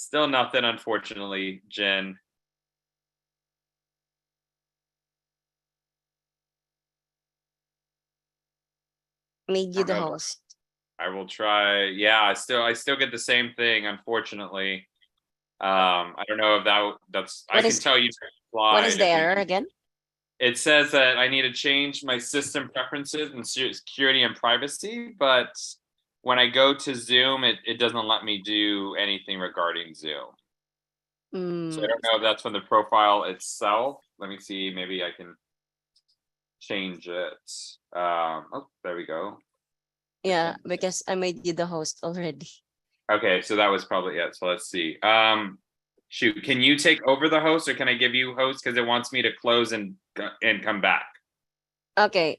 Still nothing, unfortunately, Jen. Made you the Oh, host. I will try. Yeah, I still get the same thing, unfortunately. I don't know if that's I What can is tell you what is slide the if we error again? it says that I need to change my system preferences and security and privacy, but when I go to Zoom, it doesn't let me do anything regarding Zoom. So I Mm, don't know if that's from the profile itself. Let me see. Maybe I can change it. Oh, there we go. yeah, because I made you the host already. Okay, so that was probably it. So let's see. Shoot, can you take over the host, or can I give you host because it wants me to close and come back? Okay.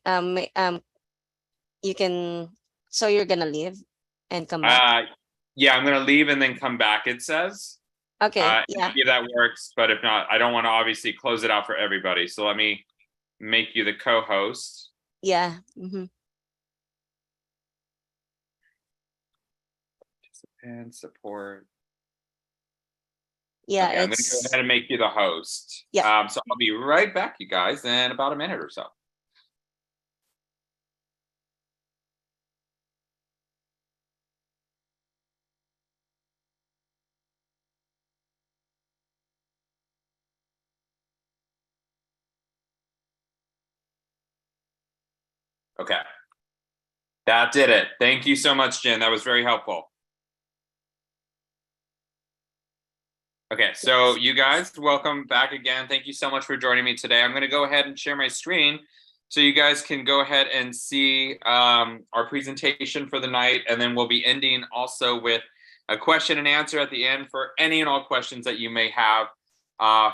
You can. So you're gonna leave and come back. Uh, yeah, I'm gonna leave and then come back. It says. Okay. Yeah. Maybe that works, but if not, I don't want to obviously close it out for everybody. So let me make you the co-host. Yeah. Mm-hmm. And support. Yeah. Okay, I'm going to go It's ahead and make you the host. yeah. So I'll be right back, you guys, in about a minute or so. Okay, that did it. Thank you so much, Jen. That was very helpful. Okay, so you guys, welcome back again. Thank you so much for joining me today. I'm going to go ahead and share my screen so you guys can go ahead and see our presentation for the night, and then we'll be ending also with a question and answer at the end for any and all questions that you may have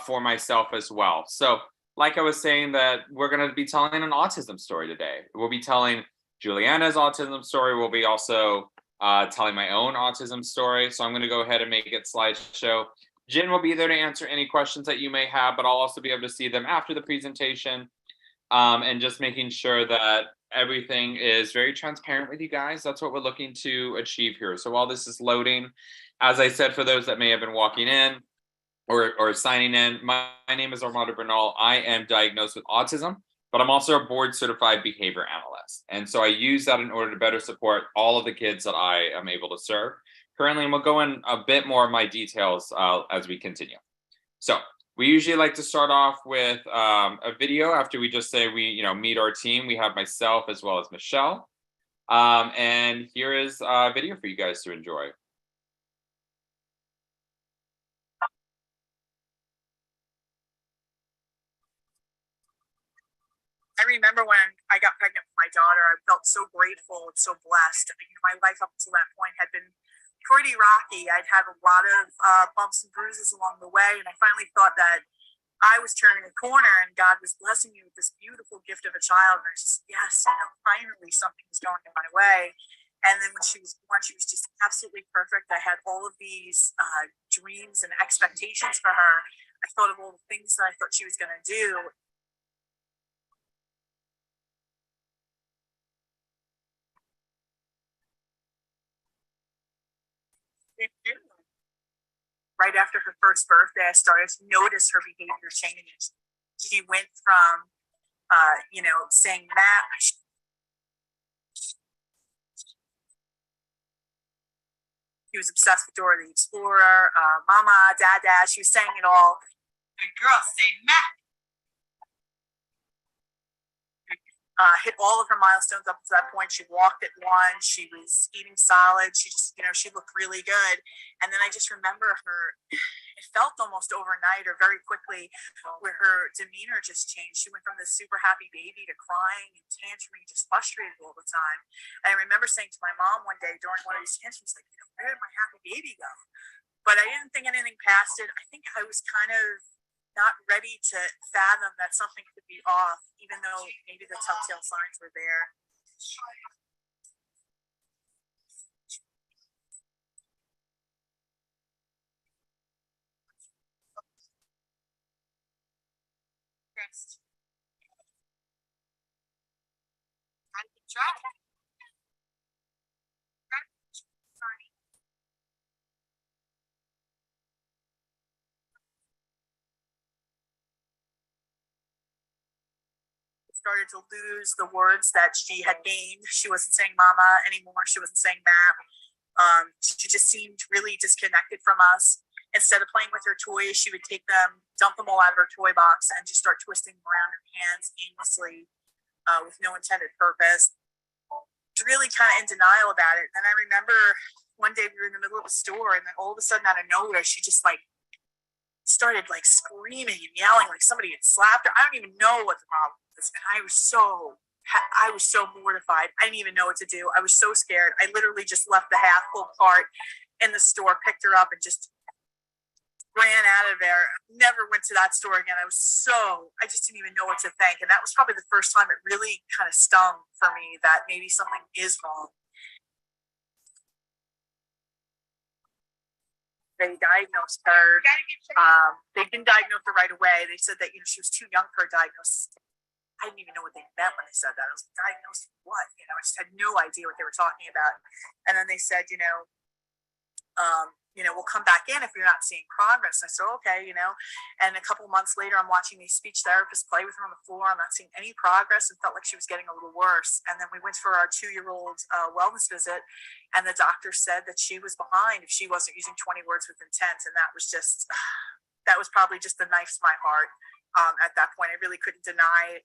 for myself as well. So, like I was saying, that we're going to be telling an autism story today. We'll be telling Juliana's autism story. We'll be also telling my own autism story. So I'm going to go ahead and make it slideshow. Jen will be there to answer any questions that you may have, but I'll also be able to see them after the presentation, and just making sure that everything is very transparent with you guys. That's what we're looking to achieve here. So while this is loading, as I said, for those that may have been walking in or signing in, my name is Armando Bernal. I am diagnosed with autism, but I'm also a board certified behavior analyst. And so I use that in order to better support all of the kids that I am able to serve currently, and we'll go in a bit more of my details as we continue. So we usually like to start off with a video after we just say we meet our team. We have myself as well as Michelle, and here is a video for you guys to enjoy. I remember when I got pregnant with my daughter, I felt so grateful and so blessed. My life up until that point had been pretty rocky. I'd had a lot of bumps and bruises along the way, and I finally thought that I was turning a corner and God was blessing me with this beautiful gift of a child. And I was just, yes, finally something was going in my way. And then when she was born, she was just absolutely perfect. I had all of these dreams and expectations for her. I thought of all the things that I thought she was going to do. Right after her first birthday, I started to notice her behavior changes. She went from, saying Matt. She was obsessed with Dora the Explorer, Mama, Dada. She was saying it all. Good girl, say Matt. Hit all of her milestones up to that point. She walked at 1. She was eating solid. She just, she looked really good. And then I just remember her. It felt almost overnight or very quickly where her demeanor just changed. She went from this super happy baby to crying and tantruming, just frustrated all the time. And I remember saying to my mom one day during one of these tantrums, like, where did my happy baby go? But I didn't think anything past it. I think I was kind of not ready to fathom that something could be off, even though maybe the telltale signs were there. Next. I can try. started to lose the words that she had gained. She wasn't saying mama anymore. She wasn't saying ma'am. She just seemed really disconnected from us. Instead of playing with her toys, she would take them, dump them all out of her toy box, and just start twisting them around her hands aimlessly, with no intended purpose. Really kind of in denial about it. And I remember one day we were in the middle of a store, and then all of a sudden, out of nowhere, she just like started like screaming and yelling like somebody had slapped her. I don't even know what the problem was, and I was so mortified. I didn't even know what to do. I was so scared. I literally just left the half full cart in the store, picked her up, and just ran out of there. Never went to that store again. I just didn't even know what to think. And that was probably the first time it really kind of stung for me that maybe something is wrong. They diagnosed her. They didn't diagnose her right away. They said that, she was too young for a diagnosis. I didn't even know what they meant when they said that. I was like, diagnosed what? I just had no idea what they were talking about. And then they said, we'll come back in if you're not seeing progress. And I said, okay, and a couple months later, I'm watching these speech therapists play with her on the floor. I'm not seeing any progress, and felt like she was getting a little worse. And then we went for our 2-year-old wellness visit, and the doctor said that she was behind if she wasn't using 20 words with intent. And that was probably just the knife to my heart. At that point, I really couldn't deny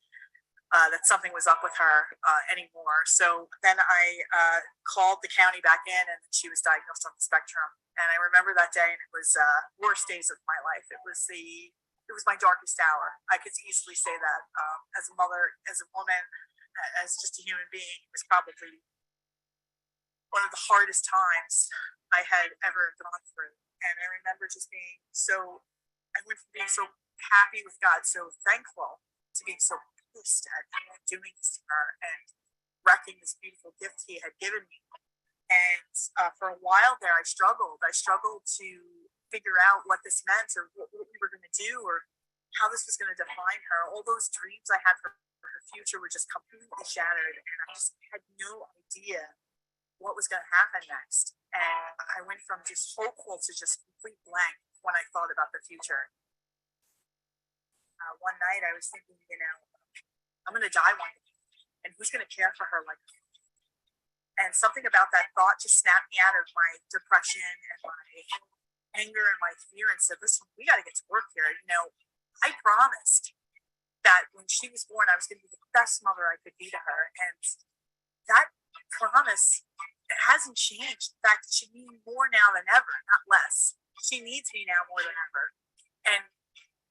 that something was up with her anymore. So then I called the county back in, and she was diagnosed on the spectrum. And I remember that day, and it was worst days of my life. It was my darkest hour. I could easily say that. As a mother, as a woman, as just a human being, it was probably one of the hardest times I had ever gone through. And I remember just I went from being so happy with God, so thankful, to being so pissed at doing this to her and wrecking this beautiful gift He had given me. And for a while there, I struggled. I struggled to figure out what this meant, or what we were going to do, or how this was going to define her. All those dreams I had for her future were just completely shattered, and I just had no idea what was going to happen next. And I went from just hopeful to just complete blank when I thought about the future. One night I was thinking, I'm going to die one day, and who's going to care for her like me? And something about that thought just snapped me out of my depression and my anger and my fear and said, listen, we got to get to work here. I promised that when she was born, I was going to be the best mother I could be to her. And that promise, it hasn't changed. In fact, she needs me more now than ever, not less. She needs me now more than ever. And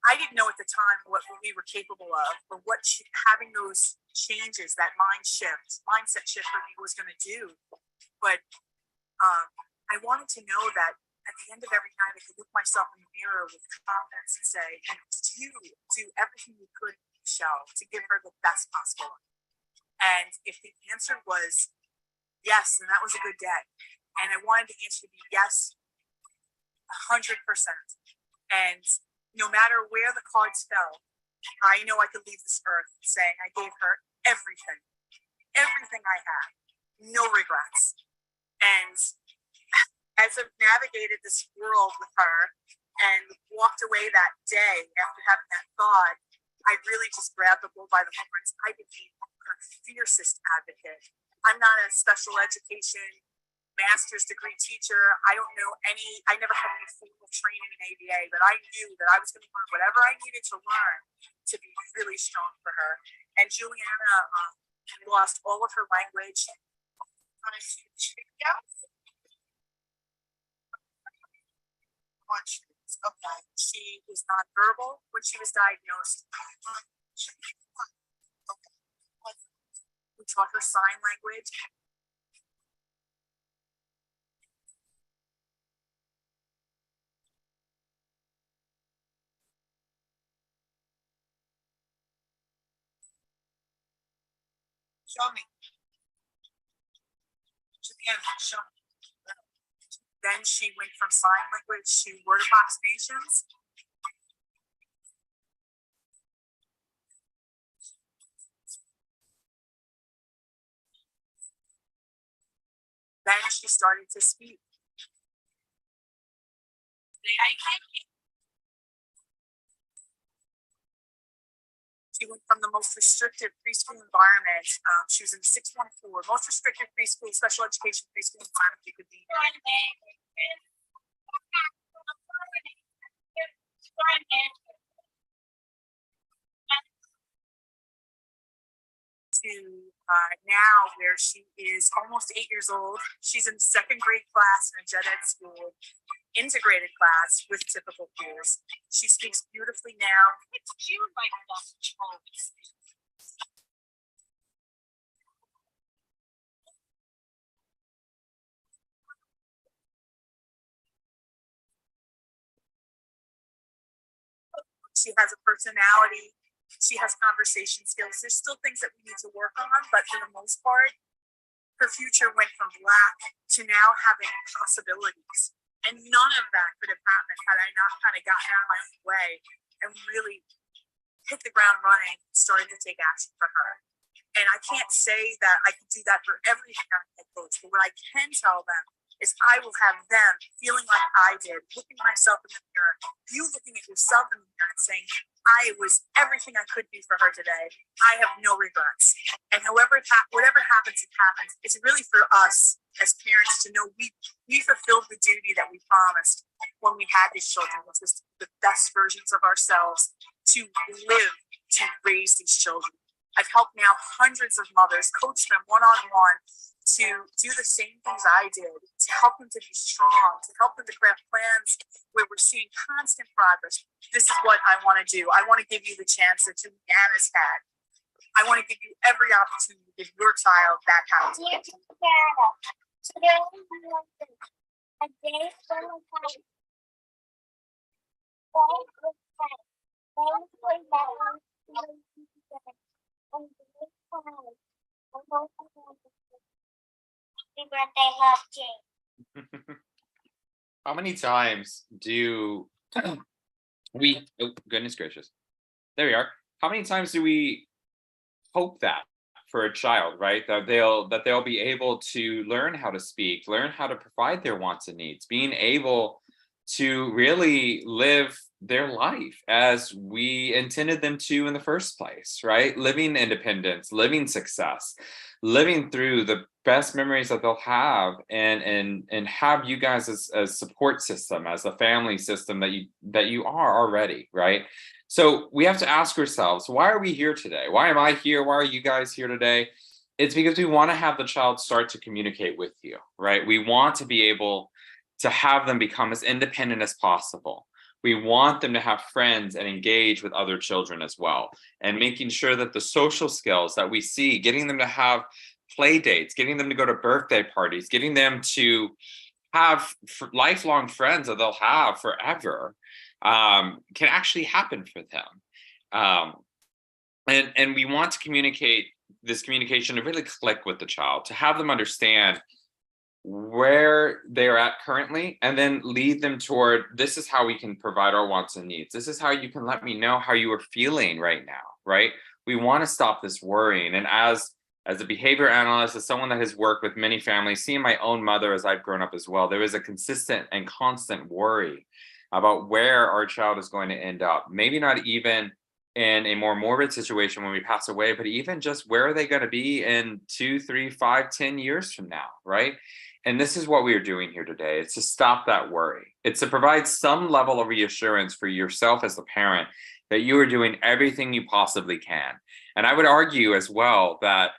I didn't know at the time what we were capable of, or what having those changes, that mindset shift for me was going to do. But I wanted to know that at the end of every night, I could look myself in the mirror with confidence and say, you do everything you could, Michelle, to give her the best possible. And if the answer was yes, then that was a good day. And I wanted the answer to be yes, 100%. And no matter where the cards fell, I know I could leave this earth saying I gave her everything I had, no regrets. And as I've navigated this world with her and walked away that day after having that thought, I really just grabbed the bull by the horns. I became her fiercest advocate. I'm not a special education master's degree teacher. I never had any formal training in ABA, but I knew that I was going to learn whatever I needed to learn to be really strong for her. And Juliana lost all of her language. Okay. She was nonverbal when she was diagnosed. We taught her sign language. Show me. Show me. Then she went from sign language to word approximations. Then she started to speak. She went from the most restrictive preschool environment. She was in 614, most restrictive preschool, special education preschool environment you could be in. To now where she is almost 8 years old. She's in second grade class in a gen ed school, integrated class with typical peers. She speaks beautifully now. It's cute like that. She has a personality. She has conversation skills. There's still things that we need to work on, but for the most part, her future went from black to now having possibilities. And none of that could have happened had I not kind of gotten out of my own way and really hit the ground running, starting to take action for her. And I can't say that I can do that for every parent I coach, but what I can tell them is I will have them feeling like I did, looking myself in the mirror, you looking at yourself in the mirror and saying, I was everything I could be for her today. I have no regrets. And whatever happens, it happens. It's really for us as parents to know we fulfilled the duty that we promised when we had these children, which was the best versions of ourselves to live, to raise these children. I've helped now hundreds of mothers, coach them one-on-one to do the same things I did, to help them to be strong, to help them to craft plans where we're seeing constant progress. This is what I want to do. I want to give you the chance that Juliana's had. I want to give you every opportunity to give your child that kind of chance. Happy birthday, love, Jane. How many times do we, oh, goodness gracious, there we are. How many times do we hope that for a child, right? That they'll be able to learn how to speak, learn how to provide their wants and needs, being able to really live their life as we intended them to in the first place, right? Living independence, living success, living through the best memories that they'll have, and have you guys as a support system, as a family system that you are already, right? So we have to ask ourselves, why are we here today? Why am I here? Why are you guys here today? It's because we want to have the child start to communicate with you, right? We want to be able to have them become as independent as possible. We want them to have friends and engage with other children as well, and making sure that the social skills that we see, getting them to have play dates, getting them to go to birthday parties, getting them to have lifelong friends that they'll have forever, can actually happen for them. And we want to communicate this communication to really click with the child, to have them understand where they're at currently, and then lead them toward, this is how we can provide our wants and needs. This is how you can let me know how you are feeling right now, right? We want to stop this worrying. And as a behavior analyst, as someone that has worked with many families, seeing my own mother as I've grown up as well, there is a consistent and constant worry about where our child is going to end up. Maybe not even in a more morbid situation when we pass away, but even just where are they going to be in 2, 3, 5, 10 years from now, right? And this is what we are doing here today. It's to stop that worry. It's to provide some level of reassurance for yourself as the parent that you are doing everything you possibly can. And I would argue as well that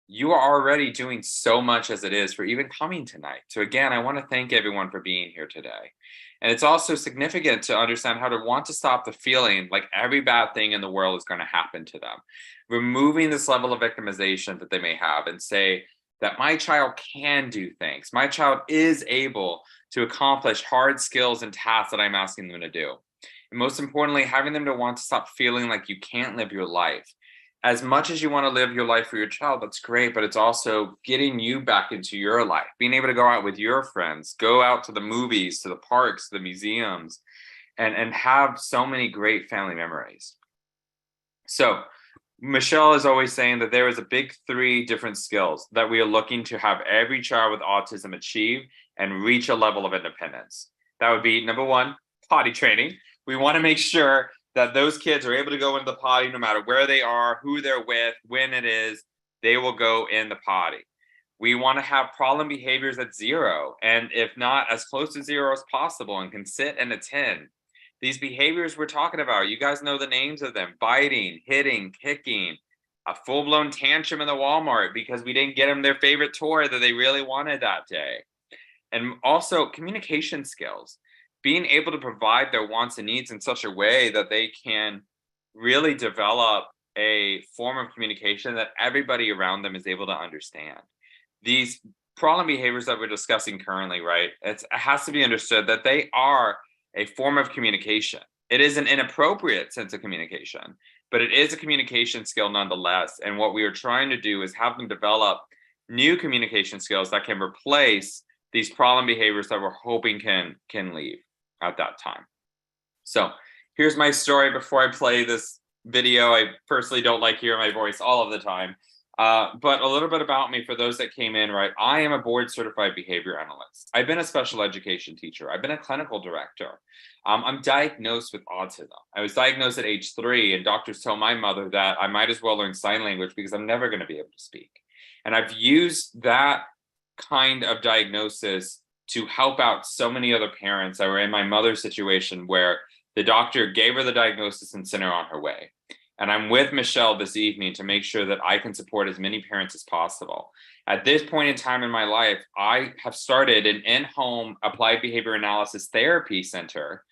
you are already doing so much as it is for even coming tonight. So again, I want to thank everyone for being here today. And it's also significant to understand how to want to stop the feeling like every bad thing in the world is going to happen to them. Removing this level of victimization that they may have, and say that my child can do things. My child is able to accomplish hard skills and tasks that I'm asking them to do. And most importantly, having them to want to stop feeling like you can't live your life. As much as you want to live your life for your child, that's great, but it's also getting you back into your life, being able to go out with your friends, go out to the movies, to the parks, the museums, and have so many great family memories. So Michelle is always saying that there is a big 3 different skills that we are looking to have every child with autism achieve and reach a level of independence. That would be, number 1, potty training. We want to make sure that those kids are able to go into the potty no matter where they are, who they're with, when it is, they will go in the potty. We want to have problem behaviors at 0, and if not, as close to 0 as possible, and can sit and attend. These behaviors we're talking about, you guys know the names of them: biting, hitting, kicking, a full-blown tantrum in the Walmart because we didn't get them their favorite toy that they really wanted that day. And also communication skills, being able to provide their wants and needs in such a way that they can really develop a form of communication that everybody around them is able to understand. These problem behaviors that we're discussing currently, right? It has to be understood that they are a form of communication. It is an inappropriate sense of communication, but it is a communication skill nonetheless. And what we are trying to do is have them develop new communication skills that can replace these problem behaviors that we're hoping can leave at that time. So here's my story before I play this video. I personally don't like hearing my voice all of the time. But a little bit about me for those that came in, right? I am a board certified behavior analyst. I've been a special education teacher. I've been a clinical director. I'm diagnosed with autism. I was diagnosed at age 3, and doctors told my mother that I might as well learn sign language because I'm never going to be able to speak. And I've used that kind of diagnosis to help out so many other parents that were in my mother's situation where the doctor gave her the diagnosis and sent her on her way. And I'm with Michelle this evening to make sure that I can support as many parents as possible. At this point in time in my life, I have started an in-home applied behavior analysis therapy center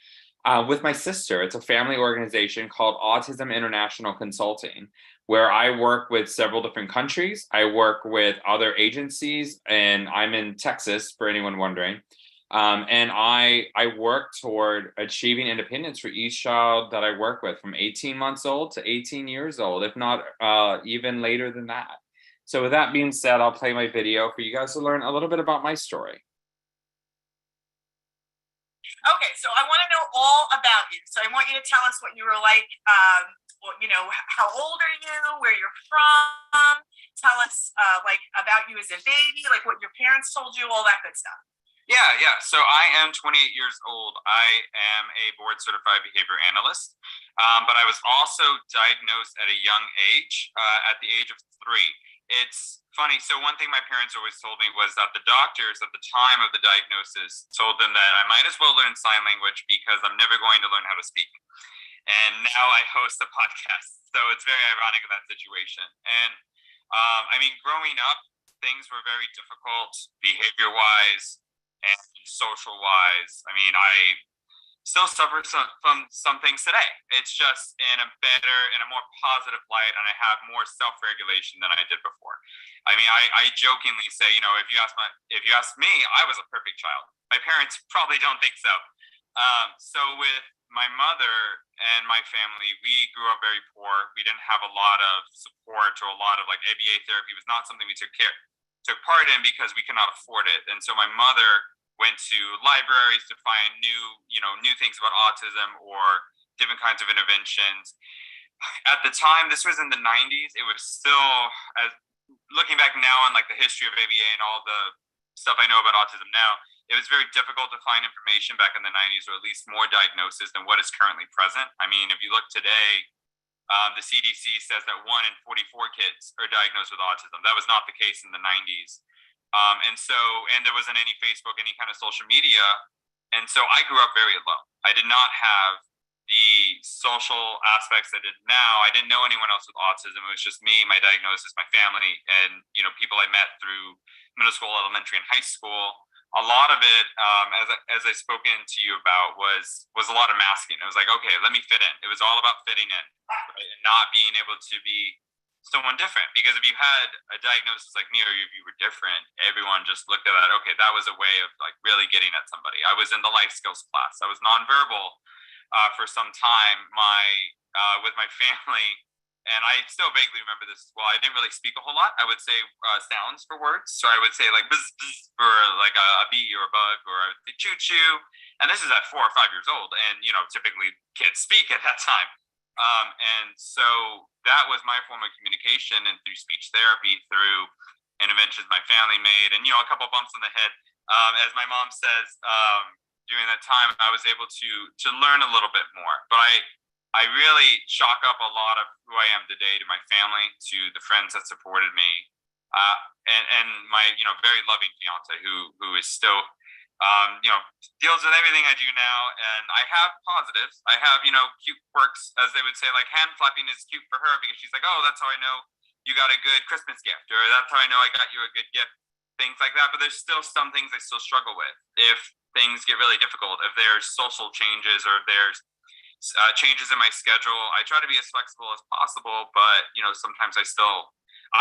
with my sister. It's a family organization called Autism International Consulting, where I work with several different countries. I work with other agencies, and I'm in Texas, for anyone wondering. And I work toward achieving independence for each child that I work with, from 18 months old to 18 years old, if not even later than that. So with that being said, I'll play my video for you guys to learn a little bit about my story. Okay, so I want to know all about you. So I want you to tell us what you were like, how old are you, where you're from, tell us like about you as a baby, like what your parents told you, all that good stuff. Yeah. So I am 28 years old. I am a board certified behavior analyst, but I was also diagnosed at a young age, at the age of 3. It's funny. So one thing my parents always told me was that the doctors at the time of the diagnosis told them that I might as well learn sign language because I'm never going to learn how to speak. And now I host a podcast. So it's very ironic in that situation. And growing up, things were very difficult behavior-wise and social-wise. I still suffer from some things today. It's just in a more positive light, and I have more self-regulation than I did before. I jokingly say, if you ask me, I was a perfect child. My parents probably don't think so. So with my mother and my family, we grew up very poor. We didn't have a lot of support, or a lot of like ABA therapy was not something we took part in because we could not afford it. And so my mother went to libraries to find new things about autism or different kinds of interventions. At the time, this was in the 90s. It was still, as looking back now on like the history of ABA and all the stuff I know about autism now, it was very difficult to find information back in the 90s, or at least more diagnosis than what is currently present. If you look today, the CDC says that 1 in 44 kids are diagnosed with autism. That was not the case in the 90s. And there wasn't any Facebook, any kind of social media. And so I grew up very alone. I did not have the social aspects I did now. I didn't know anyone else with autism. It was just me, my diagnosis, my family, and people I met through middle school, elementary, and high school. A lot of it, as I spoken to you about, was a lot of masking. It was like, okay, let me fit in. It was all about fitting in, right? And not being able to be someone different. Because if you had a diagnosis like me, or if you were different, everyone just looked at that, okay, that was a way of like really getting at somebody. I was in the life skills class. I was nonverbal for some time with my family. And I still vaguely remember this as well. I didn't really speak a whole lot. I would say sounds for words. So I would say like bzz, bzz for like a bee or a bug, or I would say choo choo. And this is at 4 or 5 years old. And, typically kids speak at that time. And so that was my form of communication, and through speech therapy, through interventions my family made, and, a couple bumps on the head. As my mom says, during that time, I was able to learn a little bit more. But I really chalk up a lot of who I am today to my family, to the friends that supported me, and my very loving fiance who is still deals with everything I do now. And I have positives. I have cute quirks, as they would say, like hand flapping is cute for her because she's like, oh, that's how I know you got a good Christmas gift, or that's how I know I got you a good gift. Things like that. But there's still some things I still struggle with. If things get really difficult, if there's social changes, or if there's changes in my schedule, I try to be as flexible as possible. But sometimes I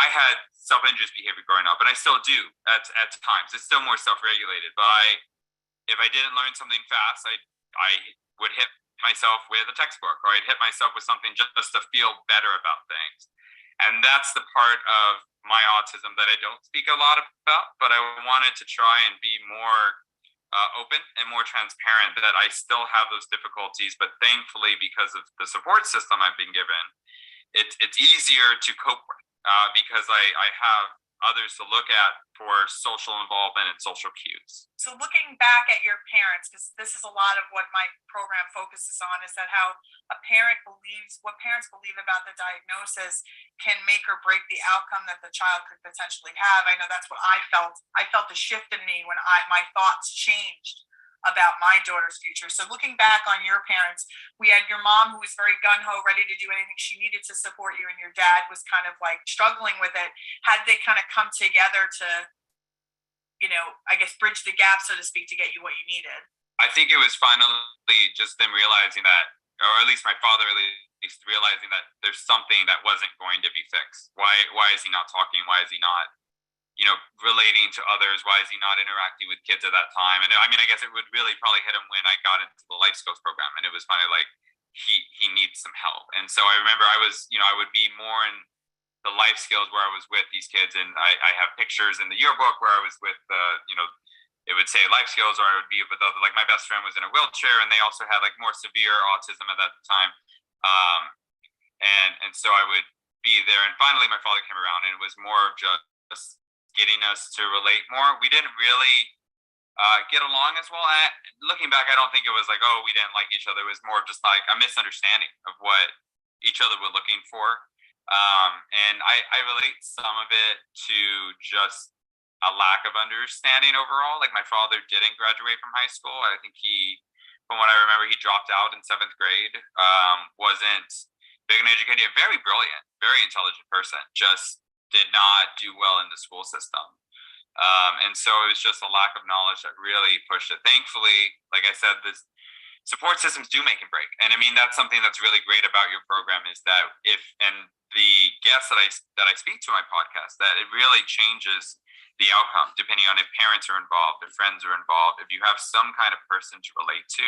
had self-injurious behavior growing up, and I still do at times. It's still more self-regulated. But if I didn't learn something fast, I would hit myself with a textbook, or I'd hit myself with something just to feel better about things. And that's the part of my autism that I don't speak a lot about, but I wanted to try and be more open and more transparent, that I still have those difficulties, but thankfully, because of the support system I've been given, it's easier to cope with, because I have others to look at for social involvement and social cues. So looking back at your parents, because this is a lot of what my program focuses on, is that how what parents believe about the diagnosis can make or break the outcome that the child could potentially have. I know that's what I felt. I felt a shift in me when my thoughts changed about my daughter's future. So looking back on your parents, we had your mom who was very gung-ho, ready to do anything she needed to support you, and your dad was kind of like struggling with it. How did they kind of come together to, I guess, bridge the gap, so to speak, to get you what you needed? I think it was finally just them realizing that, or at least my father at least realizing that there's something that wasn't going to be fixed. Why is he not talking? Why is he not relating to others? Why is he not interacting with kids at that time? And I mean, I guess it would really probably hit him when I got into the life skills program, and it was finally like he needs some help. And so I remember I would be more in the life skills where I was with these kids, and I have pictures in the yearbook where I was with it would say life skills, or I would be with other, like my best friend was in a wheelchair, and they also had like more severe autism at that time. And so I would be there, and finally my father came around, and it was more of just getting us to relate more. We didn't really get along as well. Looking back, I don't think it was like, oh, we didn't like each other. It was more of just like a misunderstanding of what each other were looking for. And I relate some of it to just a lack of understanding overall. Like my father didn't graduate from high school. I think from what I remember, he dropped out in 7th grade. Wasn't big in education. Very brilliant, very intelligent person. Just did not do well in the school system. And so it was just a lack of knowledge that really pushed it. Thankfully, like I said, this support systems do make and break. And I mean, that's something that's really great about your program, is that and the guests that I speak to on my podcast, that it really changes the outcome depending on if parents are involved, if friends are involved, if you have some kind of person to relate to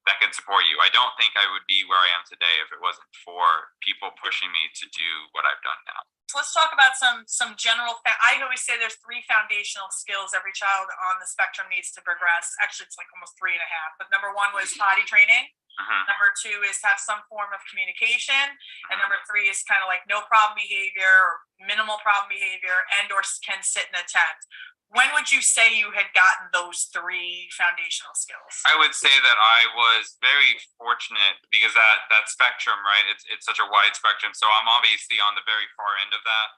that can support you. I don't think I would be where I am today if it wasn't for people pushing me to do what I've done now. So let's talk about some general. I always say there's 3 foundational skills every child on the spectrum needs to progress. Actually, it's like almost 3.5. But number 1 was potty training. Number 2 is have some form of communication, and number 3 is kind of like no problem behavior, or minimal problem behavior, or can sit and attend. When would you say you had gotten those 3 foundational skills? I would say that I was very fortunate, because that spectrum, right? It's such a wide spectrum. So I'm obviously on the very far end of that.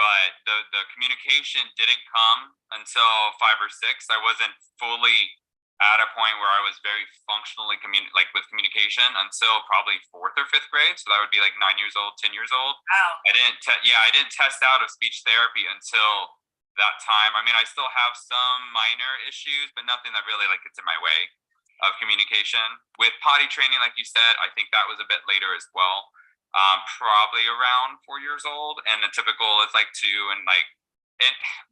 But the communication didn't come until 5 or 6. I wasn't fully at a point where I was very functionally with communication until probably 4th or 5th grade. So that would be like 9 years old, 10 years old. Wow. I didn't test out of speech therapy until that time. I mean, I still have some minor issues, but nothing that really gets in my way of communication. With potty training, like you said, I think that was a bit later as well. Probably around 4 years old, and the typical is like 2. And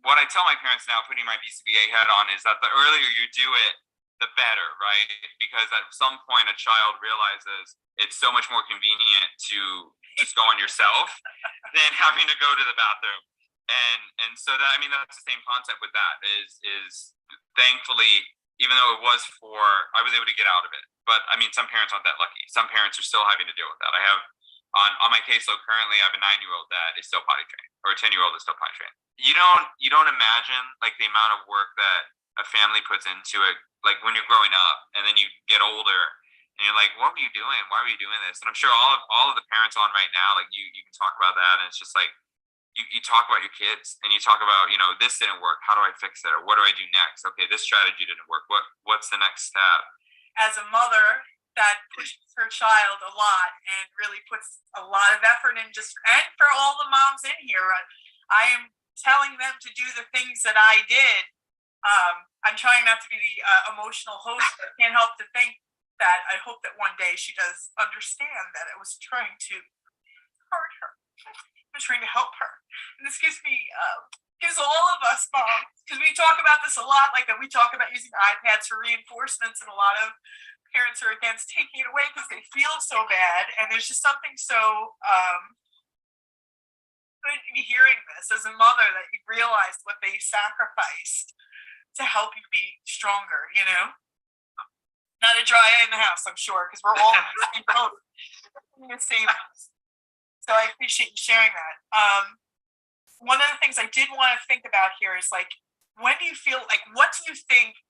what I tell my parents now, putting my BCBA hat on, is that the earlier you do it, the better, right? Because at some point a child realizes it's so much more convenient to just go on yourself than having to go to the bathroom. And so that, I mean, that's the same concept with that is thankfully, even though I was able to get out of it. But I mean, some parents aren't that lucky. Some parents are still having to deal with that. I have on my caseload currently, I have a 9-year-old that is still potty trained, or a 10-year-old is still potty trained. You don't imagine the amount of work that a family puts into it, like when you're growing up, and then you get older and And you're like, what were you doing? Why were you doing this? And I'm sure all of the parents on right now, like you can talk about that, and it's just like you talk about your kids and you talk about, this didn't work. How do I fix it? Or what do I do next? Okay, this strategy didn't work. What's the next step? As a mother that pushes her child a lot and really puts a lot of effort in, and for all the moms in here, I am telling them to do the things that I did. I'm trying not to be the emotional host, but I can't help to think that I hope that one day she does understand that I was trying to hurt her. I was trying to help her. And this gives all of us moms, because we talk about this a lot, like that we talk about using iPads for reinforcements, and a lot of parents are against taking it away because they feel so bad. And there's just something so good in hearing this as a mother, that you realized what they sacrificed to help you be stronger, Not a dry eye in the house, I'm sure, because we're all in the same house. So I appreciate you sharing that. One of the things I did want to think about here is, like, when do you feel like, what do you think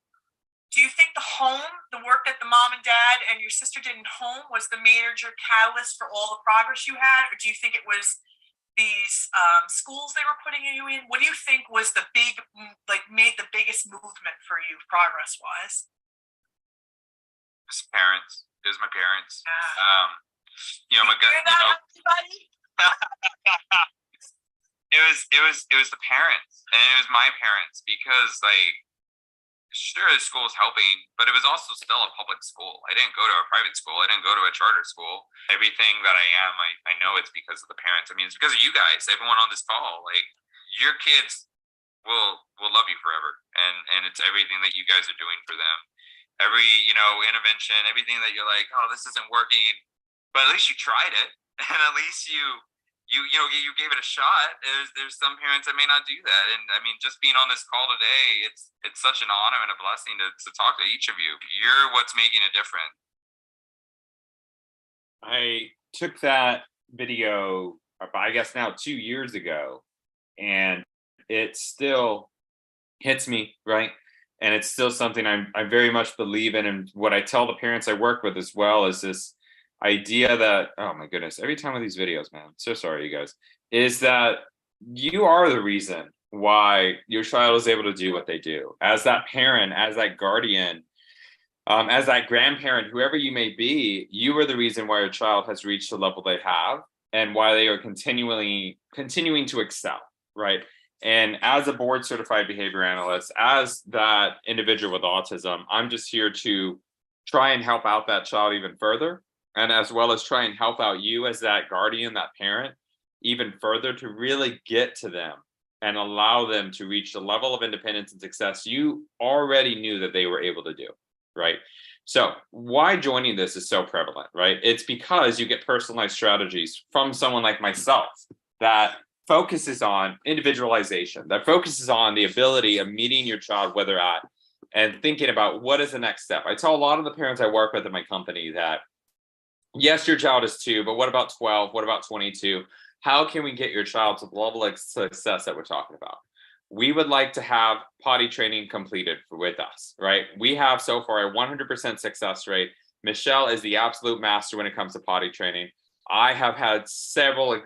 the home, the work that the mom and dad and your sister did in home was the major catalyst for all the progress you had? Or do you think it was these schools they were putting you in? What do you think was the made the biggest movement for you progress wise? Parents. It was my parents. It was the parents, and it was my parents, because sure, the school was helping, but it was also still a public school. I didn't go to a private school. I didn't go to a charter school. Everything that I am, I know it's because of the parents. I mean, it's because of you guys, everyone on this call. Like, your kids will love you forever, and it's everything that you guys are doing for them. Every intervention, everything that you're like, oh, this isn't working, but at least you tried it, and at least you gave it a shot. There's some parents that may not do that, and I mean, just being on this call today, it's such an honor and a blessing to talk to each of you. You're what's making a difference. I took that video, I guess now 2 years ago, and it still hits me, right? And it's still something I very much believe in. And what I tell the parents I work with as well is this idea that, oh my goodness, every time with these videos, man, so sorry, you guys, is that you are the reason why your child is able to do what they do. As that parent, as that guardian, as that grandparent, whoever you may be, you are the reason why your child has reached the level they have, and why they are continuing to excel, right? And as a board certified behavior analyst, as that individual with autism, I'm just here to try and help out that child even further, and as well as try and help out you as that guardian, that parent, even further, to really get to them and allow them to reach the level of independence and success you already knew that they were able to do, right? So why joining this is so prevalent, right? It's because you get personalized strategies from someone like myself that focuses on individualization, that focuses on the ability of meeting your child where they're at and thinking about what is the next step. I tell a lot of the parents I work with in my company that, yes, your child is 2, but what about 12? What about 22? How can we get your child to the level of success that we're talking about? We would like to have potty training completed with us, right? We have so far a 100% success rate. Michelle is the absolute master when it comes to potty training. I have had several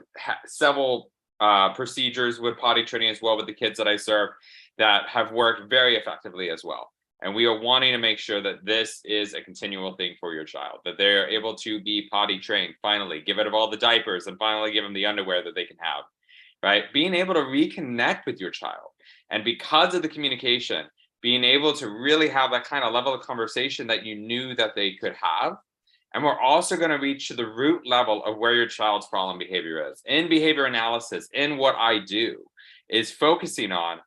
procedures with potty training as well with the kids that I serve that have worked very effectively as well. And we are wanting to make sure that this is a continual thing for your child, that they're able to be potty trained, finally, give rid of all the diapers and finally give them the underwear that they can have, right? Being able to reconnect with your child. And because of the communication, being able to really have that kind of level of conversation that you knew that they could have. And we're also going to reach to the root level of where your child's problem behavior is. In behavior analysis, in what I do, is focusing on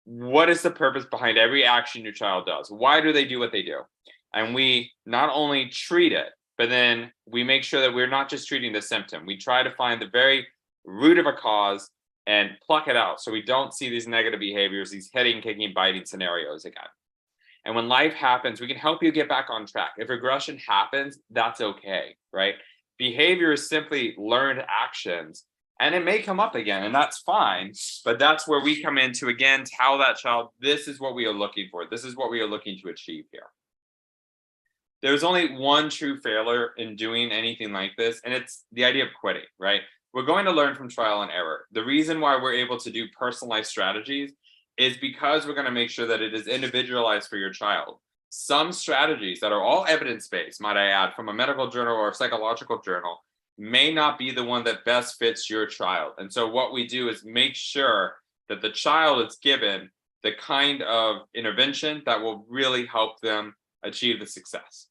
what is the purpose behind every action your child does? Why do they do what they do? And we not only treat it, but then we make sure that we're not just treating the symptom. We try to find the very root of a cause and pluck it out so we don't see these negative behaviors, these hitting, kicking, biting scenarios again. And when life happens, we can help you get back on track. If regression happens, that's okay, right? Behavior is simply learned actions, and it may come up again, and that's fine. But that's where we come in to, again, tell that child, this is what we are looking for. This is what we are looking to achieve here. there's only one true failure in doing anything like this, and it's the idea of quitting, right? We're going to learn from trial and error. The reason why we're able to do personalized strategies is because we're going to make sure that it is individualized for your child. Some strategies that are all evidence-based, might I add, from a medical journal or a psychological journal, may not be the one that best fits your child. And so what we do is make sure that the child is given the kind of intervention that will really help them achieve the success.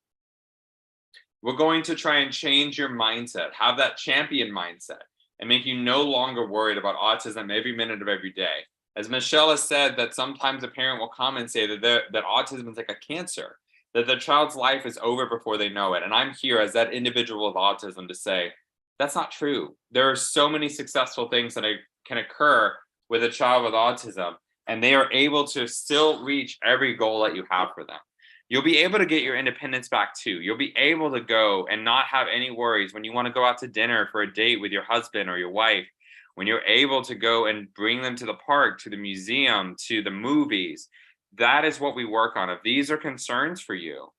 We're going to try and change your mindset, have that champion mindset, and make you no longer worried about autism every minute of every day. As Michelle has said, that sometimes a parent will come and say that autism is like a cancer, that their child's life is over before they know it. And I'm here as that individual with autism to say, that's not true. There are so many successful things that can occur with a child with autism, and they are able to still reach every goal that you have for them. You'll be able to get your independence back too. You'll be able to go and not have any worries when you want to go out to dinner for a date with your husband or your wife, when you're able to go and bring them to the park, to the museum, to the movies. That is what we work on. If these are concerns for you,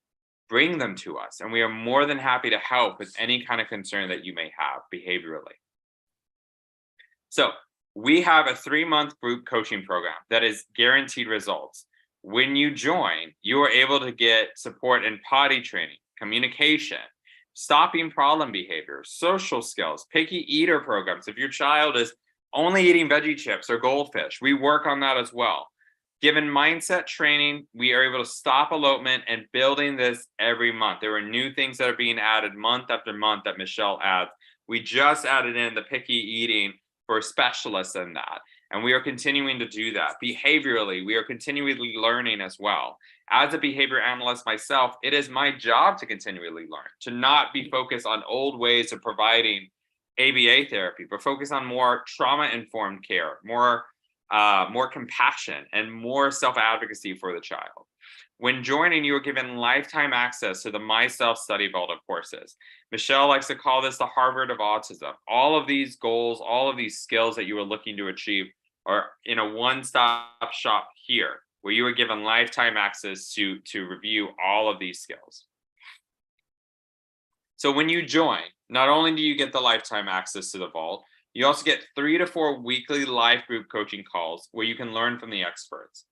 bring them to us, and we are more than happy to help with any kind of concern that you may have behaviorally. So we have a 3-month group coaching program that is guaranteed results. When you join, you are able to get support in potty training, communication, stopping problem behavior, social skills, picky eater programs. If your child is only eating veggie chips or goldfish, we work on that as well. Given mindset training, we are able to stop elopement and building this every month. There are new things that are being added month after month that Michelle adds. We just added in the picky eating for specialists in that. And we are continuing to do that. Behaviorally, we are continually learning as well. As a behavior analyst myself, it is my job to continually learn, to not be focused on old ways of providing ABA therapy, but focus on more trauma-informed care, more compassion, and more self-advocacy for the child. When joining, you are given lifetime access to the myself study vault of courses. Michelle likes to call this the Harvard of autism. All of these goals, all of these skills that you are looking to achieve are in a one-stop shop here, where you are given lifetime access to review all of these skills. So when you join, not only do you get the lifetime access to the vault, you also get 3 to 4 weekly live group coaching calls where you can learn from the experts.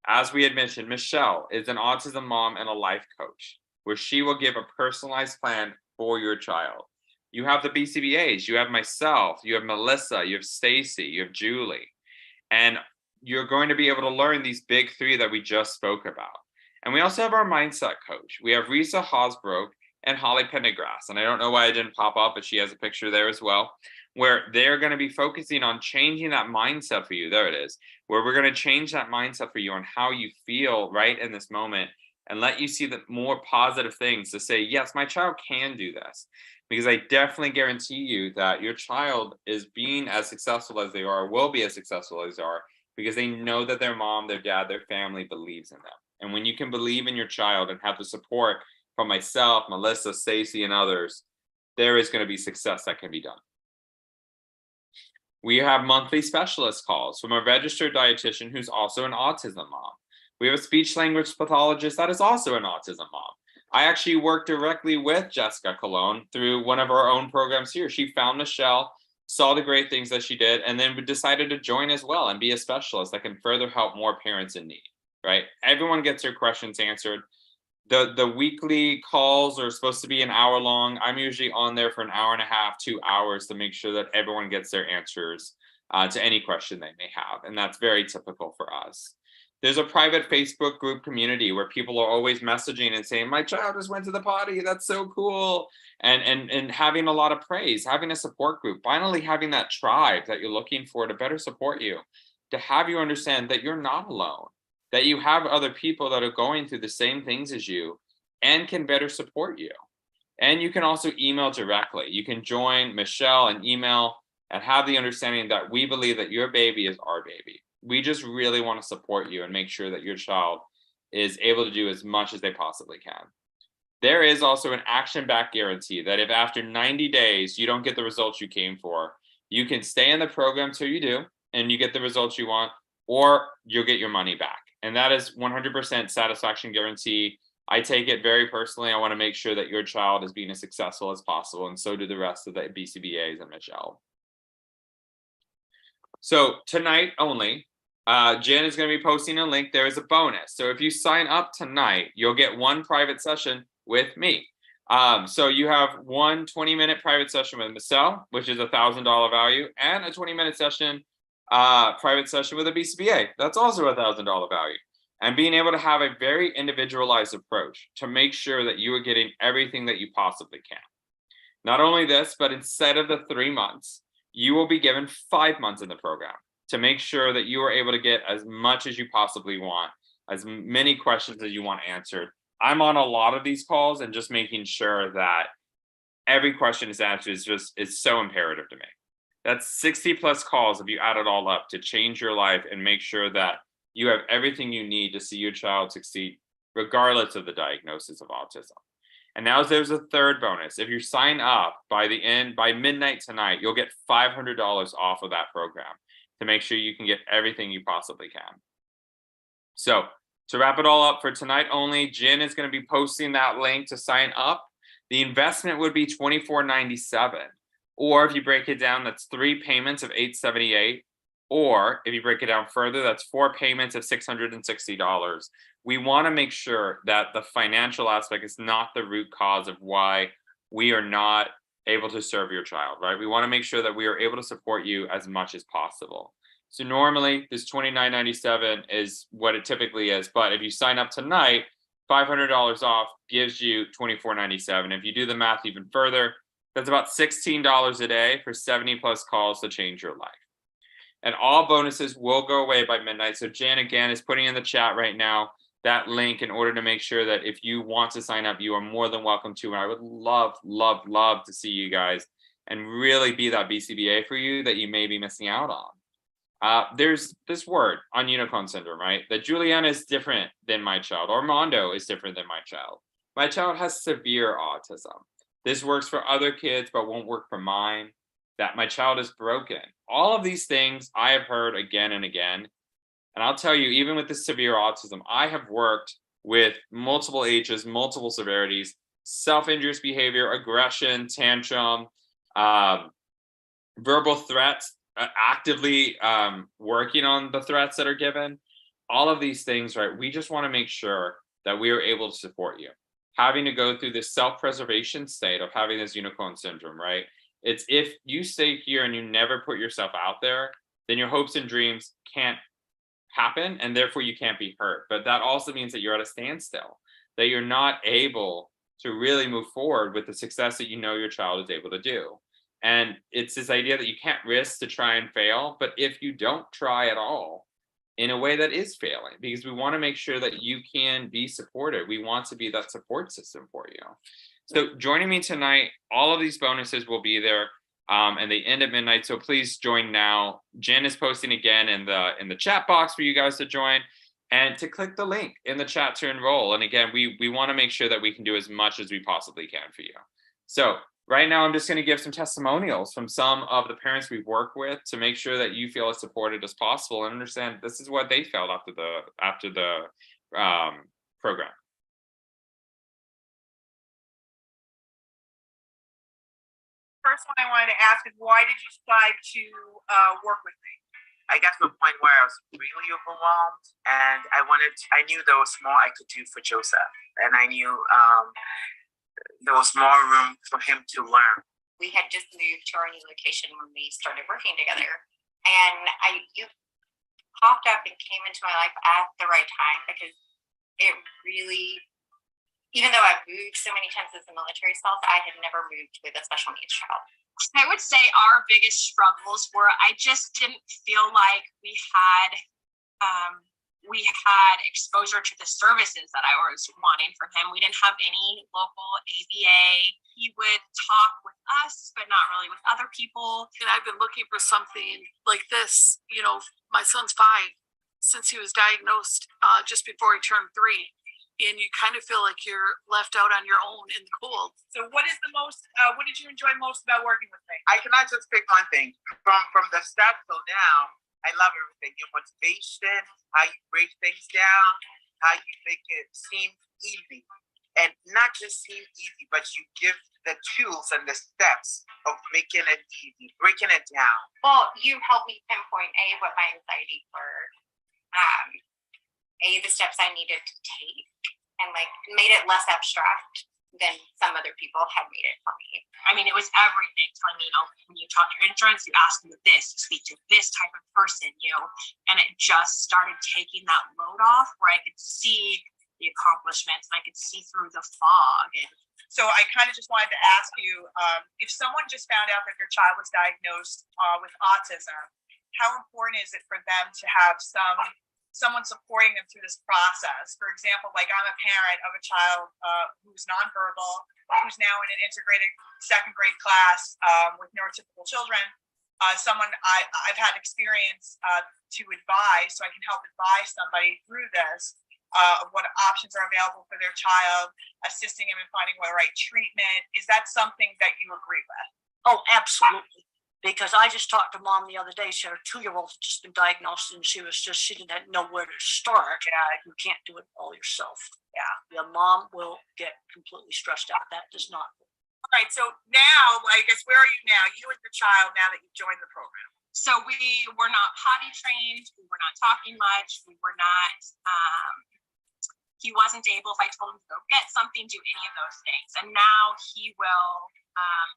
As we had mentioned, Michelle is an autism mom and a life coach, where she will give a personalized plan for your child. You have the BCBAs, you have myself, you have Melissa, you have Stacy, you have Julie, and you're going to be able to learn these big 3 that we just spoke about. And we also have our mindset coach. We have Risa Hosbrook and Holly Pendergrass, and I don't know why it didn't pop up, but she has a picture there as well, where they're going to be focusing on changing that mindset for you. There it is, where we're going to change that mindset for you on how you feel right in this moment and let you see the more positive things to say, yes, my child can do this. Because I definitely guarantee you that your child is being as successful as they are, will be as successful as they are, because they know that their mom, their dad, their family believes in them. And when you can believe in your child and have the support from myself, Melissa, Stacy, and others, there is going to be success that can be done. We have monthly specialist calls from a registered dietitian who's also an autism mom. We have a speech language pathologist that is also an autism mom. I actually worked directly with Jessica Colon through one of our own programs here. She found Michelle, saw the great things that she did, and then decided to join as well and be a specialist that can further help more parents in need, right? Everyone gets their questions answered. The weekly calls are supposed to be an hour long. I'm usually on there for an hour and a half, 2 hours to make sure that everyone gets their answers to any question they may have. And that's very typical for us. There's a private Facebook group community where people are always messaging and saying, my child just went to the potty. That's so cool. And having a lot of praise, having a support group, finally having that tribe that you're looking for to better support you, to have you understand that you're not alone, that you have other people that are going through the same things as you and can better support you. And you can also email directly. You can join Michelle and email and have the understanding that we believe that your baby is our baby. We just really want to support you and make sure that your child is able to do as much as they possibly can. There is also an action-back guarantee that if after 90 days you don't get the results you came for, you can stay in the program till you do and you get the results you want, or you'll get your money back. And that is 100% satisfaction guarantee. I take it very personally. I want to make sure that your child is being as successful as possible, and so do the rest of the BCBAs and Michelle. So tonight only, Jen is going to be posting a link. There is a bonus. So if you sign up tonight, you'll get one private session with me. So you have one 20-minute private session with Michelle, which is $1,000 value, and a 20-minute session, private session with a BCBA. That's also $1,000 value. And being able to have a very individualized approach to make sure that you are getting everything that you possibly can. Not only this, but instead of the 3 months, you will be given 5 months in the program to make sure that you are able to get as much as you possibly want, as many questions as you want answered. I'm on a lot of these calls, and just making sure that every question is answered is so imperative to me. That's 60 plus calls if you add it all up to change your life and make sure that you have everything you need to see your child succeed, regardless of the diagnosis of autism. And now there's a third bonus. If you sign up by midnight tonight, you'll get $500 off of that program to make sure you can get everything you possibly can. So to wrap it all up for tonight only, Jen is going to be posting that link to sign up. The investment would be $24.97. Or if you break it down, that's 3 payments of $878. Or if you break it down further, that's 4 payments of $660. We want to make sure that the financial aspect is not the root cause of why we are not able to serve your child, right? We want to make sure that we are able to support you as much as possible. So normally this $29.97 is what it typically is, but if you sign up tonight, $500 off gives you $24.97. If you do the math even further, that's about $16 a day for 70 plus calls to change your life. And all bonuses will go away by midnight. So Jan, again, is putting in the chat right now that link in order to make sure that if you want to sign up, you are more than welcome to. And I would love, love, love to see you guys and really be that BCBA for you that you may be missing out on. There's this word on unicorn syndrome, right? That Juliana is different than my child. Armando is different than my child. My child has severe autism. This works for other kids, but won't work for mine. That my child is broken. All of these things I have heard again and again. And I'll tell you, even with the severe autism, I have worked with multiple ages, multiple severities, self-injurious behavior, aggression, tantrum, verbal threats, actively working on the threats that are given. All of these things, right? We just want to make sure that we are able to support you. Having to go through this self-preservation state of having this unicorn syndrome, right? It's if you stay here and you never put yourself out there, then your hopes and dreams can't happen, and therefore you can't be hurt. But that also means that you're at a standstill, that you're not able to really move forward with the success that you know your child is able to do. And it's this idea that you can't risk to try and fail, but if you don't try at all, in a way that is failing, because we want to make sure that you can be supported. We want to be that support system for you. So joining me tonight, all of these bonuses will be there, and they end at midnight. So please join now. Jen is posting again in the chat box for you guys to join and to click the link in the chat to enroll. And again, we want to make sure that we can do as much as we possibly can for you. So right now, I'm just going to give some testimonials from some of the parents we've worked with to make sure that you feel as supported as possible and understand this is what they felt after the program. First one I wanted to ask is, why did you decide to work with me? I got to a point where I was really overwhelmed, and I knew there was more I could do for Joseph, and I knew there was more room for him to learn. We had just moved to our new location when we started working together, and you popped up and came into my life at the right time, because it really, even though I've moved so many times as a military spouse, I had never moved with a special needs child. I would say our biggest struggles were I just didn't feel like we had exposure to the services that I was wanting from him. We didn't have any local ABA. He would talk with us, but not really with other people. And I've been looking for something like this. You know, my son's 5 since he was diagnosed just before he turned 3. And you kind of feel like you're left out on your own in the cold. So what did you enjoy most about working with me? I cannot just pick one thing. From the start till now, I love everything. Your motivation, how you break things down, how you make it seem easy, and not just seem easy, but you give the tools and the steps of making it easy, breaking it down. Well, you helped me pinpoint what my anxiety were, the steps I needed to take, and like made it less abstract than some other people had made it for me. I mean, it was everything. Telling me, when you talk to your insurance, you ask them this, you speak to this type of person, and it just started taking that load off where I could see the accomplishments and I could see through the fog. And So I kind of just wanted to ask you, if someone just found out that their child was diagnosed with autism, how important is it for them to have someone supporting them through this process? For example, like I'm a parent of a child who's nonverbal, who's now in an integrated second grade class with neurotypical children. Someone I've had experience to advise, so I can help advise somebody through this. What options are available for their child, assisting them in finding the right treatment. Is that something that you agree with? Oh, absolutely. Because I just talked to mom the other day. She had her 2-year-old just been diagnosed, and she didn't know where to start. Yeah, you can't do it all yourself. Yeah, your mom will get completely stressed out. That does not. All right. So now, I guess, where are you now? You and your child, now that you joined the program. so we were not potty trained. We were not talking much. We were not. He wasn't able, if I told him to go get something, do any of those things. And now he will,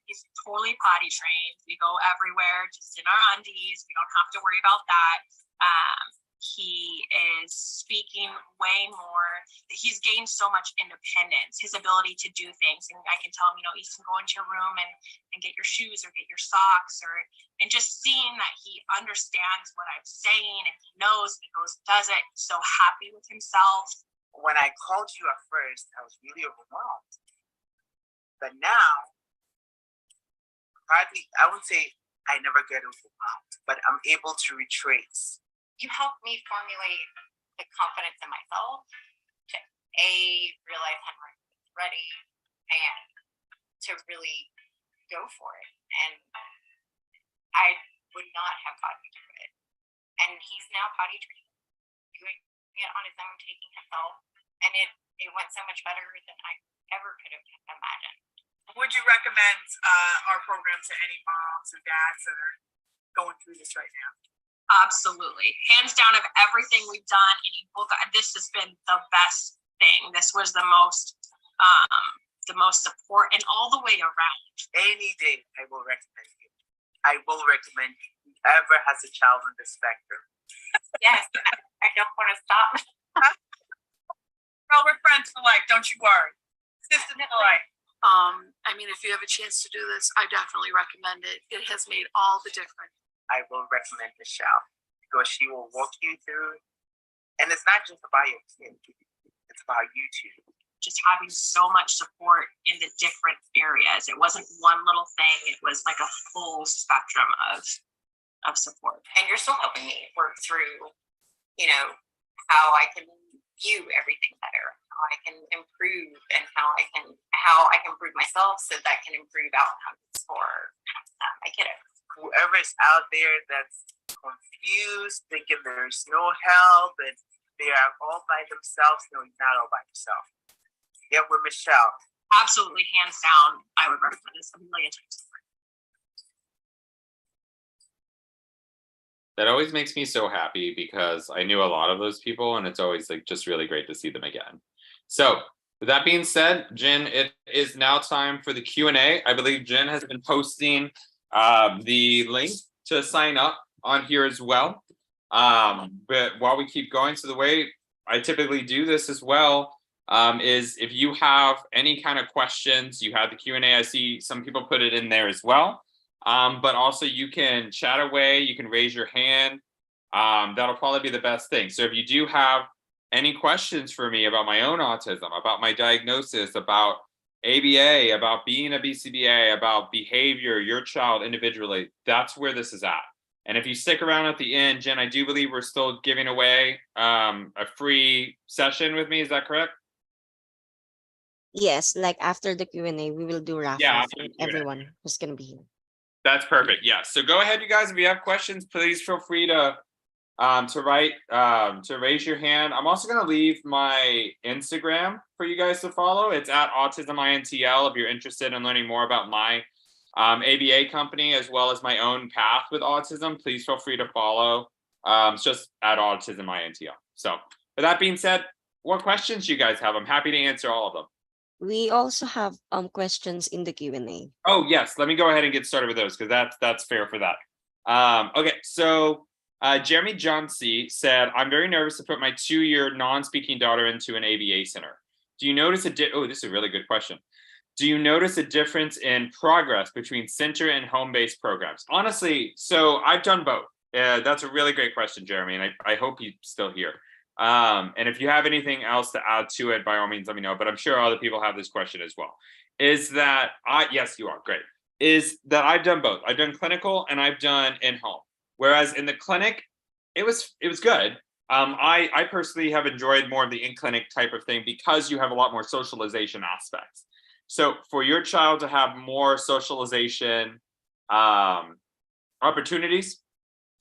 he's totally potty trained. We go everywhere, just in our undies. We don't have to worry about that. He is speaking way more. He's gained so much independence, his ability to do things. And I can tell him, Easton, go into your room and get your shoes or get your socks, and just seeing that he understands what I'm saying and he knows, and he goes, does it, so happy with himself. When I called you at first, I was really overwhelmed. But now, probably, I would say I never get overwhelmed, but I'm able to retrace. You helped me formulate the confidence in myself to realize I'm ready and to really go for it. And I would not have thought you do it. And he's now potty trained, doing it on his own, taking himself, and it went so much better than I ever could have imagined. Would you recommend our program to any moms or dads that are going through this right now? Absolutely. Hands down, of everything we've done, any book, this has been the best thing. This was the most support, and all the way around. Any day, I will recommend you. I will recommend you. Whoever has a child on the spectrum. Yes, I don't want to stop. Well, we're friends for life. Don't you worry. Sisters for life. I mean, if you have a chance to do this, I definitely recommend it. It has made all the difference. I will recommend Michelle because she will walk you through. And it's not just about your kid, it's about you too. Just having so much support in the different areas. It wasn't one little thing, it was like a full spectrum of support. And you're still helping me work through, how I can view everything better, how I can improve, and how I can improve myself so that can improve outcomes for my kiddos. Whoever is out there that's confused, thinking there's no help and they are all by themselves, no, you're not all by yourself. Get with Michelle. Absolutely, hands down, I would recommend this a million times. That always makes me so happy because I knew a lot of those people, and it's always just really great to see them again. So with that being said, Jen, it is now time for the Q&A. I believe Jen has been posting the link to sign up on here as well. But while we keep going, so the way I typically do this as well is if you have any kind of questions, you have the Q&A. I see some people put it in there as well. But also you can chat away, you can raise your hand. That'll probably be the best thing. So if you do have any questions for me about my own autism, about my diagnosis, about ABA, about being a BCBA, about behavior, your child individually, that's where this is at. And if you stick around at the end, Jen, I do believe we're still giving away a free session with me. Is that correct? Yes, like after the Q&A, we will do raffle after for the Q&A. everyone who's gonna be here. That's perfect. Yeah. So go ahead, you guys. If you have questions, please feel free to to raise your hand. I'm also going to leave my Instagram for you guys to follow. It's at autismintl if you're interested in learning more about my ABA company as well as my own path with autism. Please feel free to follow. It's just at autismintl. So with that being said, what questions do you guys have? I'm happy to answer all of them. We also have questions in the Q&A. Oh yes, let me go ahead and get started with those because that's fair for that. Okay, so Jeremy Johnsey said, I'm very nervous to put my 2-year non-speaking daughter into an ABA center. Do you notice oh, this is a really good question. Do you notice a difference in progress between center and home-based programs? Honestly, so I've done both. That's a really great question, Jeremy, and I hope you're still here. And if you have anything else to add to it, by all means, let me know. But I'm sure other people have this question as well. Is that yes, you are great. Is that I've done both. I've done clinical and I've done in-home. Whereas in the clinic, it was good. I personally have enjoyed more of the in-clinic type of thing because you have a lot more socialization aspects. So for your child to have more socialization opportunities,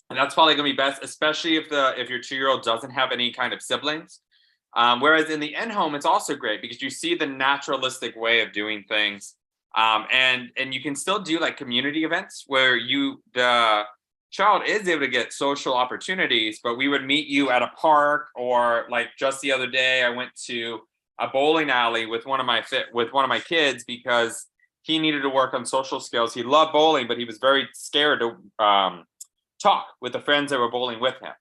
and that's probably going to be best, especially if your 2-year-old doesn't have any kind of siblings. Whereas in the in-home, it's also great because you see the naturalistic way of doing things, and you can still do like community events where the child is able to get social opportunities. But we would meet you at a park, or like just the other day, I went to a bowling alley with one of my kids because he needed to work on social skills. He loved bowling, but he was very scared to talk with the friends that were bowling with him.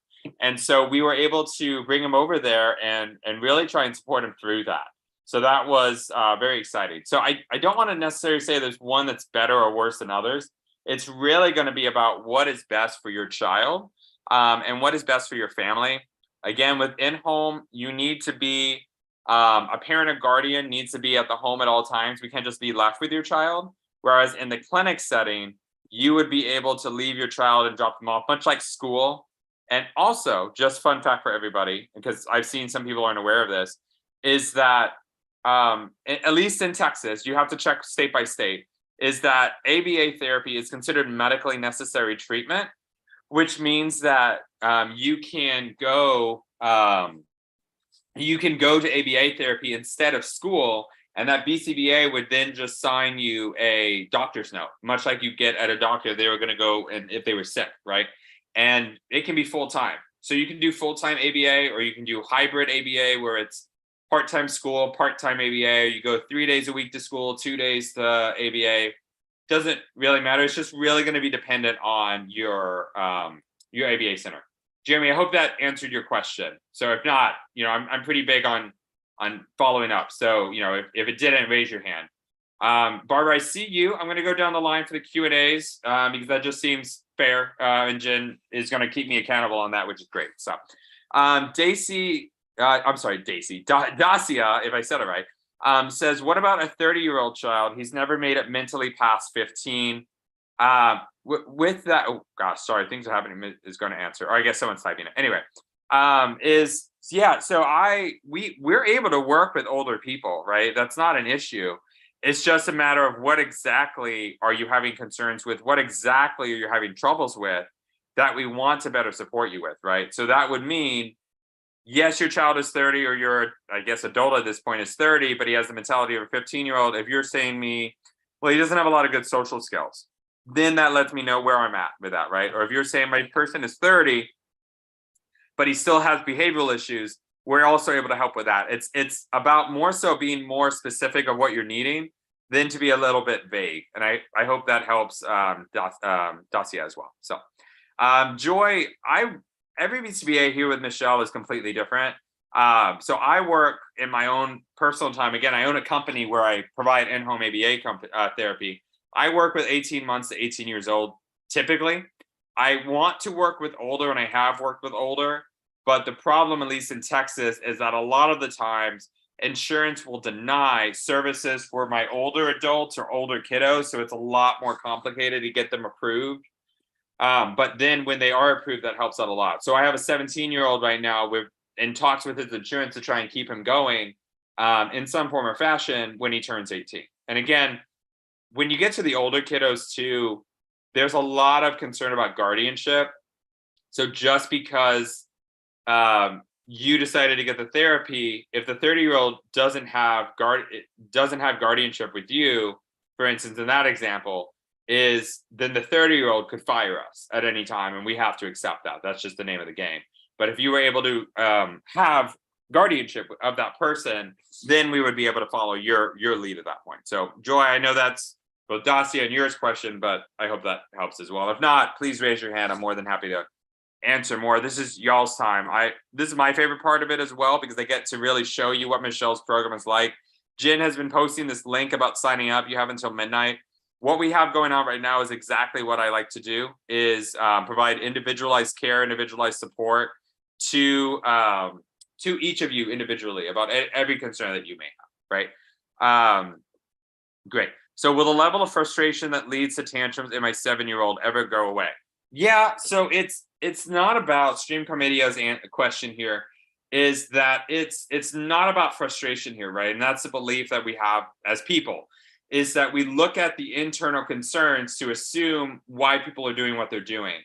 And so we were able to bring him over there and really try and support him through that. So that was very exciting. So I don't want to necessarily say there's one that's better or worse than others. It's really going to be about what is best for your child and what is best for your family. Again, with in-home, you need to be, a parent or guardian needs to be at the home at all times. We can't just be left with your child. Whereas in the clinic setting, you would be able to leave your child and drop them off, much like school. And also, just fun fact for everybody, because I've seen some people aren't aware of this, is that at least in Texas, you have to check state by state, is that ABA therapy is considered medically necessary treatment, which means that you can go to ABA therapy instead of school. And that BCBA would then just sign you a doctor's note, much like you get at a doctor. They were going to go and if they were sick, right? And it can be full-time. So you can do full-time ABA, or you can do hybrid ABA where it's part-time school, part-time ABA. You go 3 days a week to school, 2 days to ABA. Doesn't really matter. It's just really going to be dependent on your ABA center. Jeremy, I hope that answered your question. So if not, I'm pretty big on following up. So, if it didn't, raise your hand. Barbara, I see you. I'm going to go down the line for the Q&As because that just seems fair. And Jen is going to keep me accountable on that, which is great. So Dacia, if I said it right, says, what about a 30-year-old child? He's never made it mentally past 15. With that, oh gosh, sorry, things are happening is going to answer. Or I guess someone's typing it. Anyway, so we're able to work with older people, right? That's not an issue. It's just a matter of what exactly are you having concerns with, what exactly are you having troubles with that we want to better support you with, right? So that would mean, yes, your child is 30, or your, I guess, adult at this point is 30, but he has the mentality of a 15-year-old. If you're saying me, well, he doesn't have a lot of good social skills, then that lets me know where I'm at with that, right? Or if you're saying my person is 30, but he still has behavioral issues, we're also able to help with that. It's about more so being more specific of what you're needing than to be a little bit vague. And I hope that helps Dacia as well. So Joy, every BCBA here with Michelle is completely different. So I work in my own personal time. Again, I own a company where I provide in-home ABA therapy. I work with 18 months to 18 years old, typically. I want to work with older, and I have worked with older. But the problem, at least in Texas, is that a lot of the times insurance will deny services for my older adults or older kiddos. So it's a lot more complicated to get them approved. But then when they are approved, that helps out a lot. So I have a 17-year-old right now in talks with his insurance to try and keep him going in some form or fashion when he turns 18. And again, when you get to the older kiddos too, there's a lot of concern about guardianship. So just because you decided to get the therapy, if the 30-year-old doesn't have guardianship with you, for instance, in that example, then the 30-year-old could fire us at any time, and we have to accept that. That's just the name of the game. But if you were able to have guardianship of that person, then we would be able to follow your lead at that point. So Joy, I know that's both Dacia and yours question, but I hope that helps as well. If not, please raise your hand. I'm more than happy to answer more. This is y'all's time. This is my favorite part of it as well, because I get to really show you what Michelle's program is like. Jen has been posting this link about signing up. You have until midnight. What we have going on right now is exactly what I like to do, is provide individualized care, individualized support to each of you individually about every concern that you may have, right? Great. So will the level of frustration that leads to tantrums in my 7-year-old ever go away? Yeah, so it's not about Stream Carmedio's question here, is that it's not about frustration here, right? And that's the belief that we have as people, is that we look at the internal concerns to assume why people are doing what they're doing.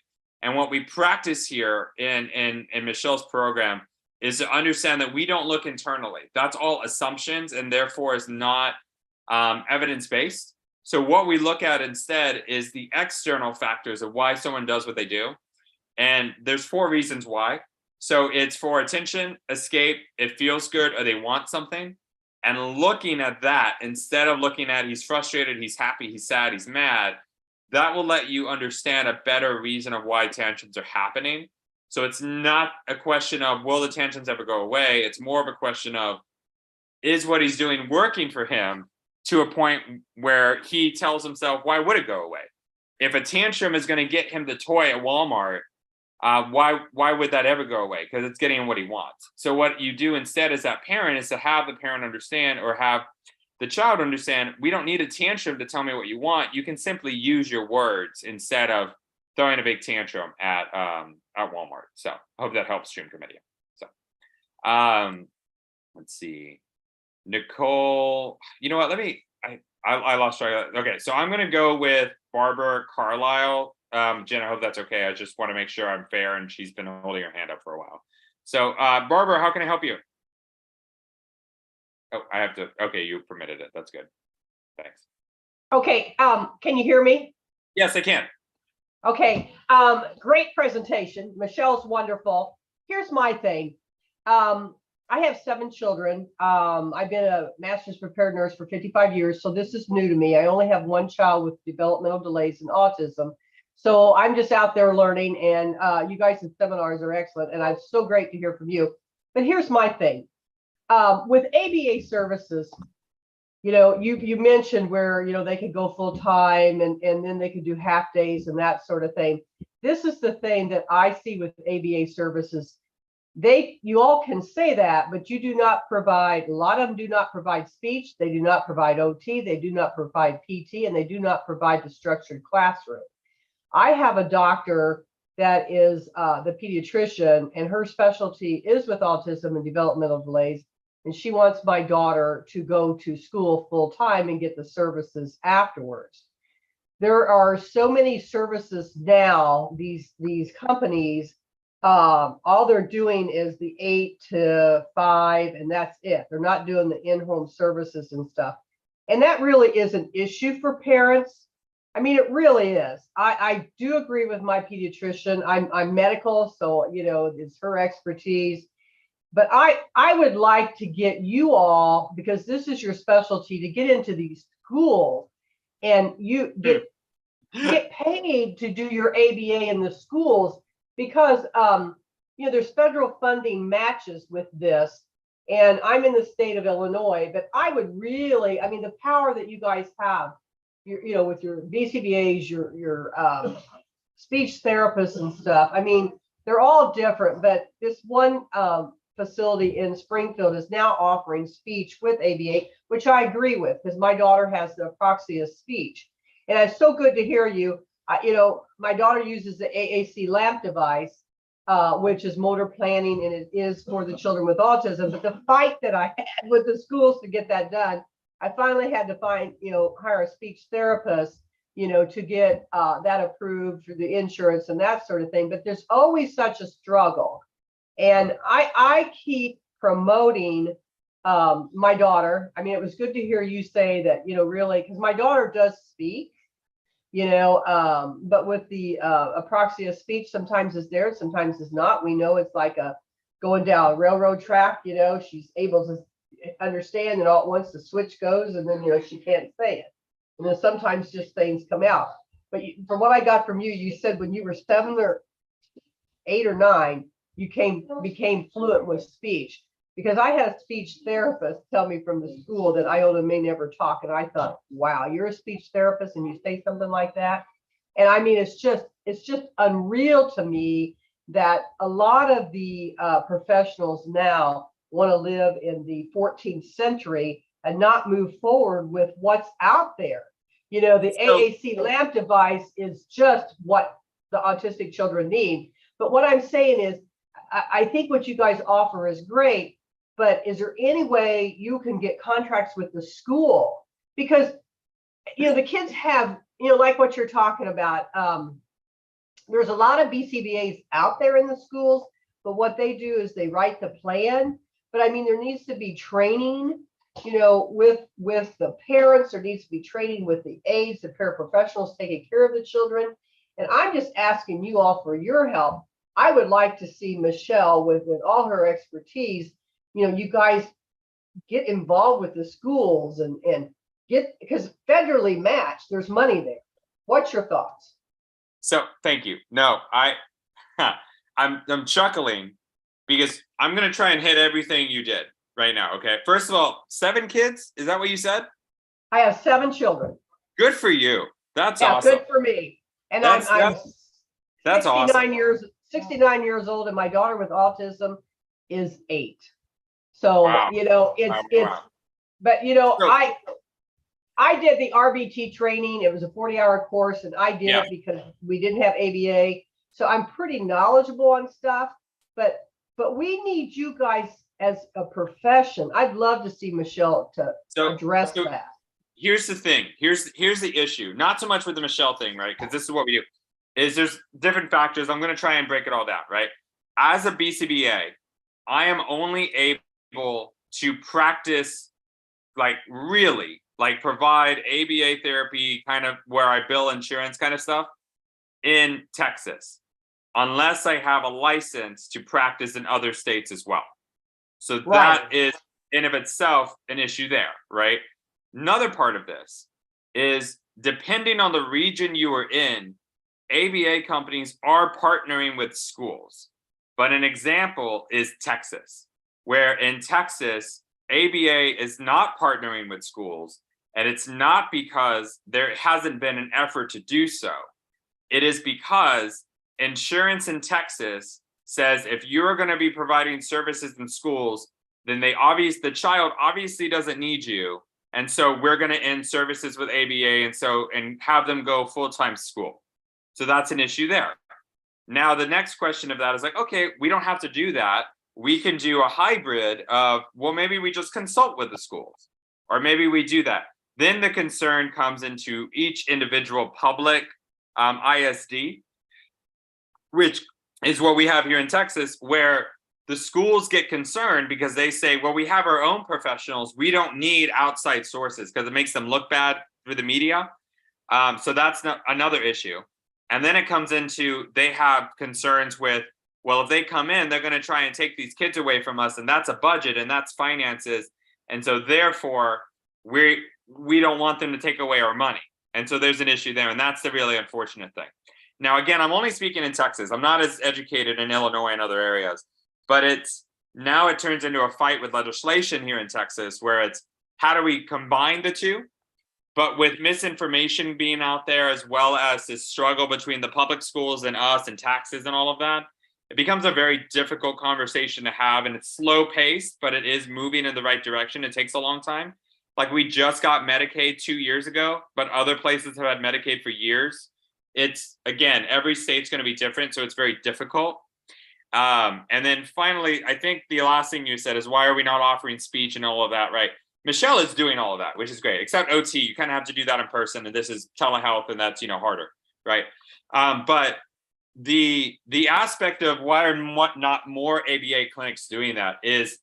And what we practice here in Michelle's program is to understand that we don't look internally. That's all assumptions, and therefore is not evidence-based. So what we look at instead is the external factors of why someone does what they do. And there's 4 reasons why. So it's for attention, escape, it feels good, or they want something. And looking at that, instead of looking at he's frustrated, he's happy, he's sad, he's mad, that will let you understand a better reason of why tantrums are happening. So it's not a question of, will the tantrums ever go away? It's more of a question of, is what he's doing working for him to a point where he tells himself, why would it go away? If a tantrum is going to get him the toy at Walmart, why would that ever go away? Because it's getting him what he wants. So what you do instead as that parent is to have the parent understand, or have the child understand, we don't need a tantrum to tell me what you want. You can simply use your words instead of throwing a big tantrum at Walmart. So I hope that helps, Stream Committee. So let's see. Nicole, you know what? I lost track. Okay, so I'm gonna go with Barbara Carlisle. Jen, I hope that's okay. I just want to make sure I'm fair, and she's been holding her hand up for a while. So Barbara, how can I help you? Oh, I have to. Okay, you permitted it. That's good. Thanks. Okay, can you hear me? Yes, I can. Okay, great presentation. Michelle's wonderful. Here's my thing. I have 7 children. I've been a master's prepared nurse for 55 years, so this is new to me. I only have 1 child with developmental delays and autism. So I'm just out there learning, and you guys in seminars are excellent, and it's so great to hear from you. But here's my thing. With ABA services, you know, you mentioned where, you know, they could go full time and then they could do half days and that sort of thing. This is the thing that I see with ABA services. You all can say that, but you do not provide, a lot of them do not provide speech, they do not provide OT, they do not provide PT, and they do not provide the structured classroom. I have a doctor that is the pediatrician, and her specialty is with autism and developmental delays. And she wants my daughter to go to school full time and get the services afterwards. There are so many services now, these companies, all they're doing is the 8 to 5, and that's it. They're not doing the in-home services and stuff. And that really is an issue for parents. I mean, it really is. I do agree with my pediatrician. I'm medical, so, you know, it's her expertise. But I would like to get you all, because this is your specialty, to get into these schools and you get paid to do your ABA in the schools, because you know, there's federal funding matches with this, and I'm in the state of Illinois. But I would really, I mean, the power that you guys have, you know, with your BCBAs, your speech therapists and stuff. I mean, they're all different, but this one facility in Springfield is now offering speech with ABA, which I agree with, because my daughter has the apraxia speech. And it's so good to hear you. You know, my daughter uses the AAC LAMP device, which is motor planning, and it is for the children with autism. But the fight that I had with the schools to get that done, I finally had to find, you know, hire a speech therapist to get that approved through the insurance and that sort of thing. But there's always such a struggle. And I keep promoting my daughter. I mean, it was good to hear you say that, really, because my daughter does speak, but with the apraxia speech, sometimes is there, sometimes is not. We know it's like going down a railroad track, she's able to understand, and all at once the switch goes, and then, she can't say it. And then sometimes just things come out. But from what I got from you, you said when you were 7 or 8 or 9, you became fluent with speech. Because I had a speech therapist tell me from the school that Iota may never talk. And I thought, wow, you're a speech therapist and you say something like that. And I mean, it's just unreal to me that a lot of the professionals now want to live in the 14th century and not move forward with what's out there. The AAC lamp device is just what the autistic children need. But what I'm saying is, I think what you guys offer is great, but is there any way you can get contracts with the school? Because, the kids have, like what you're talking about, there's a lot of BCBAs out there in the schools, but what they do is they write the plan. But I mean, there needs to be training, with the parents. There needs to be training with the aides, the paraprofessionals taking care of the children. And I'm just asking you all for your help. I would like to see Michelle with all her expertise, you guys get involved with the schools and get, because federally matched, there's money there. What's your thoughts? So thank you. No, I'm chuckling because I'm going to try and hit everything you did right now. Okay. First of all, 7 kids. Is that what you said? I have 7 children. Good for you. That's awesome. Good for me. And that's I'm 69 awesome. 69 years old, and my daughter with autism is 8. So, wow. but I did the RBT training. It was a 40-hour course, and I did it because we didn't have ABA. So I'm pretty knowledgeable on stuff, but we need you guys as a profession. I'd love to see Michelle to address that. Here's the thing. Here's the issue. Not so much with the Michelle thing, right? Because this is what we do. Is there's different factors. I'm going to try and break it all down, right? As a BCBA, I am only able to practice, really, provide ABA therapy, kind of where I bill insurance kind of stuff, in Texas, unless I have a license to practice in other states as well. So that is in of itself an issue there, right? Another part of this is, depending on the region you are in, ABA companies are partnering with schools. But an example is Texas, where in Texas, ABA is not partnering with schools, and it's not because there hasn't been an effort to do so. It is because insurance in Texas says if you're going to be providing services in schools, then the child obviously doesn't need you. And so we're going to end services with ABA and have them go full-time school. So that's an issue there. Now, the next question of that is okay, we don't have to do that. We can do a hybrid of, well, maybe we just consult with the schools, or maybe we do that. Then the concern comes into each individual public ISD, which is what we have here in Texas, where the schools get concerned because they say, well, we have our own professionals. We don't need outside sources, because it makes them look bad through the media. So that's another issue. And then it comes into, they have concerns with, well, if they come in, they're going to try and take these kids away from us, and that's a budget and that's finances. And so therefore, we don't want them to take away our money. And so there's an issue there, and that's the really unfortunate thing. Now, again, I'm only speaking in Texas. I'm not as educated in Illinois and other areas, but it turns into a fight with legislation here in Texas, where it's, how do we combine the two? But with misinformation being out there, as well as this struggle between the public schools and us and taxes and all of that, it becomes a very difficult conversation to have. And it's slow paced, but it is moving in the right direction. It takes a long time. We just got Medicaid 2 years ago, but other places have had Medicaid for years. It's, again, every state's going to be different, so it's very difficult. And then finally, I think the last thing you said is, why are we not offering speech and all of that, right? Michelle is doing all of that, which is great, except OT. You kind of have to do that in person, and this is telehealth, and that's, harder, right? But the aspect of why are not more ABA clinics doing that is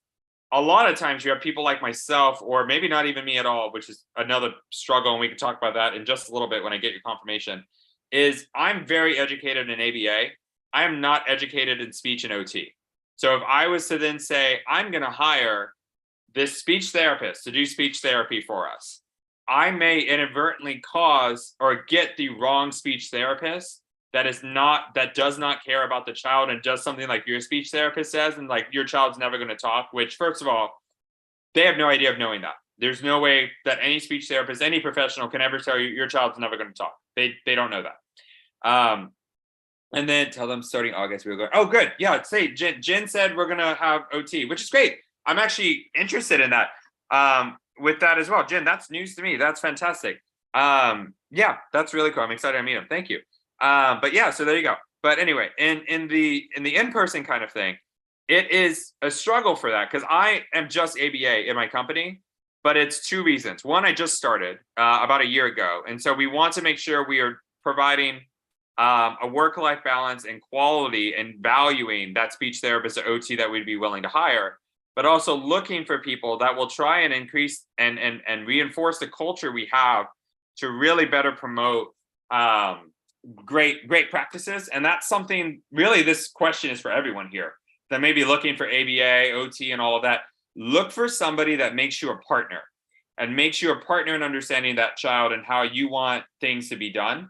a lot of times you have people like myself, or maybe not even me at all, which is another struggle, and we can talk about that in just a little bit when I get your confirmation, is I'm very educated in ABA. I am not educated in speech and OT. So if I was to then say, I'm going to hire this speech therapist to do speech therapy for us, I may inadvertently cause or get the wrong speech therapist that does not care about the child and does something like your speech therapist says, and like your child's never going to talk, which first of all, they have no idea of knowing that. There's no way that any speech therapist, any professional can ever tell you your child's never going to talk. They don't know that. And then tell them starting August, we were going, oh, good. Yeah, say Jen said we're going to have OT, which is great. I'm actually interested in that with that as well. Jen, that's news to me. That's fantastic. Yeah, that's really cool. I'm excited to meet him. Thank you. But yeah, so there you go. But anyway, in the in-person kind of thing, it is a struggle for that because I am just ABA in my company, but it's two reasons. One, I just started about a year ago. And so we want to make sure we are providing a work-life balance and quality and valuing that speech therapist or OT that we'd be willing to hire, but also looking for people that will try and increase and reinforce the culture we have to really better promote great practices. And that's something really, this question is for everyone here that may be looking for ABA, OT, and all of that. Look for somebody that makes you a partner and makes you a partner in understanding that child and how you want things to be done.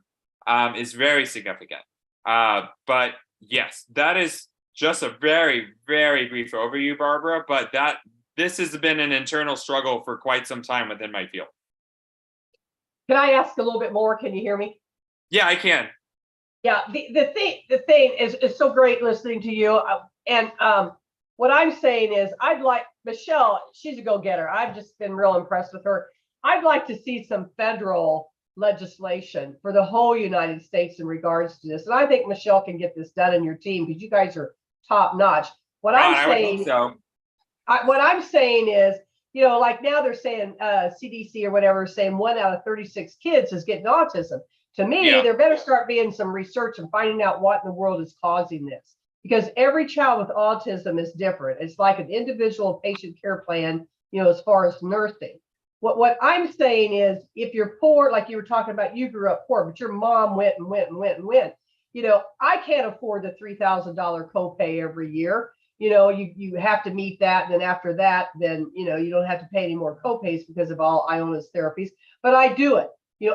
Is very significant. But yes, that is just a very, very brief overview, Barbara, but this has been an internal struggle for quite some time within my field. Can I ask a little bit more? Can you hear me? Yeah, I can. Yeah, the thing is so great listening to you. And what I'm saying is I'd like Michelle, she's a go-getter. I've just been real impressed with her. I'd like to see some federal legislation for the whole United States in regards to this. And I think Michelle can get this done in your team because you guys are top notch. What I'm saying is, like now they're saying CDC or whatever is saying 1 out of 36 kids is getting autism. To me, there better start being some research and finding out what in the world is causing this, because every child with autism is different. It's like an individual patient care plan, as far as nursing. What I'm saying is, if you're poor, like you were talking about, you grew up poor, but your mom went. I can't afford the $3,000 copay every year. You have to meet that. And then after that, then, you don't have to pay any more copays because of all Iona's therapies. But I do it.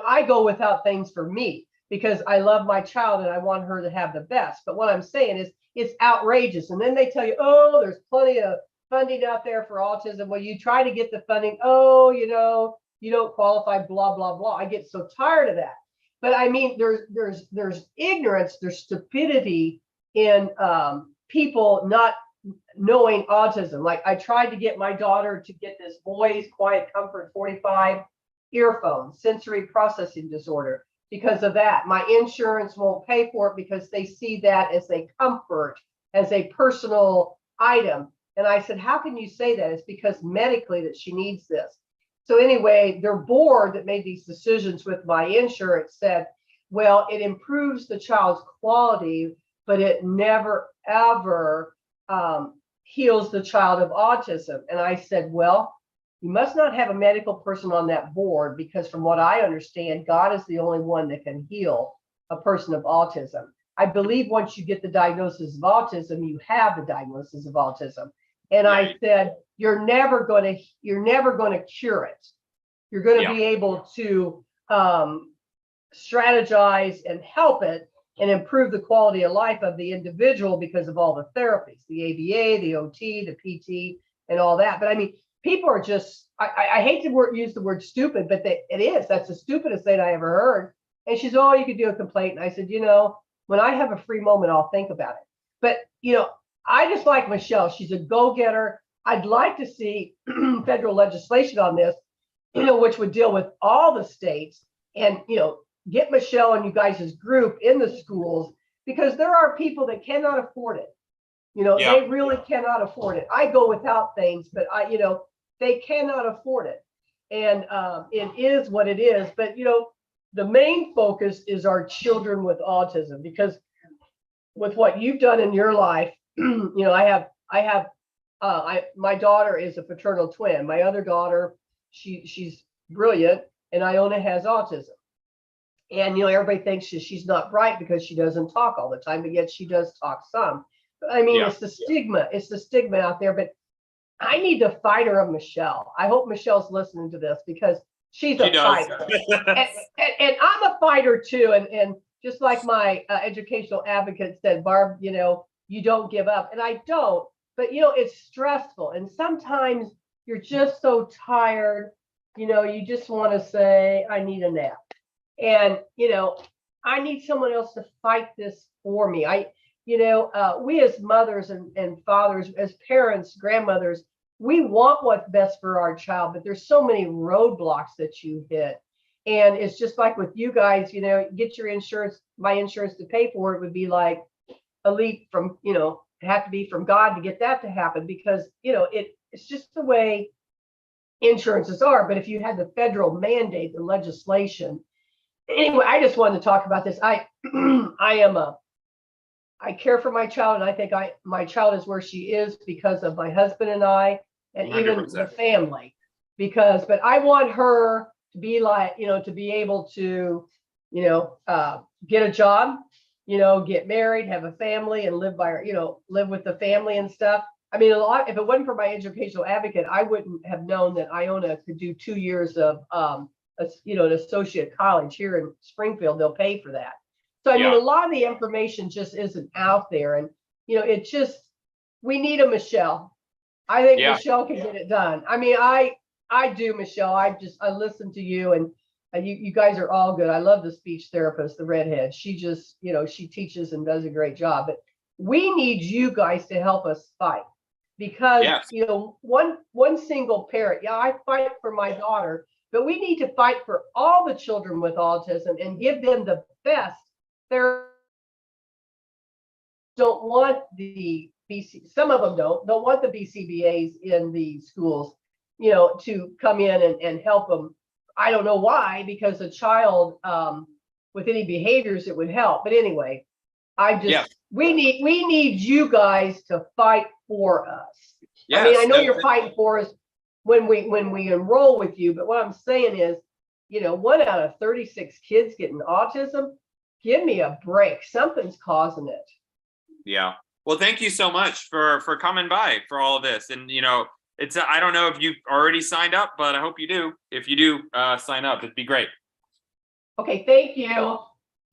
I go without things for me because I love my child and I want her to have the best. But what I'm saying is, it's outrageous. And then they tell you, oh, there's plenty of funding out there for autism. Well, you try to get the funding. Oh, you don't qualify, blah, blah, blah. I get so tired of that. But I mean, there's ignorance, there's stupidity in people not knowing autism. Like I tried to get my daughter to get this Boys Quiet Comfort 45 earphone, sensory processing disorder. Because of that, my insurance won't pay for it because they see that as a comfort, as a personal item. And I said, how can you say that? It's because medically that she needs this. So anyway, their board that made these decisions with my insurance said, well, it improves the child's quality, but it never, ever heals the child of autism. And I said, well, you must not have a medical person on that board, because from what I understand, God is the only one that can heal a person of autism. I believe once you get the diagnosis of autism, you have the diagnosis of autism. And I said, you're never going to cure it. You're going to be able to strategize and help it and improve the quality of life of the individual because of all the therapies, the ABA, the OT, the PT, and all that. But I mean, people are just, I hate to use the word stupid, but it is. That's the stupidest thing I ever heard. And she said, oh, you could do a complaint. And I said, when I have a free moment, I'll think about it. But, I just like Michelle. She's a go-getter. I'd like to see federal legislation on this, which would deal with all the states and, get Michelle and you guys' group in the schools, because there are people that cannot afford it. They really cannot afford it. I go without things, but they cannot afford it. and it is what it is. But, you know, the main focus is our children with autism, because with what you've done in your life, you know, my daughter is a fraternal twin. My other daughter, she's brilliant, and Iona has autism. And, you know, everybody thinks she's not bright because she doesn't talk all the time, but yet she does talk some. I mean, it's the stigma. It's the stigma out there. But I need the fighter of Michelle. I hope Michelle's listening to this, because she's a fighter. And I'm a fighter too. And just like my educational advocate said, Barb, you know, you don't give up. And I don't. But, you know, it's stressful. And sometimes you're just so tired, you know, you just want to say, I need a nap. And, you know, I need someone else to fight this for me. We as mothers and fathers, as parents, grandmothers, we want what's best for our child, but there's so many roadblocks that you hit. And it's just like with you guys, you know, get your insurance, my insurance to pay for it would be like a leap from, you know, have to be from God to get that to happen, because, you know, it's just the way insurances are. But if you had the federal mandate, the legislation, anyway, I just wanted to talk about this. I care for my child, and I think my child is where she is because of my husband and I, and 100%. Even the family. But I want her to be like, you know, to be able to, you know, get a job, you know, get married, have a family, and live with the family and stuff. I mean, if it wasn't for my educational advocate, I wouldn't have known that Iona could do 2 years of an associate college here in Springfield. They'll pay for that. So, I mean, a lot of the information just isn't out there. And, you know, we need a Michelle. I think Michelle can get it done. I mean, I do, Michelle. I listen to you, and you guys are all good. I love the speech therapist, the redhead. She just, you know, she teaches and does a great job. But we need you guys to help us fight, because, you know, one single parent, I fight for my daughter, but we need to fight for all the children with autism and give them the best. They don't want the some of them don't want the BCBAs in the schools, you know, to come in and help them. I don't know why, because a child with any behaviors, it would help. But anyway, we need you guys to fight for us. I mean, I know you're fighting for us when we enroll with you, but what I'm saying is, you know, 1 out of 36 kids getting autism, give me a break. Something's causing it. Yeah. Well, thank you so much for coming by for all of this. And, you know, I don't know if you've already signed up, but I hope you do. If you do sign up, it'd be great. Okay. Thank you.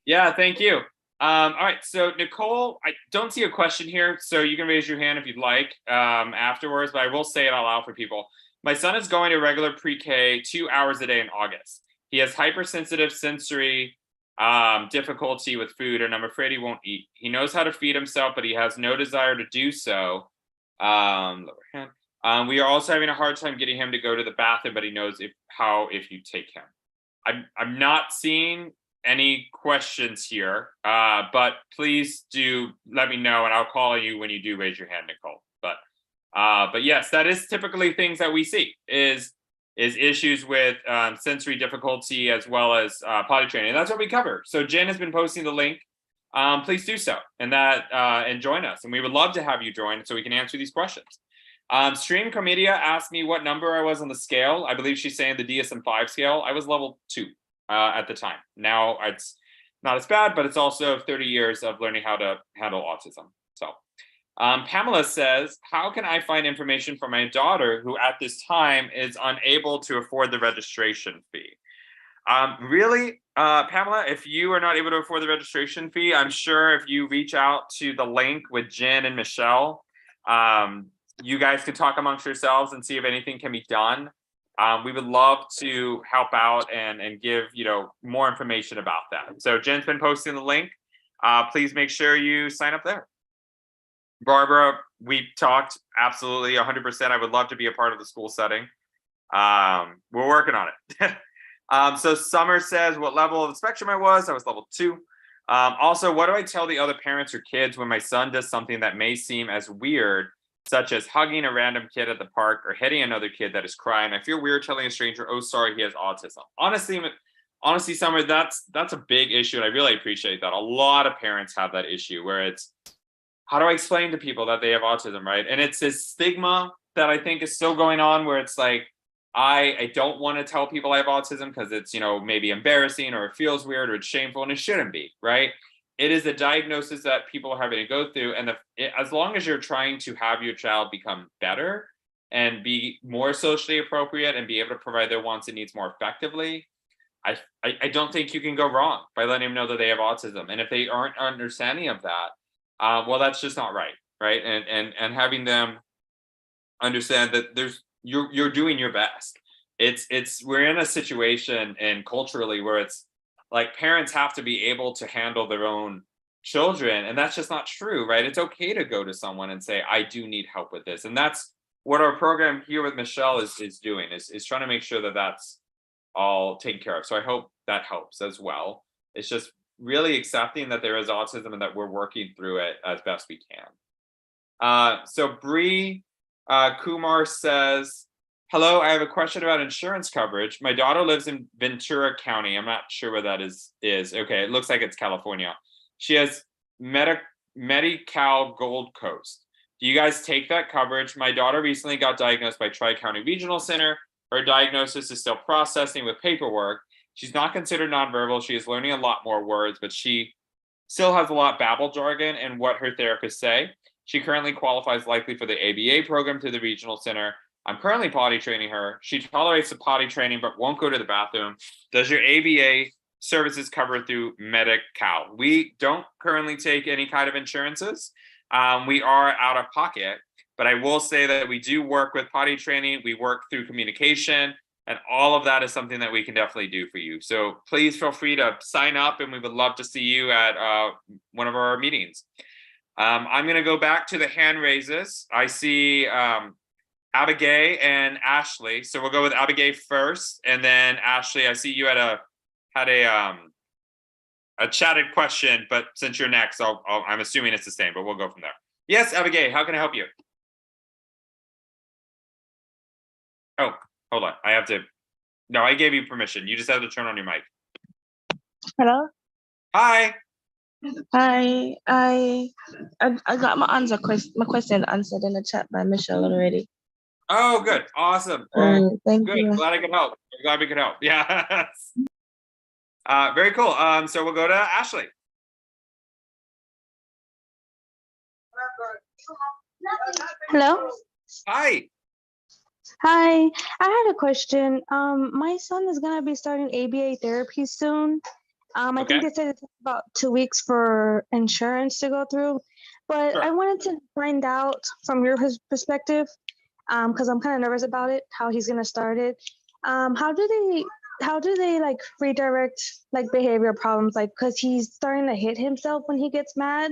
Yeah. Thank you. All right. So Nicole, I don't see a question here, so you can raise your hand if you'd like afterwards, but I will say it out loud for people. My son is going to regular pre-K 2 hours a day in August. He has hypersensitive sensory difficulty with food, and I'm afraid he won't eat. He knows how to feed himself, but he has no desire to do so. Lower hand. We are also having a hard time getting him to go to the bathroom, but he knows if you take him. I'm not seeing any questions here, but please do let me know, and I'll call you when you do raise your hand, Nicole. But yes, that is typically things that we see is issues with sensory difficulty as well as potty training. And that's what we cover. So Jen has been posting the link. Please do so and join us. And we would love to have you join so we can answer these questions. Stream Comedia asked me what number I was on the scale. I believe she's saying the DSM-5 scale. I was level 2 at the time. Now it's not as bad, but it's also 30 years of learning how to handle autism. So Pamela says, how can I find information for my daughter who at this time is unable to afford the registration fee? Really, Pamela, if you are not able to afford the registration fee, I'm sure if you reach out to the link with Jen and Michelle, you guys can talk amongst yourselves and see if anything can be done. We would love to help out and give, you know, more information about that. So Jen's been posting the link. Please make sure you sign up there. Barbara, we talked absolutely 100%. I would love to be a part of the school setting. We're working on it. So Summer says what level of the spectrum I was level 2. Also, what do I tell the other parents or kids when my son does something that may seem as weird, such as hugging a random kid at the park or hitting another kid that is crying. I feel weird telling a stranger, oh, sorry, he has autism. Honestly, Summer, that's a big issue, and I really appreciate that. A lot of parents have that issue where it's, how do I explain to people that they have autism, right? And it's this stigma that I think is still going on where it's like, I don't want to tell people I have autism because it's, maybe embarrassing or it feels weird or it's shameful, and it shouldn't be, right? It is a diagnosis that people are having to go through. And as long as you're trying to have your child become better and be more socially appropriate and be able to provide their wants and needs more effectively, I don't think you can go wrong by letting them know that they have autism. And if they aren't understanding of that, well, that's just not right, right? And having them understand that you're doing your best. We're in a situation and culturally where it's like parents have to be able to handle their own children, and that's just not true, right? It's okay to go to someone and say, I do need help with this. And that's what our program here with Michelle is doing, is trying to make sure that that's all taken care of. So I hope that helps as well. It's just really accepting that there is autism and that we're working through it as best we can. So Bree Kumar says, hello, I have a question about insurance coverage. My daughter lives in Ventura County. I'm not sure where that is. Okay, it looks like it's California. She has Medi-Cal Gold Coast. Do you guys take that coverage? My daughter recently got diagnosed by Tri-County Regional Center. Her diagnosis is still processing with paperwork. She's not considered nonverbal. She is learning a lot more words, but she still has a lot of babble jargon and what her therapists say. She currently qualifies likely for the ABA program through the regional center. I'm currently potty training her. She tolerates the potty training, but won't go to the bathroom. Does your ABA services cover through Medi-Cal? We don't currently take any kind of insurances. We are out of pocket, but I will say that we do work with potty training. We work through communication, and all of that is something that we can definitely do for you. So please feel free to sign up, and we would love to see you at one of our meetings. I'm going to go back to the hand raises. I see Abigail and Ashley. So we'll go with Abigail first, and then Ashley, I see you had a chatted question, but since you're next, I'm assuming it's the same, but we'll go from there. Yes, Abigail, how can I help you? Oh, hold on. No, I gave you permission. You just have to turn on your mic. Hello. Hi. Hi. I got my question answered in the chat by Michelle already. Oh, good. Awesome. Thank Good. you. Glad I could help. Glad we could help. Yeah. Very cool. So we'll go to Ashley. Hello. Hi. Hi. I had a question. My son is gonna be starting ABA therapy soon. I think they said it takes about 2 weeks for insurance to go through, but Sure. I wanted to find out from your perspective, because I'm kind of nervous about it, how he's gonna start it. How do they like redirect like behavior problems, like because he's starting to hit himself when he gets mad?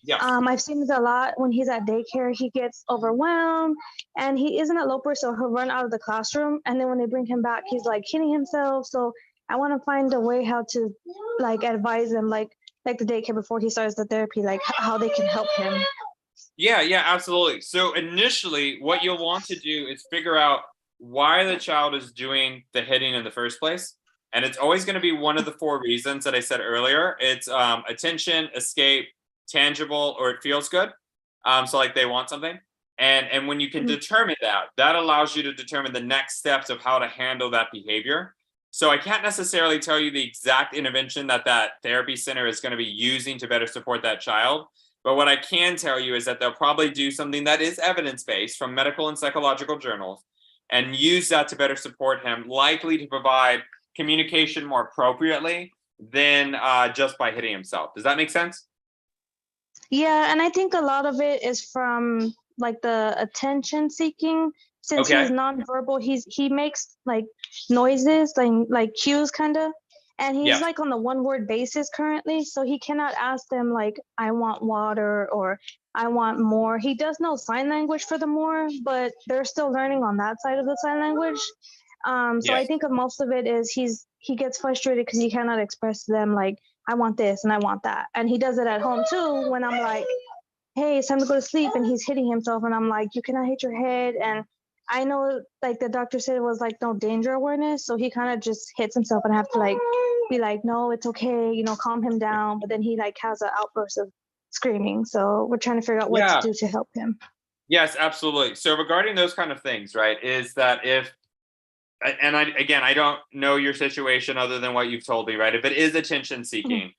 Yeah. I've seen it a lot when he's at daycare. He gets overwhelmed, and he isn't a loper, so he'll run out of the classroom, and then when they bring him back, he's like hitting himself. So I want to find a way how to like advise him, like the daycare before he starts the therapy, like how they can help him. Yeah, absolutely. So initially, what you'll want to do is figure out why the child is doing the hitting in the first place. And it's always going to be one of the 4 reasons that I said earlier. It's attention, escape, tangible, or it feels good. So like they want something. And when you can determine that allows you to determine the next steps of how to handle that behavior. So I can't necessarily tell you the exact intervention that therapy center is going to be using to better support that child. But what I can tell you is that they'll probably do something that is evidence-based from medical and psychological journals and use that to better support him, likely to provide communication more appropriately than just by hitting himself. Does that make sense? Yeah, and I think a lot of it is from like the attention seeking. Since he's nonverbal, he makes like noises, like cues kind of. And he's like on the 1-word basis currently, so he cannot ask them like, I want water or I want more. He does know sign language for the more, but they're still learning on that side of the sign language. So I think most of it is he gets frustrated because he cannot express to them like, I want this and I want that. And he does it at home too when I'm like, hey, it's time to go to sleep, and he's hitting himself, and I'm like, you cannot hit your head. And I know like the doctor said it was like no danger awareness, so he kind of just hits himself, and I have to like be like, no, it's okay, you know, calm him down. But then he like has an outburst of screaming, so we're trying to figure out what to do to help him. Yes, absolutely. So regarding those kind of things, right, is that if, and I don't know your situation other than what you've told me, right? If it is attention seeking,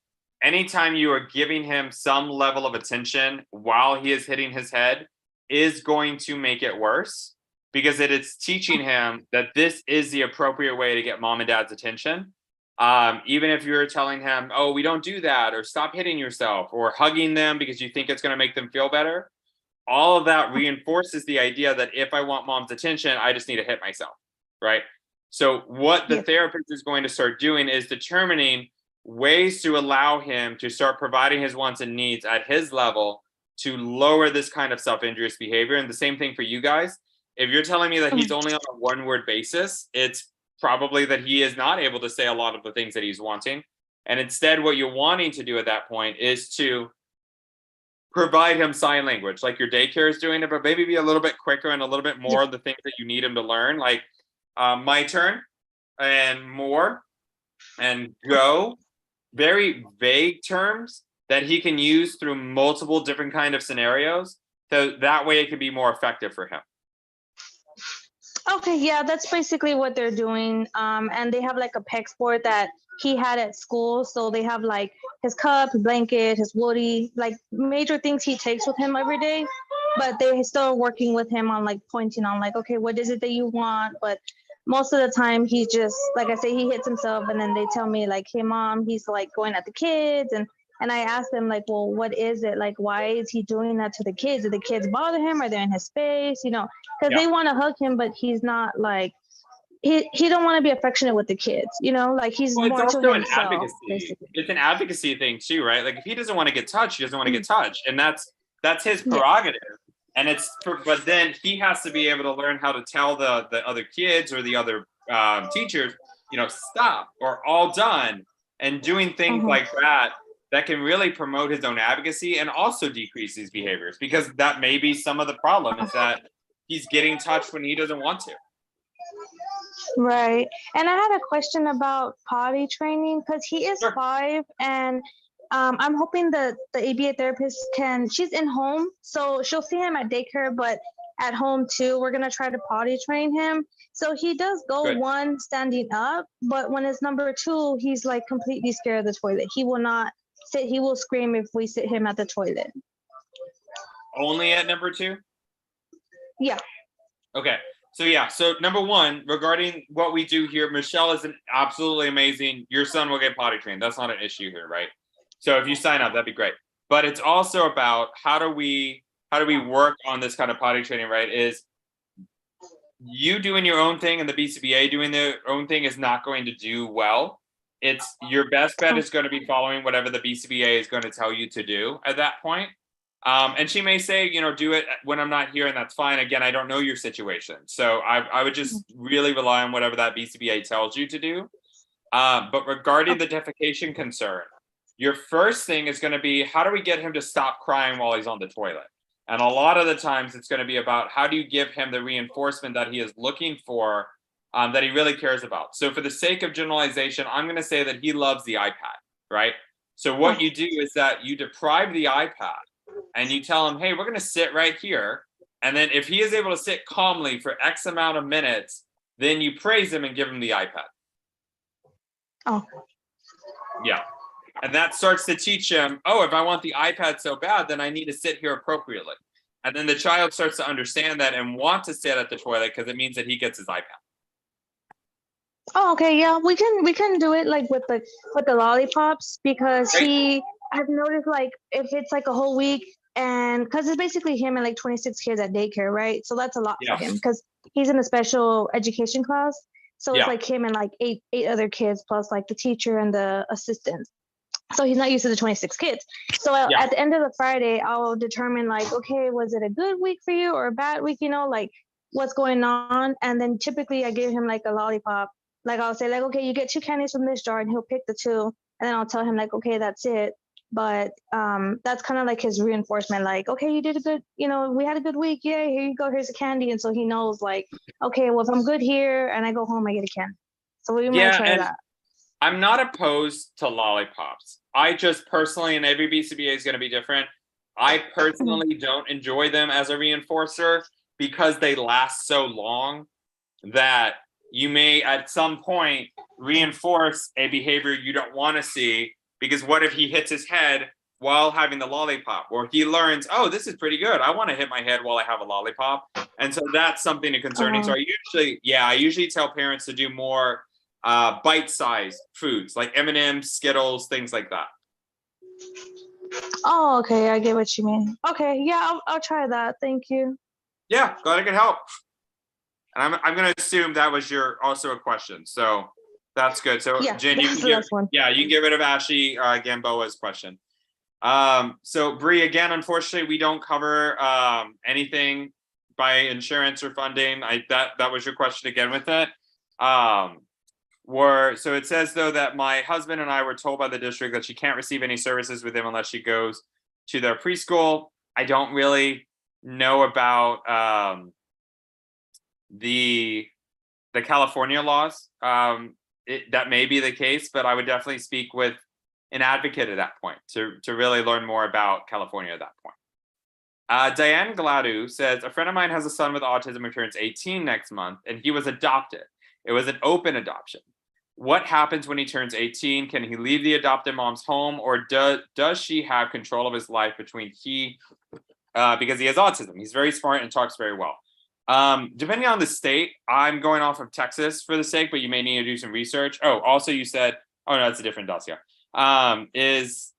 anytime you are giving him some level of attention while he is hitting his head is going to make it worse, because it is teaching him that this is the appropriate way to get mom and dad's attention. Even if you're telling him, oh, we don't do that, or stop hitting yourself, or hugging them because you think it's going to make them feel better, all of that reinforces the idea that if I want mom's attention, I just need to hit myself, right? So what the therapist is going to start doing is determining ways to allow him to start providing his wants and needs at his level to lower this kind of self-injurious behavior. And the same thing for you guys. If you're telling me that he's only on a one-word basis, it's probably that he is not able to say a lot of the things that he's wanting. And instead, what you're wanting to do at that point is to provide him sign language, like your daycare is doing it, but maybe be a little bit quicker and a little bit more of the things that you need him to learn, like my turn and more and go. Very vague terms that he can use through multiple different kind of scenarios. So that way it can be more effective for him. Okay, yeah, that's basically what they're doing. And they have like a PEX board that he had at school. So they have like his cup, his blanket, his woody, like major things he takes with him every day. But they're still working with him on like pointing on like, okay, what is it that you want? But most of the time he just, like I say, he hits himself, and then they tell me like, hey mom, he's like going at the kids. And I asked them like, well, what is it? Like, why is he doing that to the kids? Do the kids bother him? Are they in his space? You know, because they want to hug him, but he's not like, he don't want to be affectionate with the kids, you know, like he's more to himself. Basically. It's an advocacy thing too, right? Like if he doesn't want to get touched, he doesn't want to get touched. And that's his prerogative. And but then he has to be able to learn how to tell the other kids or the other teachers, you know, stop or all done, and doing things like that can really promote his own advocacy and also decrease these behaviors, because that may be some of the problem is that he's getting touched when he doesn't want to. Right. And I had a question about potty training, because he is 5, and I'm hoping that the ABA therapist she's in home, so she'll see him at daycare, but at home too, we're going to try to potty train him. So he does go one standing up, but when it's number 2, he's like completely scared of the toilet. He will not sit. He will scream if we sit him at the toilet. Only at number 2? Yeah. Okay. So number 1, regarding what we do here, Michelle is absolutely amazing. Your son will get potty trained. That's not an issue here, right? So if you sign up, that'd be great. But it's also about how do we work on this kind of potty training, right? Is you doing your own thing and the BCBA doing their own thing is not going to do well. It's your best bet is going to be following whatever the BCBA is going to tell you to do at that point. And she may say, you know, do it when I'm not here, and that's fine. Again, I don't know your situation. So I would just really rely on whatever that BCBA tells you to do. But regarding the defecation concern, your first thing is going to be, how do we get him to stop crying while he's on the toilet? And a lot of the times it's going to be about how do you give him the reinforcement that he is looking for, that he really cares about. So for the sake of generalization, I'm going to say that he loves the iPad, right? So what you do is that you deprive the iPad and you tell him, hey, we're going to sit right here. And then if he is able to sit calmly for X amount of minutes, then you praise him and give him the iPad. Oh. Yeah. And that starts to teach him, oh, if I want the iPad so bad, then I need to sit here appropriately. And then the child starts to understand that and want to sit at the toilet because it means that he gets his iPad. Oh, okay, yeah, we can do it like with the lollipops, because I've noticed like if it's like a whole week, and because it's basically him and like 26 kids at daycare, right? So that's a lot for him because he's in a special education class. So it's like him and like eight other kids plus like the teacher and the assistants. So he's not used to the 26 kids. So at the end of the Friday, I'll determine like, okay, was it a good week for you or a bad week? You know, like what's going on. And then typically I give him like a lollipop. Like I'll say like, okay, you get 2 candies from this jar, and he'll pick the 2. And then I'll tell him like, okay, that's it. but that's kind of like his reinforcement, like, okay, you did a good, we had a good week, yay, here you go, here's a candy. And so he knows, like, okay, well, if I'm good here and I go home, I get a candy. So we might try and that. I'm not opposed to lollipops. I just personally, and every BCBA is going to be different, I personally don't enjoy them as a reinforcer because they last so long that you may at some point reinforce a behavior you don't want to see, because what if he hits his head while having the lollipop, or he learns, oh, this is pretty good, I want to hit my head while I have a lollipop. And so that's something to concerning. So I usually tell parents to do more bite-sized foods like M&M's, Skittles, things like that. Oh, okay, I get what you mean. Okay, yeah, I'll try that. Thank you. Yeah, glad I could help. And I'm going to assume that was also a question. So that's good. So Yeah, Jen, you can get rid of Ashley Gamboa's question. So Bree, again, unfortunately, we don't cover anything by insurance or funding. That was your question again with it. So it says though that my husband and I were told by the district that she can't receive any services with him unless she goes to their preschool. I don't really know about the California laws. That may be the case, but I would definitely speak with an advocate at that point to really learn more about California at that point. Diane Gladu says, a friend of mine has a son with autism who turns 18 next month, and he was adopted. It was an open adoption. What happens when he turns 18? Can he leave the adopted mom's home, or does she have control of his life because he has autism? He's very smart and talks very well. Depending on the state, I'm going off of Texas for the sake, but you may need to do some research. Oh, also you said, oh no, that's a different dossier. Is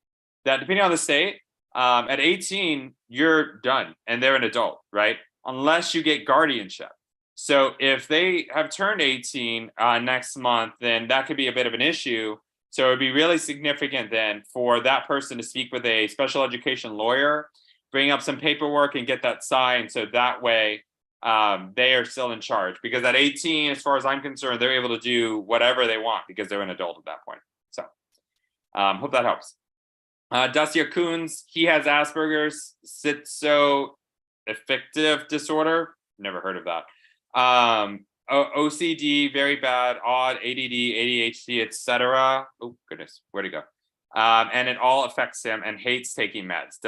that depending on the state, at 18, you're done and they're an adult, right? Unless you get guardianship. So if they have turned 18 next month, then that could be a bit of an issue. So it would be really significant then for that person to speak with a special education lawyer, bring up some paperwork and get that signed. So that way they are still in charge, because at 18, as far as I'm concerned, they're able to do whatever they want because they're an adult at that point. So hope that helps. Dacia Coons, he has Asperger's schizoaffective disorder. Never heard of that. OCD, very bad, odd, ADD, ADHD, etc. Oh goodness, where'd he go? And it all affects him and hates taking meds.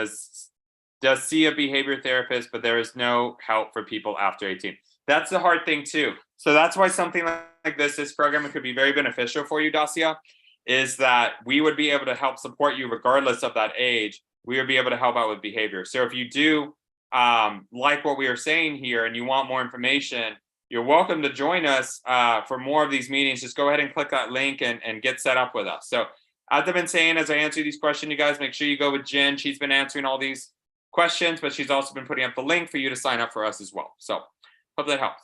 Does see a behavior therapist, but there is no help for people after 18. That's the hard thing too. So that's why something like this program could be very beneficial for you, Dacia, is that we would be able to help support you regardless of that age. We would be able to help out with behavior. So if you do like what we are saying here and you want more information, you're welcome to join us for more of these meetings. Just go ahead and click that link and get set up with us. So as I've been saying, as I answer these questions, you guys make sure you go with Jen. She's been answering all these questions, but she's also been putting up the link for you to sign up for us as well. So hope that helps.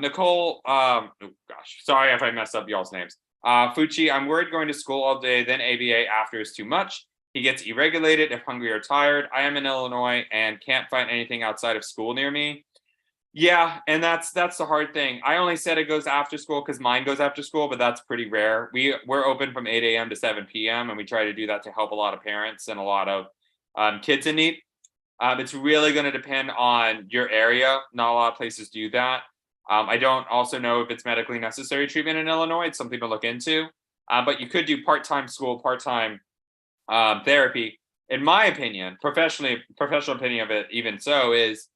Nicole, oh gosh, sorry if I messed up y'all's names. Fuchi, I'm worried going to school all day, then ABA after is too much. He gets irregulated if hungry or tired. I am in Illinois and can't find anything outside of school near me. Yeah, and that's the hard thing. I only said it goes after school because mine goes after school, but that's pretty rare. We're open from 8 a.m. to 7 p.m. and we try to do that to help a lot of parents and a lot of kids in need. It's really going to depend on your area. Not a lot of places do that. I don't also know if it's medically necessary treatment in Illinois. It's something to look into. But you could do part-time school, part-time therapy. In my opinion, professional opinion of it, even so, is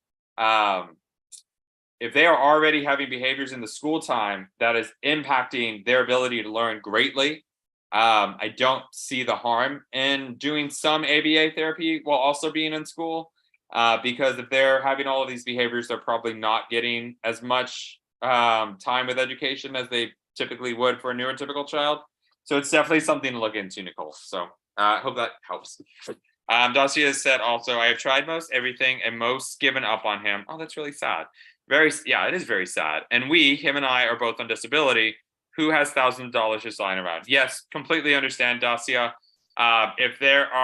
if they are already having behaviors in the school time that is impacting their ability to learn greatly, I don't see the harm in doing some ABA therapy while also being in school, because if they're having all of these behaviors, they're probably not getting as much time with education as they typically would for a neurotypical child. So it's definitely something to look into, Nicole. So I hope that helps. Dacia said also, I have tried most everything and most given up on him. Oh, that's really sad. It is very sad. And him and I are both on disability. Who has thousands of dollars just lying around? Yes, completely understand, Dacia. If there's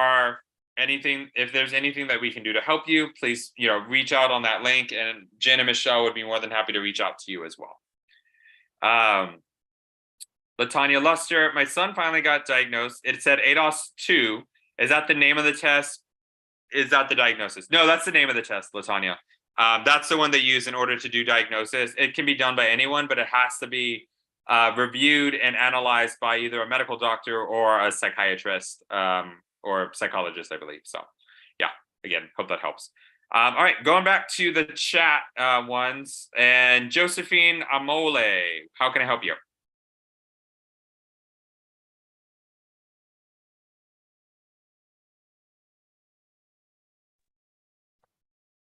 anything that we can do to help you, please, reach out on that link, and Jen and Michelle would be more than happy to reach out to you as well. Latanya Luster, my son finally got diagnosed. It said ADOS 2 Is that the name of the test? Is that the diagnosis? No, that's the name of the test, Latanya. That's the one they use in order to do diagnosis. It can be done by anyone, but it has to be reviewed and analyzed by either a medical doctor or a psychiatrist or psychologist, I believe. So yeah, again, hope that helps. All right, going back to the chat ones, and Josephine Amole, how can I help you?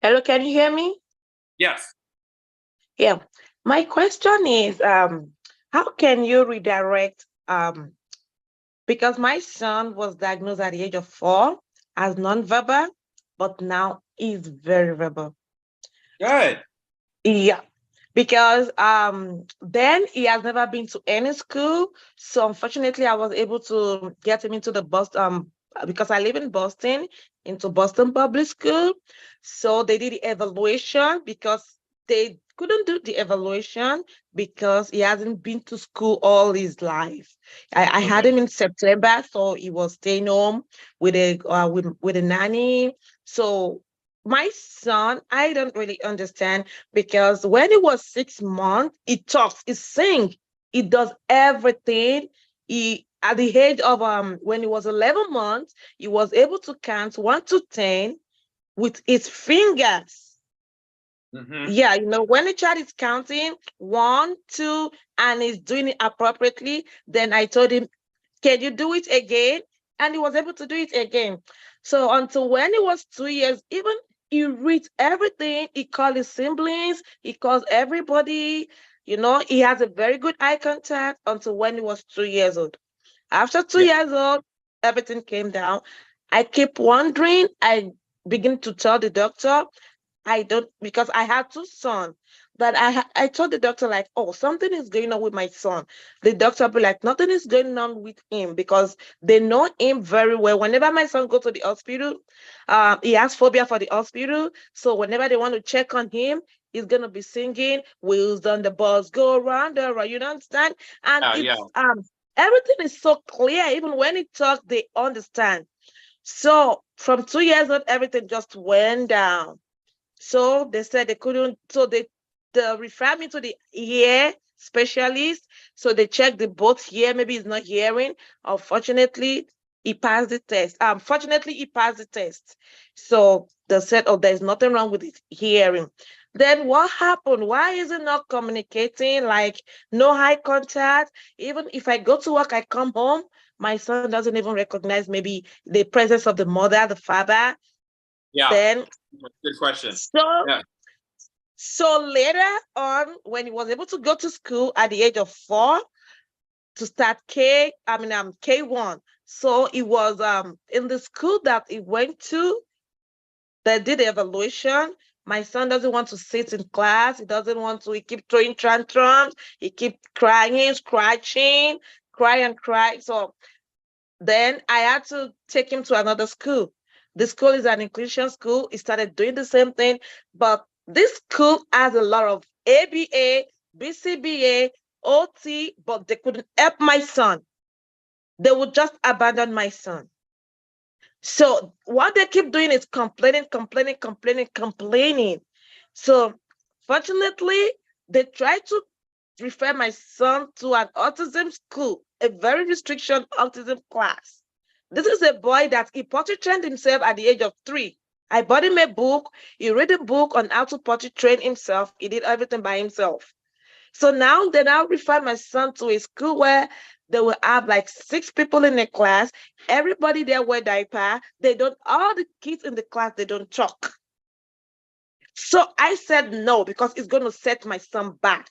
Hello, can you hear me? Yes. Yeah. My question is, how can you redirect, because my son was diagnosed at the age of 4 as nonverbal, but now he's very verbal. Good. Yeah. Because then he has never been to any school. So unfortunately, I was able to get him into the Boston, because I live in Boston, into Boston Public School. So they did the evaluation because they couldn't do the evaluation because he hasn't been to school all his life. I had him in September, so he was staying home with a nanny. So my son, I don't really understand, because when he was 6 months, he talks, he sings, he does everything. He at the age of when he was 11 months, he was able to count 1 to 10 with his fingers. Yeah, when a child is counting 1, 2, and is doing it appropriately, then I told him, can you do it again? And he was able to do it again. So until when he was 2 years, even he reads everything. He calls his siblings. He calls everybody. He has a very good eye contact until when he was 2 years old. After 2 years old, everything came down. I keep wondering. I begin to tell the doctor, because I had 2 sons, but I told the doctor, like, oh, something is going on with my son. The doctor be like, nothing is going on with him, because they know him very well. Whenever my son go to the hospital, he has phobia for the hospital. So whenever they want to check on him, he's gonna be singing "Wheels on the Bus Go Round the Round." You understand? And everything is so clear. Even when he talks, they understand. So from 2 years old, everything just went down. So they said they couldn't, so they referred me to the ear specialist. So they checked the both ear, maybe he's not hearing. Unfortunately, he passed the test. Fortunately, he passed the test. So they said, oh, there's nothing wrong with his hearing. Then what happened? Why is it not communicating? Like, no eye contact. Even if I go to work, I come home, my son doesn't even recognize maybe the presence of the mother, the father. Yeah. Then good question. So later on, when he was able to go to school at the age of 4 to start K1. So he was in the school that he went to, they did the evaluation. My son doesn't want to sit in class. He doesn't want to. He keep throwing tantrums. He keep crying, scratching, cry and cry. So then I had to take him to another school. The school is an inclusion school. He started doing the same thing, but this school has a lot of ABA, BCBA, OT, but they couldn't help my son. They would just abandon my son. So what they keep doing is complaining. So fortunately, they tried to refer my son to an autism school, a very restriction autism class. This is a boy that he potty trained himself at the age of 3. I bought him a book. He read a book on how to potty train himself. He did everything by himself. So now they refer my son to a school where they will have like 6 people in the class. Everybody there wear diaper. All the kids in the class, they don't talk. So I said no, because it's going to set my son back.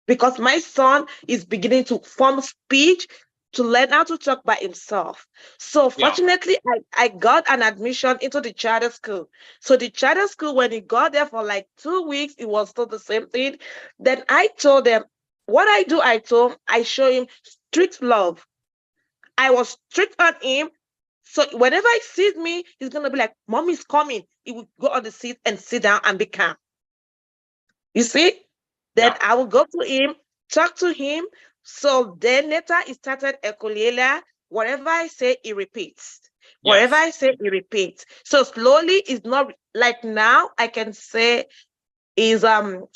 Because my son is beginning to form speech, to learn how to talk by himself. So fortunately, I got an admission into the charter school. So the charter school, when he got there for like 2 weeks, it was still the same thing. Then I told them, what I do, I show him strict love. I was strict on him. So whenever he sees me, he's going to be like, Mommy's coming. He will go on the seat and sit down and be calm. You see? Then I will go to him, talk to him. So then later he started ekulela. Whatever I say, he repeats. Whatever I say, he repeats. So slowly, it's not like now I can say is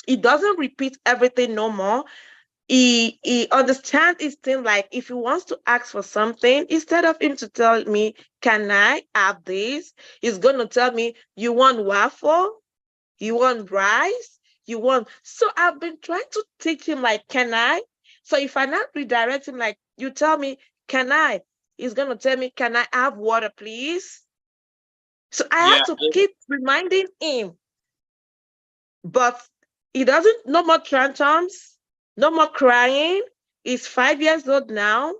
he doesn't repeat everything no more. He understands his thing, like if he wants to ask for something, instead of him to tell me, can I have this? He's gonna tell me, you want waffle? You want rice? You want, so I've been trying to teach him like, can I? So if I not redirect him, like you tell me, can I? He's gonna tell me, can I have water, please? So I have to keep reminding him, but he doesn't, no more tantrums, no more crying. He's 5 years old now.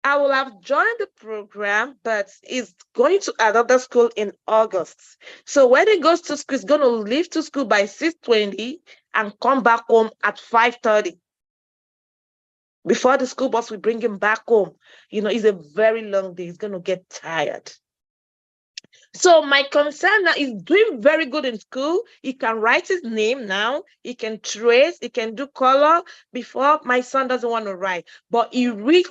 I will have joined the program, but he's going to another school in August. So when he goes to school, he's going to leave to school by 6:20 and come back home at 5:30. Before the school bus will bring him back home. You know, it's a very long day. He's going to get tired. So my concern now is doing very good in school. He can write his name now. He can trace. He can do color. Before, my son doesn't want to write, but he reads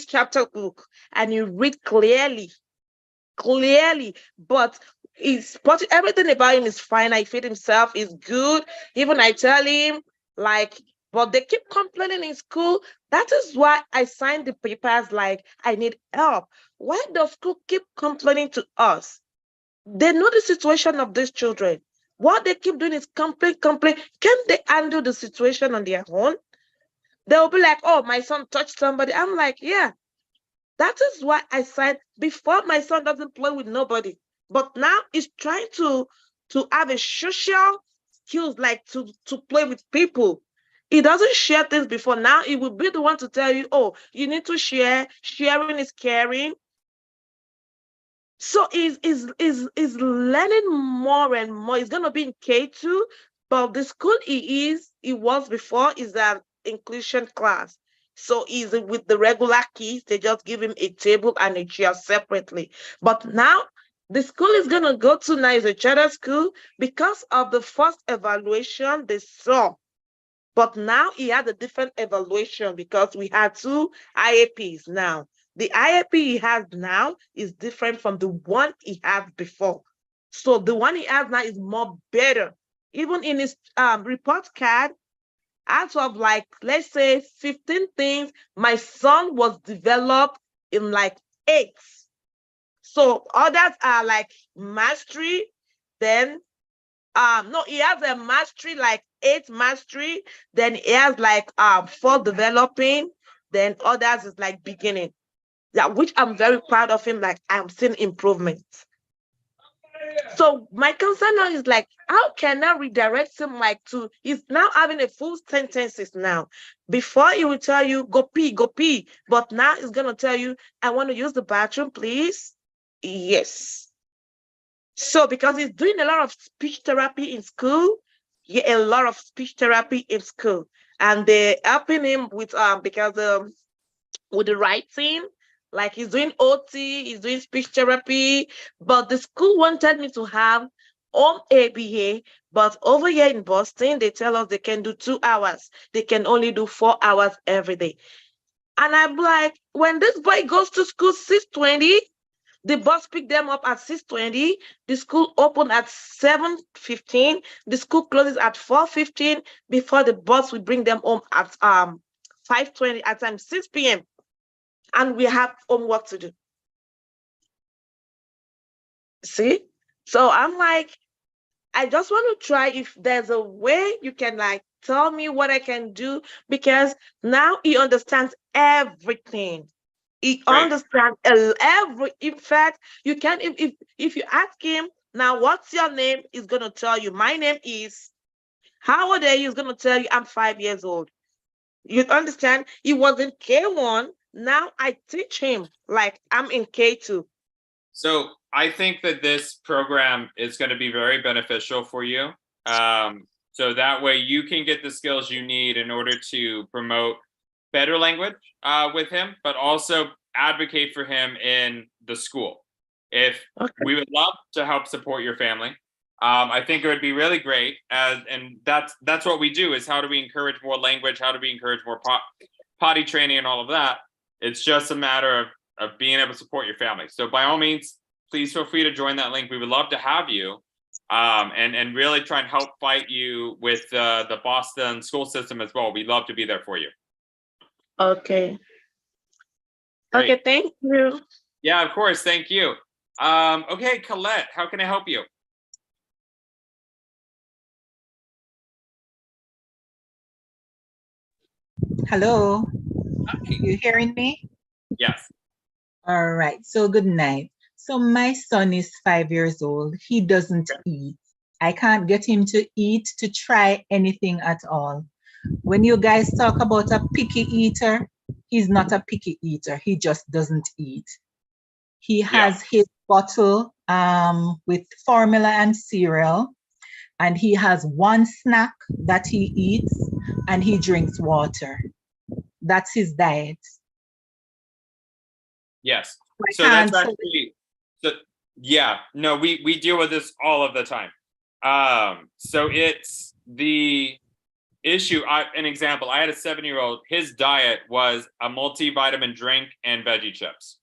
chapter book and he read clearly. But everything about him is fine. I feed himself is good. Even I tell him like, but they keep complaining in school. That is why I signed the papers like I need help. Why does school keep complaining to us? They know the situation of these children. What they keep doing is complain. Can they handle the situation on their own? They'll be like, oh, my son touched somebody. I'm like, yeah. That is why I signed. Before, my son doesn't play with nobody. But now he's trying to have a social skills, like to play with people. He doesn't share things before. Now he will be the one to tell you, oh, you need to share. Sharing is caring. So is learning more and more. He's gonna be in K2, but the school he was before is an inclusion class. So he's with the regular kids. They just give him a table and a chair separately. But now the school is gonna go to now is a charter school because of the first evaluation they saw. But now he had a different evaluation because we had 2 IAPs now. The IAP he has now is different from the one he had before. So the one he has now is more better. Even in his report card, out of like, let's say 15 things, my son was developed in like 8. So others are like mastery, then no, he has a mastery, like 8 mastery, then he has like 4 developing, then others is like beginning. Yeah, which I'm very proud of him, like I'm seeing improvement. So my concern now is like, how can I redirect him like he's now having a full sentences now. Before he will tell you, go pee, but now he's gonna tell you, I want to use the bathroom, please. Yes. So because he's doing a lot of speech therapy in school, a lot of speech therapy in school, and they're helping him with because with the writing, like he's doing OT, he's doing speech therapy, but the school wanted me to have home ABA, but over here in Boston, they tell us they can do 2 hours. They can only do 4 hours every day. And I'm like, when this boy goes to school 6:20, the bus picked them up at 6:20. The school opened at 7:15. The school closes at 4:15 before the bus will bring them home at 5:20 at time 6 p.m. And we have homework to do. See? So I'm like, I just want to try if there's a way you can like tell me what I can do, because now he understands everything. He understands every. In fact, you can if you ask him now, what's your name? He's gonna tell you. My name is. How old are you? He's gonna tell you. I'm 5 years old. You understand? He was in K1. Now I teach him like I'm in K2. So I think that this program is going to be very beneficial for you. So that way you can get the skills you need in order to promote better language with him, but also advocate for him in the school. We would love to help support your family. I think it would be really great, and that's what we do, is how do we encourage more language, how do we encourage more potty training and all of that. It's just a matter of being able to support your family. So by all means, please feel free to join that link. We would love to have you, and really try and help fight you with the Boston school system as well. We'd love to be there for you. Okay. Great. Okay, thank you. Yeah, of course. Thank you. Okay, Colette, how can I help you? Hello, you hearing me? Yes. All right, so good night. So my son is 5 years old. He doesn't eat. I can't get him to eat, to try anything at all. When you guys talk about a picky eater, he's not a picky eater. He just doesn't eat. He has his bottle with formula and cereal, and he has one snack that he eats, and he drinks water. That's his diet. Yes. So that's actually, so yeah, no, we deal with this all of the time. So it's the issue. An example, I had a 7-year-old, his diet was a multivitamin drink and veggie chips.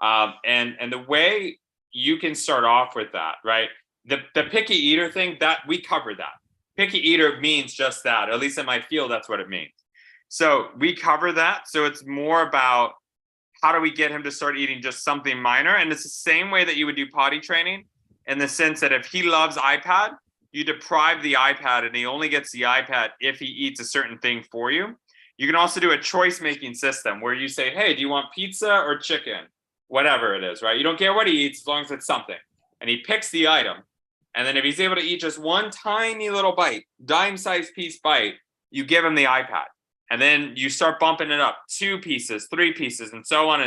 And the way you can start off with that, right? The picky eater thing, that we covered that. Picky eater means just that, or at least in my field, that's what it means. So we cover that. So it's more about how do we get him to start eating just something minor? And it's the same way that you would do potty training, in the sense that if he loves iPad, you deprive the iPad and he only gets the iPad if he eats a certain thing for you. You can also do a choice-making system where you say, hey, do you want pizza or chicken? Whatever it is, right? You don't care what he eats as long as it's something. And he picks the item. And then if he's able to eat just one tiny little bite, dime-sized piece bite, you give him the iPad. And then you start bumping it up, 2 pieces, 3 pieces, and so on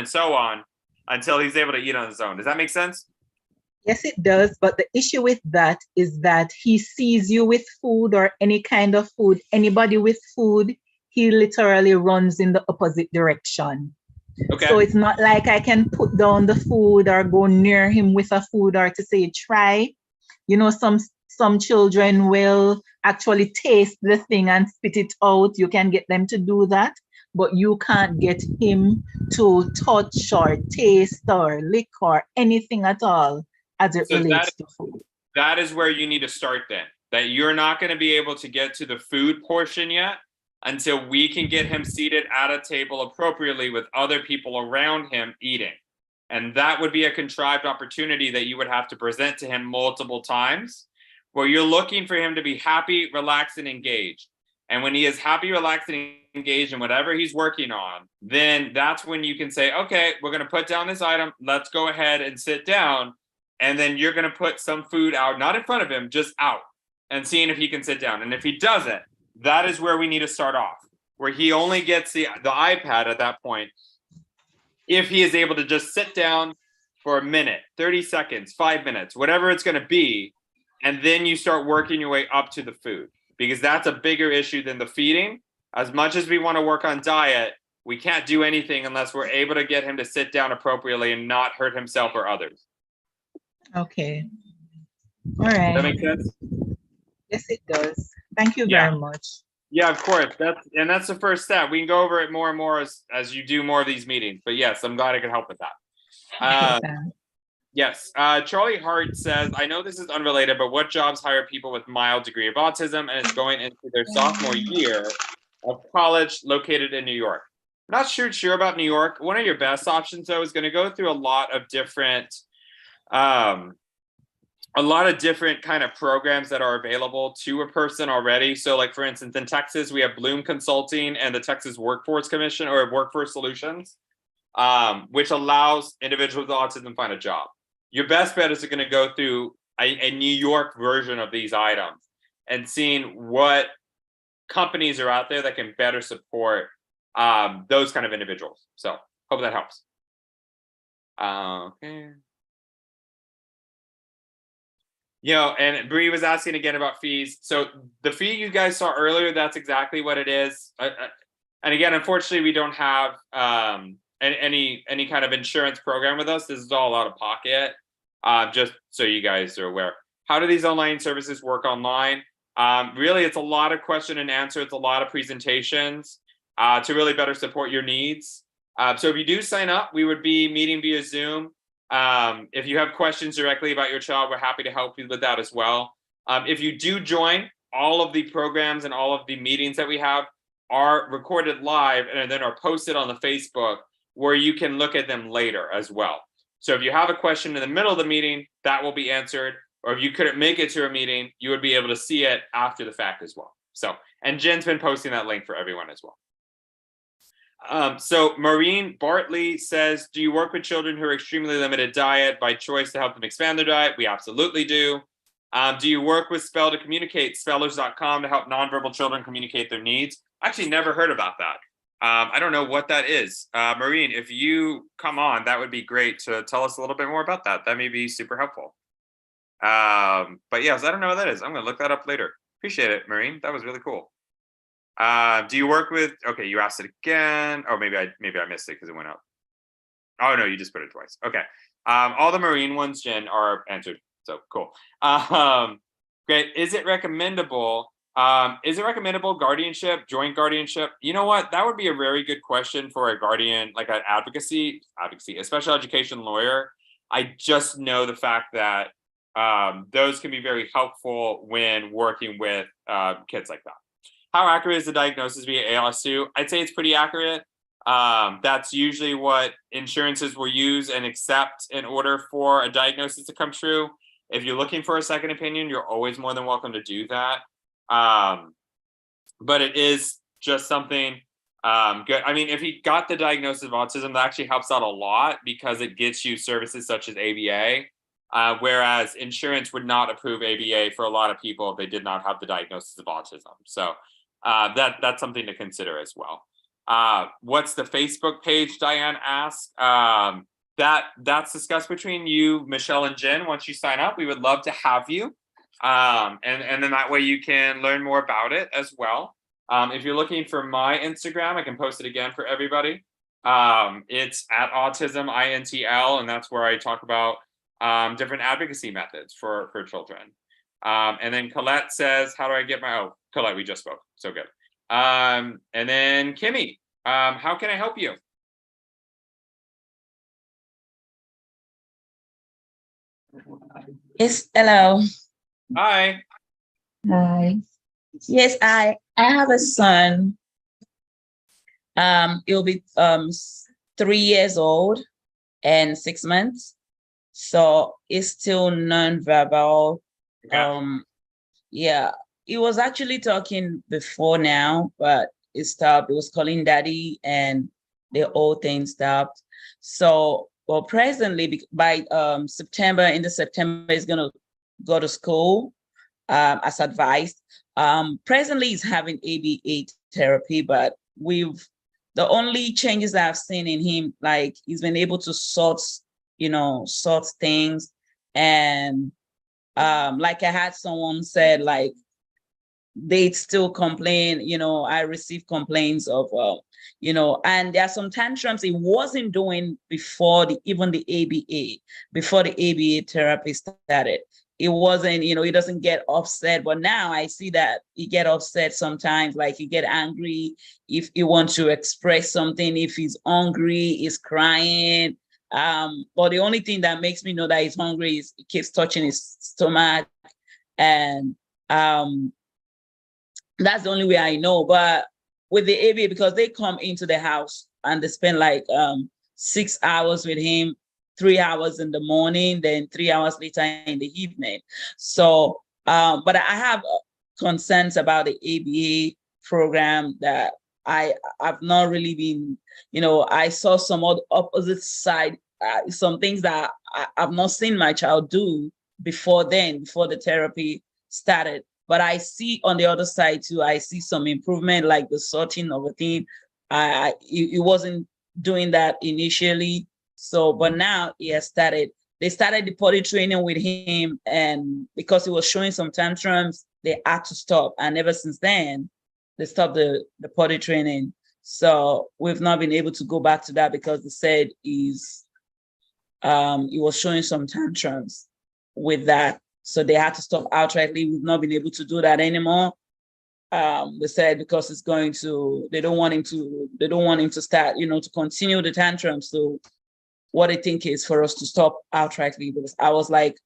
until he's able to eat on his own. Does that make sense? Yes, it does. But the issue with that is that he sees you with food or any kind of food, anybody with food, he literally runs in the opposite direction. Okay. So it's not like I can put down the food or go near him with a food or to say, try. You know, some children will actually taste the thing and spit it out. You can get them to do that, but you can't get him to touch or taste or lick or anything at all as it relates to food. That is where you need to start then. That you're not going to be able to get to the food portion yet until we can get him seated at a table appropriately with other people around him eating. And that would be a contrived opportunity that you would have to present to him multiple times, where you're looking for him to be happy, relaxed, and engaged. And when he is happy, relaxed, and engaged in whatever he's working on, then that's when you can say, okay, we're going to put down this item. Let's go ahead and sit down. And then you're going to put some food out, not in front of him, just out, and seeing if he can sit down. And if he doesn't, that is where we need to start off, where he only gets the iPad at that point if he is able to just sit down for a minute, 30 seconds, 5 minutes, whatever it's going to be. And then you start working your way up to the food, because that's a bigger issue than the feeding. As much as we want to work on diet, we can't do anything unless we're able to get him to sit down appropriately and not hurt himself or others. Okay. All right. Does that make sense? Yes, it does. Thank you very much. Yeah, of course. That's the first step. We can go over it more and more as you do more of these meetings. But yes, I'm glad I could help with that. Yes. Charlie Hart says, I know this is unrelated, but what jobs hire people with mild degree of autism and is going into their sophomore year of college located in New York? I'm not sure about New York. One of your best options, though, is going to go through a lot of different kind of programs that are available to a person already. So like, for instance, in Texas, we have Bloom Consulting and the Texas Workforce Commission, or Workforce Solutions, which allows individuals with autism to find a job. Your best bet is going to go through a New York version of these items and seeing what companies are out there that can better support those kind of individuals. So hope that helps. Okay. You know, and Bree was asking again about fees. So the fee you guys saw earlier, that's exactly what it is. And again, unfortunately, we don't have any kind of insurance program with us. This is all out of pocket, just so you guys are aware. How do these online services work online? Really, it's a lot of question and answer. It's a lot of presentations to really better support your needs. So if you do sign up, we would be meeting via Zoom. If you have questions directly about your child, we're happy to help you with that as well. If you do join, all of the programs and all of the meetings that we have are recorded live and then are posted on the Facebook where you can look at them later as well. So if you have a question in the middle of the meeting, that will be answered. Or if you couldn't make it to a meeting, you would be able to see it after the fact as well. So, and Jen's been posting that link for everyone as well. So Maureen Bartley says, do you work with children who are extremely limited diet by choice to help them expand their diet? We absolutely do. Do you work with Spell to Communicate, spellers.com, to help nonverbal children communicate their needs? I actually never heard about that. I don't know what that is. Maureen, if you come on, that would be great to tell us a little bit more about that. That may be super helpful. But yes, I don't know what that is. I'm going to look that up later. Appreciate it, Maureen. That was really cool. Do you work with, okay, you asked it again. Oh, maybe I missed it because it went up. Oh no, you just put it twice. Okay. All the Marine ones, Jen, are answered. So cool. Great. Is it recommendable? Guardianship, joint guardianship? You know what? That would be a very good question for a guardian, like an advocacy, a special education lawyer. I just know the fact that those can be very helpful when working with kids like that. How accurate is the diagnosis via ALS2? I'd say it's pretty accurate. That's usually what insurances will use and accept in order for a diagnosis to come true. If you're looking for a second opinion, you're always more than welcome to do that. But it is just something good. I mean, if he got the diagnosis of autism, that actually helps out a lot because it gets you services such as ABA, whereas insurance would not approve ABA for a lot of people if they did not have the diagnosis of autism. So that's something to consider as well. What's the Facebook page, Diane asked? That's discussed between you, Michelle, and Jen. Once you sign up, we would love to have you. And then that way you can learn more about it as well. If you're looking for my Instagram, I can post it again for everybody. It's at Autism INTL, and that's where I talk about different advocacy methods for children. And then Colette says, how do I get my, oh, Colette, we just spoke, so good. And then Kimmy, how can I help you? Yes, hello. Hi. Hi. Yes, I have a son. He'll be 3 years old and 6 months. So he's still nonverbal. Okay. Yeah, he was actually talking before now, but it stopped. He was calling daddy and the whole thing stopped. So, well, presently by September, end of September, he's gonna go to school as advised. Presently he's having ABA therapy, but the only changes I've seen in him, like he's been able to sort things. And like I had someone said, like they still complain, I receive complaints of, and there are some tantrums he wasn't doing before even the ABA, before the ABA therapy started. It wasn't, he doesn't get upset, but now I see that he get upset sometimes, like he get angry if he wants to express something, if he's hungry, he's crying. But the only thing that makes me know that he's hungry is he keeps touching his stomach. And that's the only way I know. But with the ABA, because they come into the house and they spend like 6 hours with him, 3 hours in the morning, then 3 hours later in the evening. So, but I have concerns about the ABA program that I've not really been, I saw some other opposite side, some things that I've not seen my child do before the therapy started. But I see on the other side too, I see some improvement, like the sorting of a thing. He wasn't doing that initially. So, but now he has started. They started the potty training with him, and because he was showing some tantrums, they had to stop. And ever since then, they stopped the potty training. So we've not been able to go back to that because they said he was showing some tantrums with that. So they had to stop outrightly. We've not been able to do that anymore. they said because it's going to, they don't want him to start, to continue the tantrum. So what I think is for us to stop outrightly, because I was like,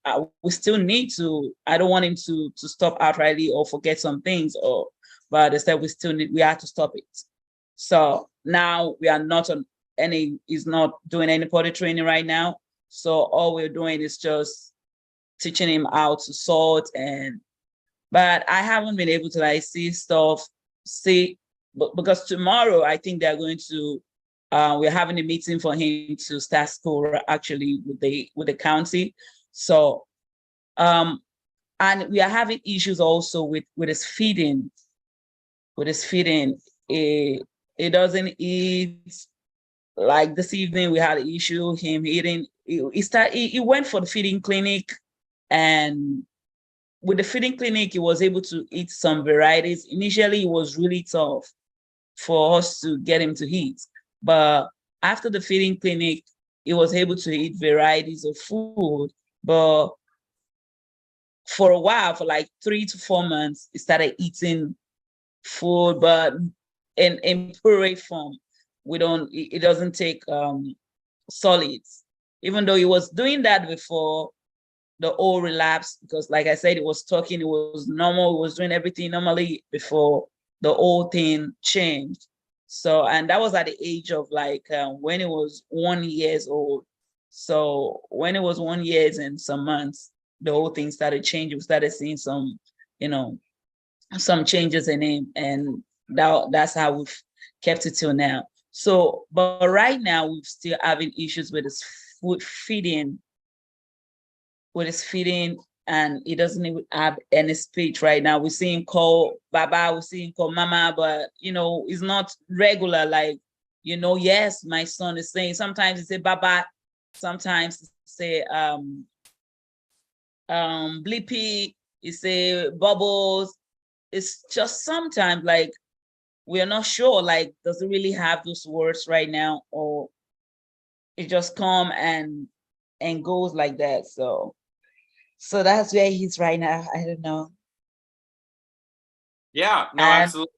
we still need to, I don't want him to stop outrightly or forget some things, but they said we have to stop it. So now we are not on he's not doing any potty training right now. So all we're doing is just teaching him how to sort, but I haven't been able to like but because tomorrow I think they're going to, we're having a meeting for him to start school actually with the county. So, and we are having issues also with his feeding. With his feeding, it doesn't eat. Like this evening, we had an issue. Him eating. He went for the feeding clinic, and with the feeding clinic, he was able to eat some varieties. Initially, it was really tough for us to get him to eat. But after the feeding clinic, he was able to eat varieties of food. But for a while, for like 3 to 4 months, he started eating food, but in puree form. It doesn't take solids. Even though he was doing that before the whole relapse, because like I said, it was talking, it was normal, it was doing everything normally before the whole thing changed. So, and that was at the age of like when it was 1 year old. So when it was 1 year and some months, the whole thing started changing. We started seeing some, some changes in him, and that's how we've kept it till now. So, but right now we're still having issues with his feeding, and he doesn't even have any speech right now. We see him call Baba, we see him call Mama, but it's not regular. Like, yes, my son is saying. Sometimes he say Baba, sometimes he say Blippy, he say Bubbles. It's just sometimes like we are not sure. Like, does he really have those words right now, or it just come and goes like that? So that's where he's right now. I don't know. Yeah, no, absolutely.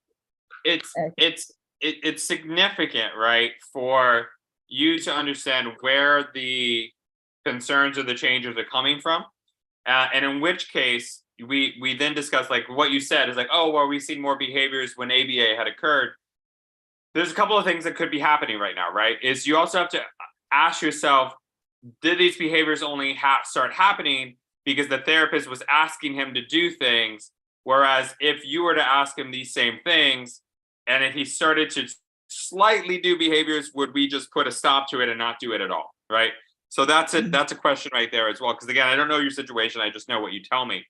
It's significant, right, for you to understand where the concerns or the changes are coming from, and in which case we then discuss, like what you said is like, oh, well, we've seen more behaviors when ABA had occurred. There's a couple of things that could be happening right now, right? Is you also have to ask yourself, did these behaviors only start happening because the therapist was asking him to do things? Whereas if you were to ask him these same things, and if he started to slightly do behaviors, would we just put a stop to it and not do it at all, right? So that's it. That's a question right there as well. Because again, I don't know your situation. I just know what you tell me.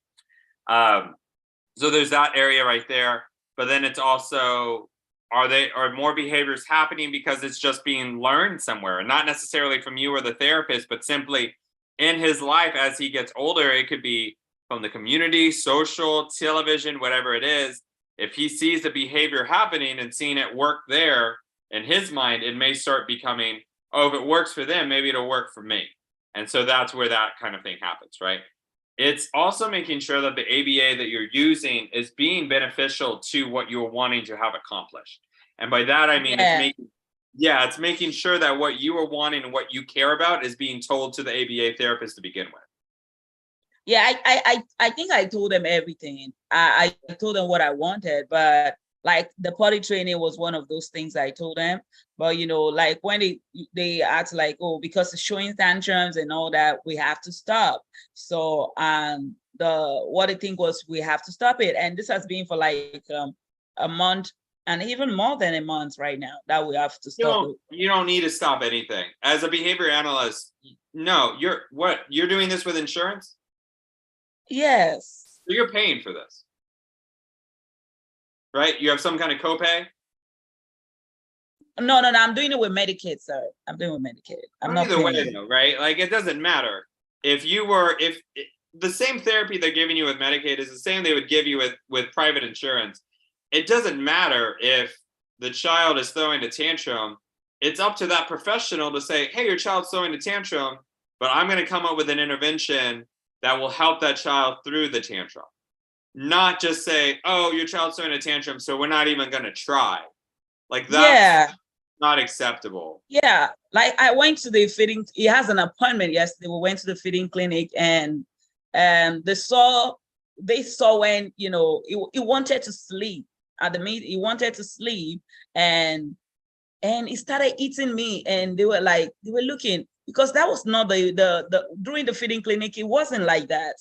So there's that area right there. But then it's also, are more behaviors happening because it's just being learned somewhere, and not necessarily from you or the therapist, but simply in his life as he gets older? It could be from the community, social, television, whatever it is. If he sees the behavior happening and seeing it work there, in his mind, it may start becoming, oh, if it works for them, maybe it'll work for me. And so that's where that kind of thing happens, right? It's also making sure that the ABA that you're using is being beneficial to what you're wanting to have accomplished. And by that, I mean, it's making sure that what you are wanting and what you care about is being told to the ABA therapist to begin with. Yeah, I think I told them everything. I told them what I wanted, but like the potty training was one of those things I told them. But like when they asked like, oh, because it's showing tantrums and all that, we have to stop. So what I think was we have to stop it. And this has been for like a month, and even more than a month right now, that we have to stop it. You don't need to stop anything. As a behavior analyst, no, you're doing this with insurance? Yes. So you're paying for this, right? You have some kind of copay? No, I'm doing it with Medicaid, sir. I'm doing it with Medicaid. I'm not either way, paying. though, right? Like, it doesn't matter. If the same therapy they're giving you with Medicaid is the same they would give you with private insurance. It doesn't matter if the child is throwing a tantrum. It's up to that professional to say, hey, your child's throwing a tantrum, but I'm going to come up with an intervention that will help that child through the tantrum. not just say, oh, your child's throwing a tantrum, so we're not even going to try. Like that's not acceptable. Yeah, like I went to the feeding. He has an appointment yesterday. We went to the feeding clinic, and they saw when he wanted to sleep at the meet. He wanted to sleep, and he started eating me, and they were looking, because that was not the during the feeding clinic. It wasn't like that.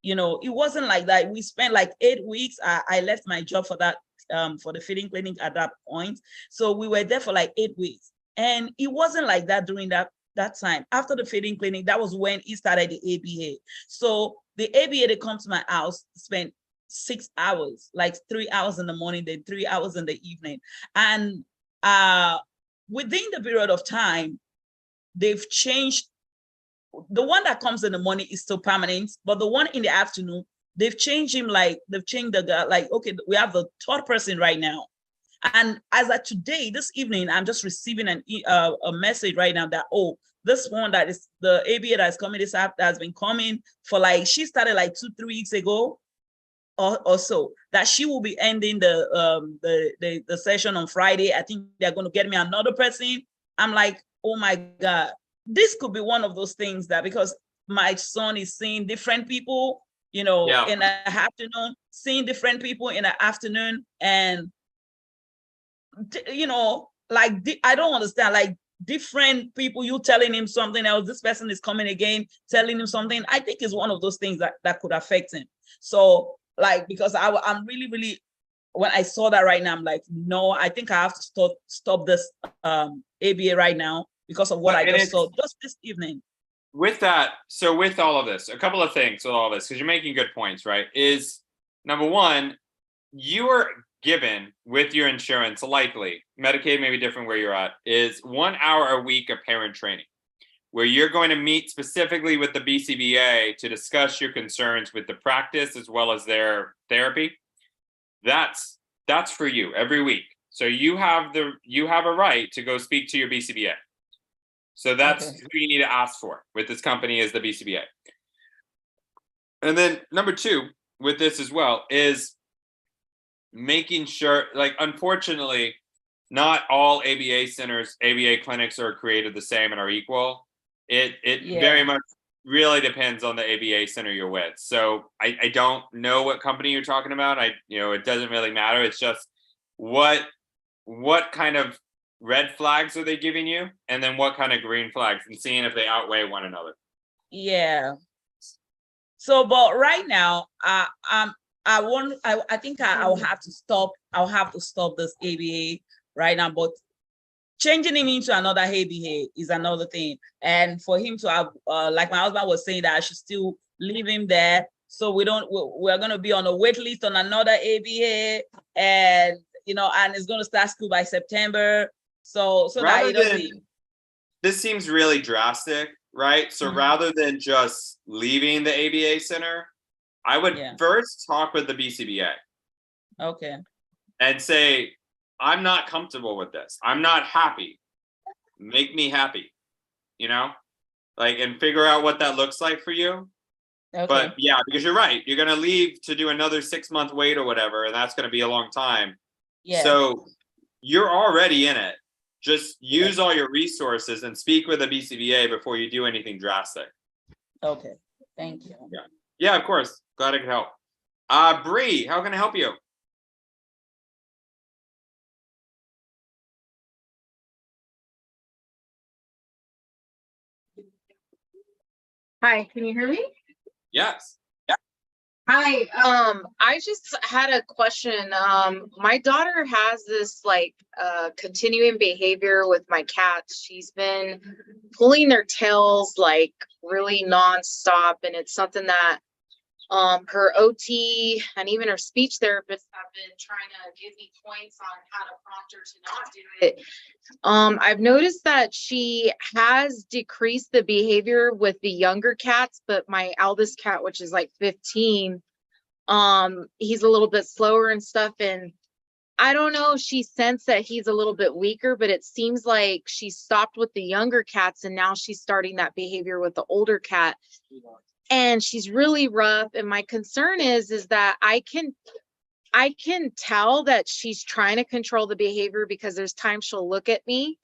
It wasn't like that. We spent like 8 weeks. I left my job for that. For the feeding clinic at that point. So we were there for like 8 weeks. And it wasn't like that during that time. After the feeding clinic, that was when he started the ABA. So the ABA, they come to my house, spend 6 hours, like 3 hours in the morning, then 3 hours in the evening. And within the period of time, they've changed. The one that comes in the morning is still permanent, but the one in the afternoon, they've changed him. They've changed the guy. Like, okay, we have the third person right now. And as of today, this evening, I'm just receiving a message right now that, oh, this one that is the ABA that is coming, this app that has been coming for she started like 2-3 weeks ago or so, that she will be ending the session on Friday. I think they're going to get me another person. I'm like, oh my God, this could be one of those things that, because my son is seeing different people, in the afternoon, seeing different people in the afternoon. And, I don't understand, like different people, you telling him something else, this person is coming again, telling him something. I think it's one of those things that could affect him. So because I'm really, really, when I saw that right now, I'm like, no, I think I have to stop this ABA right now because of what I just saw just this evening. With that, so with all of this, a couple of things with all of this, because you're making good points, right? Is number one, you are given with your insurance, likely, Medicaid may be different where you're at, is 1 hour a week of parent training, where you're going to meet specifically with the BCBA to discuss your concerns with the practice as well as their therapy. That's for you every week. So you have a right to go speak to your BCBA. So that's who you need to ask for with this company, is the BCBA. And then number two with this as well is making sure, unfortunately, not all ABA centers, ABA clinics are created the same and are equal. It very much really depends on the ABA center you're with. So I don't know what company you're talking about. It doesn't really matter. It's just what kind of red flags are they giving you, and then what kind of green flags, and seeing if they outweigh one another. Yeah. So, but right now, I think I'll have to stop. I'll have to stop this ABA right now. But changing him into another ABA is another thing. And for him to have, like my husband was saying, that I should still leave him there. So we're going to be on a wait list on another ABA, and and it's going to start school by September. So rather than, this seems really drastic, right? So rather than just leaving the ABA center, I would first talk with the BCBA. Okay. And say, I'm not comfortable with this. I'm not happy. Make me happy, and figure out what that looks like for you. Okay. But yeah, because you're right. You're going to leave to do another 6-month wait or whatever, and that's going to be a long time. Yeah. So you're already in it. Just use all your resources and speak with the BCBA before you do anything drastic. Okay. Thank you. Yeah, of course. Glad I could help. Bree, how can I help you? Hi, can you hear me? Yes. Hi, I just had a question. My daughter has this continuing behavior with my cats. She's been pulling their tails really nonstop, and it's something that her OT and even her speech therapists have been trying to give me points on how to prompt her to not do it. I've noticed that she has decreased the behavior with the younger cats, but my eldest cat, which is 15, he's a little bit slower and stuff. And I don't know, she sensed that he's a little bit weaker, but it seems like she stopped with the younger cats and now she's starting that behavior with the older cat. and she's really rough. And my concern is that I can tell that she's trying to control the behavior, because there's times she'll look at me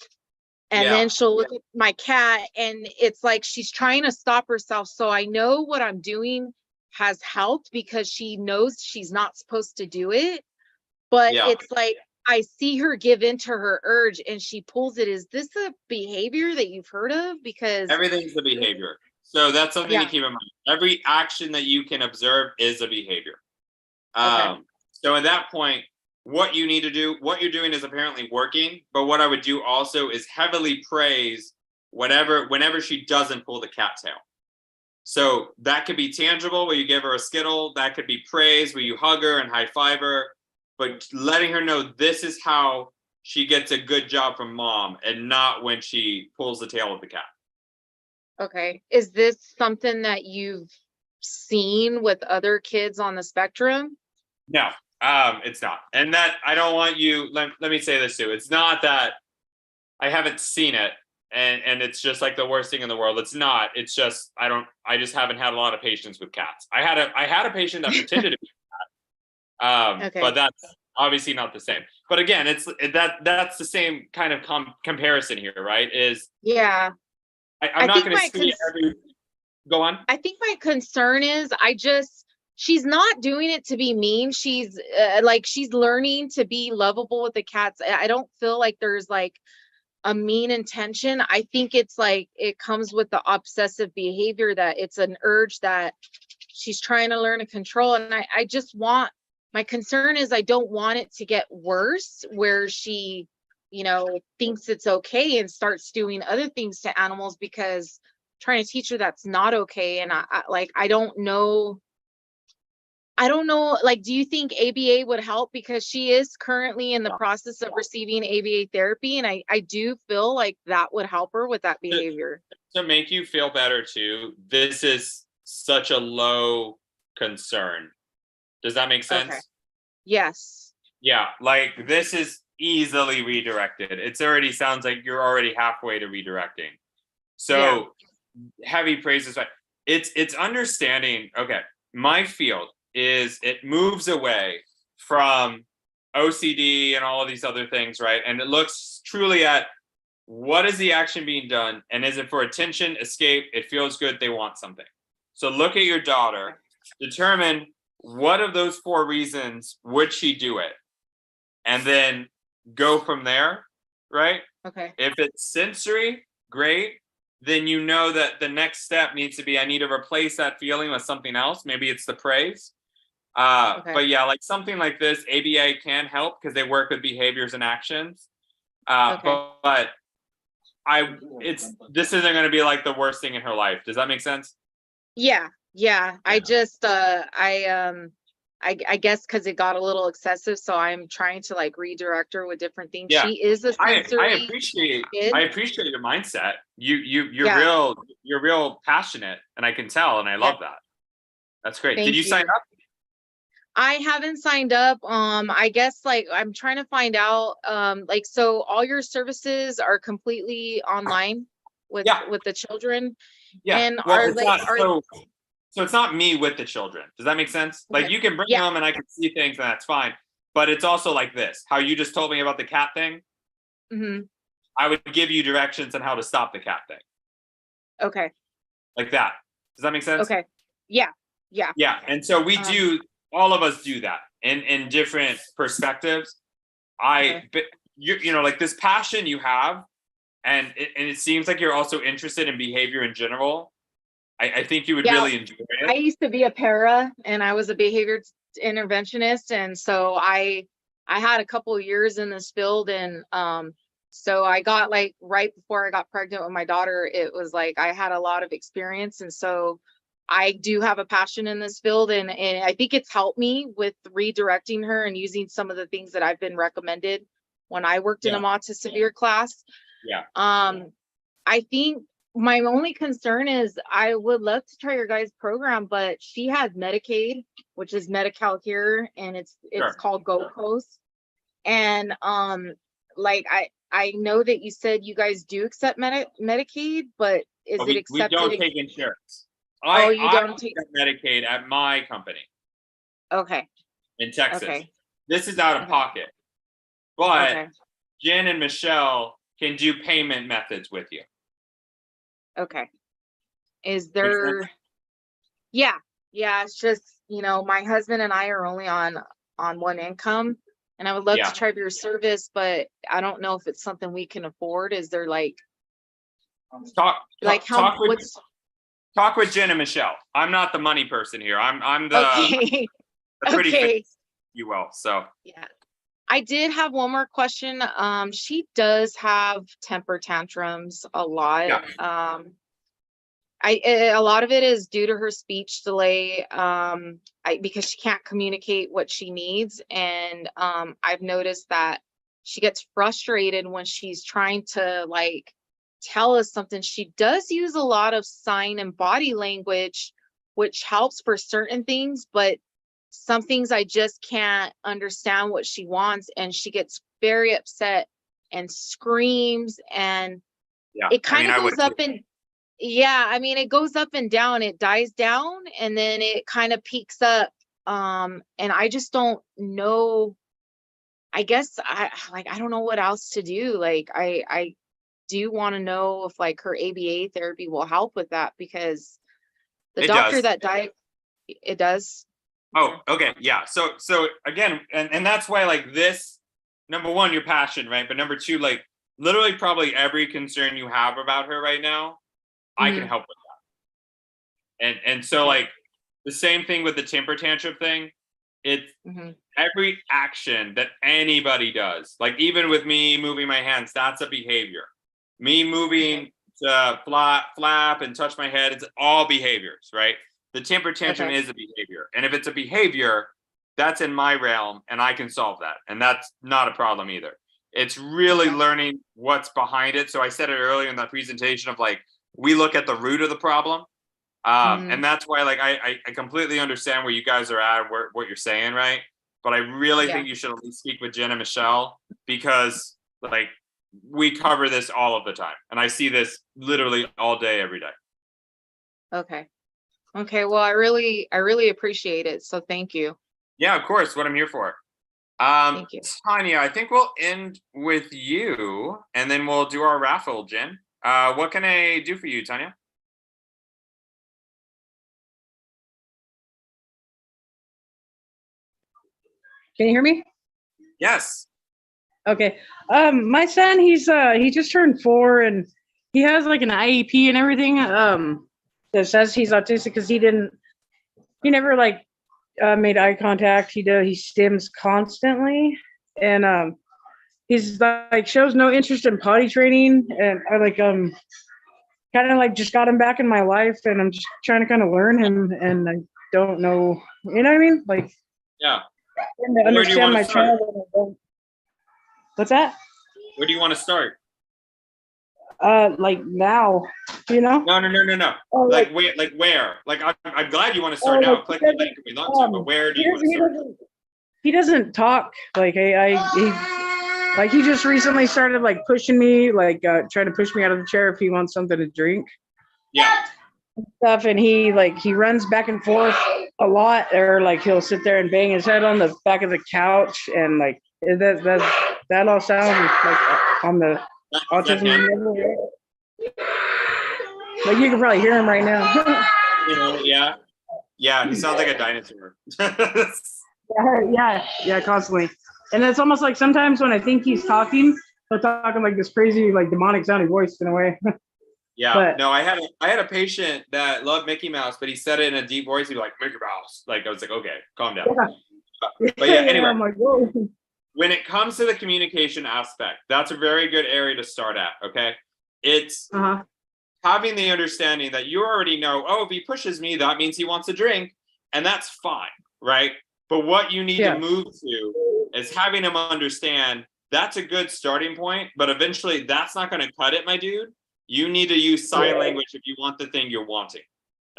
and then she'll look at my cat, and it's like she's trying to stop herself. So I know what I'm doing has helped, because she knows she's not supposed to do it. But it's like I see her give into her urge and she pulls it. Is this a behavior that you've heard of? Because everything's the behavior. So that's something to keep in mind. Every action that you can observe is a behavior. So at that point, what you need to do, what you're doing is apparently working, but what I would do also is heavily praise whenever she doesn't pull the cattail. So that could be tangible, where you give her a Skittle. That could be praise, where you hug her and high five her, but letting her know this is how she gets a good job from mom, and not when she pulls the tail of the cat. Okay. Is this something that you've seen with other kids on the spectrum? No, it's not. And that I don't want you, let me say this too. It's not that I haven't seen it and it's just like the worst thing in the world. It's not. It's just I just haven't had a lot of patience with cats. I had a patient that pretended to be a cat. But that's obviously not the same. But again, that's the same kind of comparison here, right? I'm not going to see every. Go on. I think my concern is she's not doing it to be mean. She's she's learning to be lovable with the cats. I don't feel like there's like a mean intention. I think it's like it comes with the obsessive behavior, that it's an urge that she's trying to learn to control. And I just want, my concern is I don't want it to get worse, where she, thinks it's okay and starts doing other things to animals, because I'm trying to teach her that's not okay. And I don't know, like, do you think ABA would help? Because she is currently in the process of receiving ABA therapy, and I do feel like that would help her with that behavior. To make you feel better too, this is such a low concern. Does that make sense? Okay. Yes. Yeah, like this is easily redirected. It's already sounds like you're already halfway to redirecting. So heavy praises. It's understanding. Okay, my field is it moves away from OCD and all of these other things, right? And it looks truly at what is the action being done, and is it for attention, escape, it feels good, they want something. So look at your daughter, determine what of those 4 reasons would she do it, and then go from there, right? Okay. If it's sensory, great. Then you know that the next step needs to be, I need to replace that feeling with something else. Maybe it's the praise. But yeah, like something like this, ABA can help because they work with behaviors and actions. But this isn't going to be like the worst thing in her life. Does that make sense? Yeah. I just I guess because it got a little excessive, so I'm trying to like redirect her with different things. Yeah. She is a sensory I appreciate your mindset. You're real passionate, and I can tell, and I love that. That's great. Did you sign up? I haven't signed up. I guess like I'm trying to find out, so all your services are completely online with the children. Yeah. And so it's not me with the children. Does that make sense? Like you can bring them and I can see things and that's fine. But it's also like this, how you just told me about the cat thing. Mm-hmm. I would give you directions on how to stop the cat thing. Okay. Like that. Does that make sense? Okay. Yeah. Yeah. And so we do, all of us do that in different perspectives. You know, like this passion you have, and it seems like you're also interested in behavior in general. I think you would really enjoy it. I used to be a para, and I was a behavior interventionist, and so I had a couple of years in this field, and so I got like right before I got pregnant with my daughter, it was like I had a lot of experience, and so I do have a passion in this field, and I think it's helped me with redirecting her and using some of the things that I've been recommended when I worked in a Mod to Severe class. Yeah. I think my only concern is I would love to try your guys' program, but she has Medicaid, which is Medi-Cal here, and it's called Gold Coast. And like I know that you said you guys do accept Medicaid, but is it accepted? We don't take insurance. You don't I get Medicaid at my company Okay. in Texas. Okay. This is out of Okay. pocket, but Okay. Jen and Michelle can do payment methods with you. Okay. Is Make there? sense? Yeah. Yeah. It's just, my husband and I are only on one income, and I would love Yeah. to try your service, but I don't know if it's something we can afford. Is there Talk what's with Jen and Michelle. I'm not the money person here. I'm the, okay. the pretty Okay. face, if you will. So Yeah. I did have one more question. She does have temper tantrums a lot. Yeah. A lot of it is due to her speech delay. Because she can't communicate what she needs, and I've noticed that she gets frustrated when she's trying to tell us something. She does use a lot of sign and body language, which helps for certain things, but some things I just can't understand what she wants, and she gets very upset and screams, and yeah, it kind of I goes would up too. and it goes up and down. It dies down and then it kind of peaks up. And I just don't know. I guess I don't know what else to do. I do want to know if her ABA therapy will help with that, because the It doctor does. it does. Oh, okay. Yeah. So again, and that's why this, number one, your passion, right? But number two, literally probably every concern you have about her right now, I can help with that. And so the same thing with the temper tantrum thing. It's every action that anybody does, even with me moving my hands, that's a behavior. Me moving to flap and touch my head, it's all behaviors, right? The temper tantrum is a behavior. And if it's a behavior, that's in my realm and I can solve that. And that's not a problem either. It's really learning what's behind it. So I said it earlier in that presentation of we look at the root of the problem. And that's why I completely understand where you guys are at, what you're saying, right? But I really think you should at least speak with Jen and Michelle, because we cover this all of the time. And I see this literally all day, every day. Okay. Well, I really appreciate it. So thank you. Yeah, of course. What I'm here for. Thank you. Tanya, I think we'll end with you and then we'll do our raffle, Jen. What can I do for you, Tanya? Can you hear me? Yes. Okay. My son, he just turned 4 and he has an IEP and everything. That says he's autistic because he never made eye contact. He stims constantly, and he's shows no interest in potty training. And I kind of just got him back in my life, and I'm just trying to kind of learn him, and I don't know, you know what I mean? Yeah. To understand my child. What's that? Where do you want to start? Now, you know? No. Oh, where? I'm glad you want to start now. Click the link if we love to, but where do you want to start? He doesn't talk. He just recently started pushing me, trying to push me out of the chair if he wants something to drink. Yeah. Stuff, and he runs back and forth a lot, or he'll sit there and bang his head on the back of the couch, and that all sounds on the autism. You can probably hear him right now. Yeah, he sounds like a dinosaur. yeah, constantly. And it's almost sometimes when I think he's talking, he'll talk in this crazy, demonic sounding voice in a way. Yeah, no, I had a patient that loved Mickey Mouse, but he said it in a deep voice. He'd be like, Mickey Mouse. I was like, okay, calm down. Yeah. But yeah, anyway, I'm like, whoa. When it comes to the communication aspect, that's a very good area to start at, okay? It's having the understanding that you already know, if he pushes me, that means he wants a drink, and that's fine, right? But what you need to move to is having him understand that's a good starting point, but eventually that's not going to cut it, my dude. You need to use sign language if you want the thing you're wanting,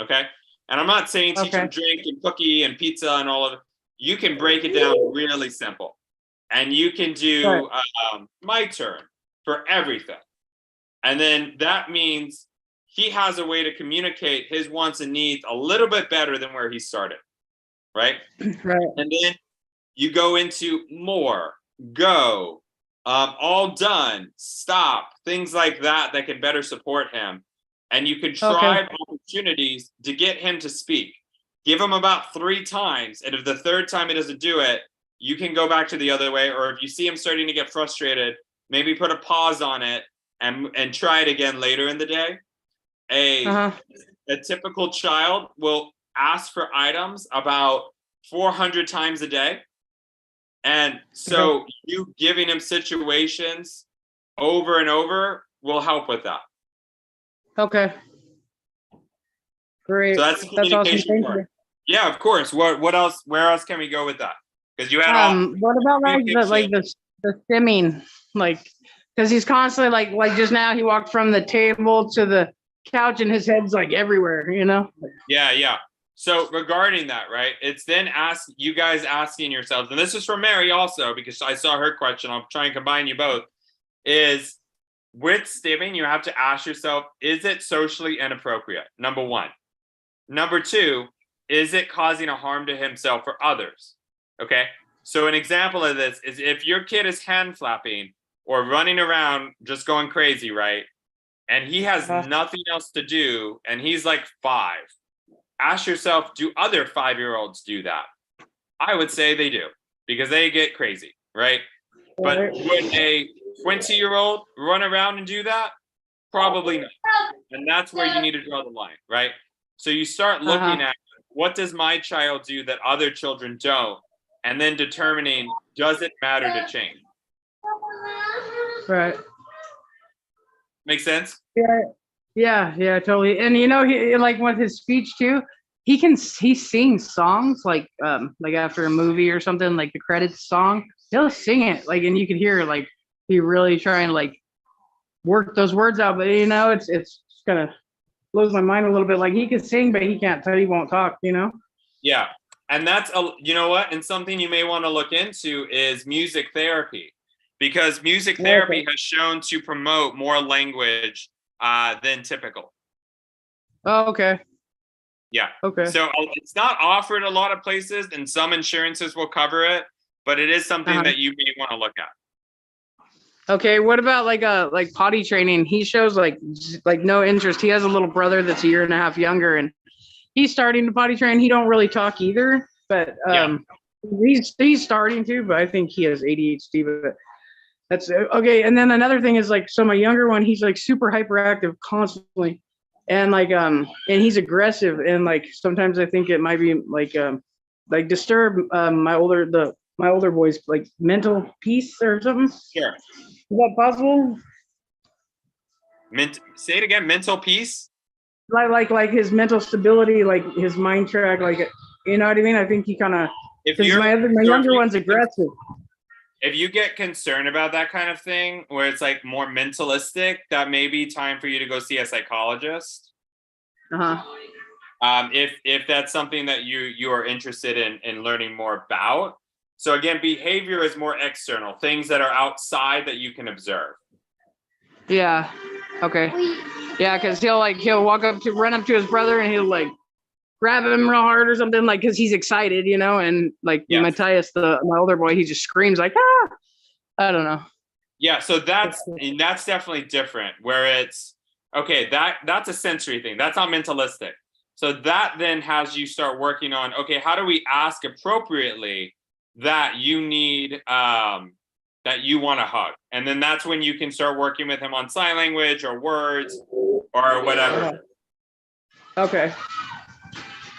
okay? And I'm not saying teach him drink and cookie and pizza and all of it. You can break it down really simple. And you can do my turn for everything. And then that means he has a way to communicate his wants and needs a little bit better than where he started, right? Right. And then you go into more, go, all done, stop, things like that that can better support him. And you can try opportunities to get him to speak. Give him about 3 times. And if the 3rd time he doesn't do it, you can go back to the other way. Or if you see him starting to get frustrated, maybe put a pause on it and try it again later in the day. A typical child will ask for items about 400 times a day. And so you giving him situations over and over will help with that. Okay. Great. So that's the That's awesome. communication Thank you. part. Yeah, of course. What else? Where else can we go with that? Because you had What about the stimming, like, because he's constantly like just now he walked from the table to the couch and his head's like everywhere, you know? Yeah. So regarding that, right? It's then you guys asking yourselves, and this is for Mary also, because I saw her question. I'll try and combine you both. Is with stimming, you have to ask yourself, is it socially inappropriate? Number 1. Number 2, is it causing a harm to himself or others? Okay. So an example of this is if your kid is hand flapping or running around just going crazy, right? And he has nothing else to do, and he's like 5. Ask yourself, do other 5-year-olds do that? I would say they do, because they get crazy, right? But would a 20-year-old run around and do that? Probably not. And that's where you need to draw the line, right? So you start looking at, what does my child do that other children don't? And then determining, does it matter to change? Right. Make sense? Yeah, totally. And you know, he like with his speech too, he sings songs like after a movie or something, like the credits song, he'll sing it, like, and you can hear like he really trying to like work those words out. But you know, it's kind of blows my mind a little bit. Like he can sing, but he can't tell, he won't talk, you know? Yeah. And that's you know what? And something you may want to look into is music therapy, because music therapy has shown to promote more language than typical. Oh, okay. Yeah. Okay. So it's not offered a lot of places, and some insurances will cover it, but it is something that you may want to look at. Okay. What about like potty training? He shows like no interest. He has a little brother that's a year and a half younger, and he's starting to potty train. He don't really talk either, but he's starting to. But I think he has ADHD. But that's okay. And then another thing is like, so my younger one, he's like super hyperactive constantly, and and he's aggressive, and like sometimes I think it might be like disturb my older boy's like mental peace or something. Sure. Is that possible? Say it again. Mental peace. Like his mental stability, like his mind track, like, you know what I mean? I think he kind of, because my younger one's aggressive. If you get concerned about that kind of thing, where it's like more mentalistic, that may be time for you to go see a psychologist. If that's something that you are interested in learning more about. So again, behavior is more external, things that are outside that you can observe. Yeah. Okay. Yeah, because he'll run up to his brother and he'll like grab him real hard or something, like, because he's excited, you know, and like Matthias, my older boy, he just screams like, ah! I don't know. Yeah, so that's definitely different, where it's okay, that's a sensory thing. That's not mentalistic. So that then has you start working on, okay, how do we ask appropriately that you need that you want to hug? And then that's when you can start working with him on sign language or words or whatever. Okay.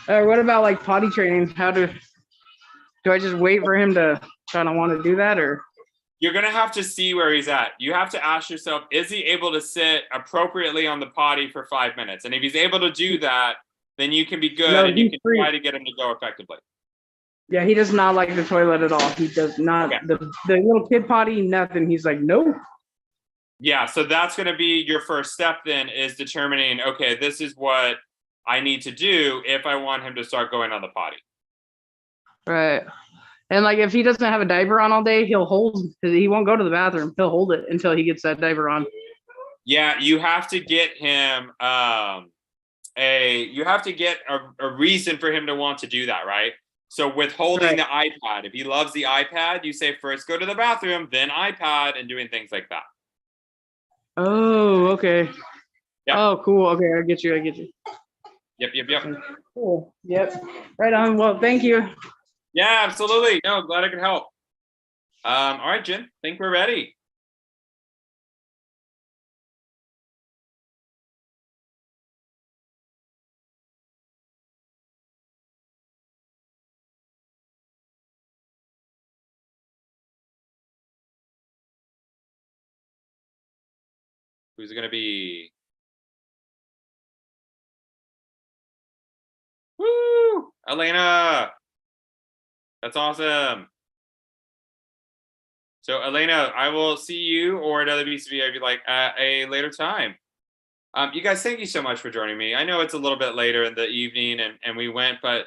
What about like potty training? Do I just wait for him to kind of want to do that, or? You're going to have to see where he's at. You have to ask yourself, is he able to sit appropriately on the potty for 5 minutes? And if he's able to do that, then you can be good and you can try to get him to go effectively. Yeah, he does not like the toilet at all. He does not. Okay. The little kid potty, nothing. He's like, nope. Yeah, so that's going to be your first step then, is determining, okay, this is what I need to do if I want him to start going on the potty. Right. And like if he doesn't have a diaper on all day, he won't go to the bathroom. He'll hold it until he gets that diaper on. Yeah, you have to get him you have to get a reason for him to want to do that, right? So withholding the iPad, if he loves the iPad, you say first go to the bathroom, then iPad, and doing things like that. Oh, okay. Yeah. Oh, cool. Okay, I get you. I get you. Yep. Cool. Yep. Right on. Well, thank you. Yeah, absolutely. No, glad I could help. All right, Jen, I think we're ready. Who's it gonna be? Woo! Elena! That's awesome. So Elena, I will see you or another BCB if you like at a later time. You guys, thank you so much for joining me. I know it's a little bit later in the evening and we went, but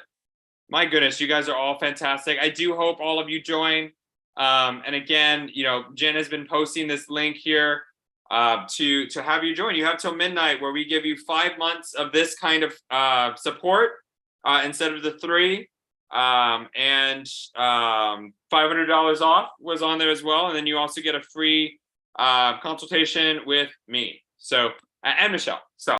my goodness, you guys are all fantastic. I do hope all of you join. And again, you know, Jen has been posting this link here to have you join. You have till midnight where we give you 5 months of this kind of support instead of the 3. And $500 off was on there as well. And then you also get a free consultation with me. So, and Michelle. So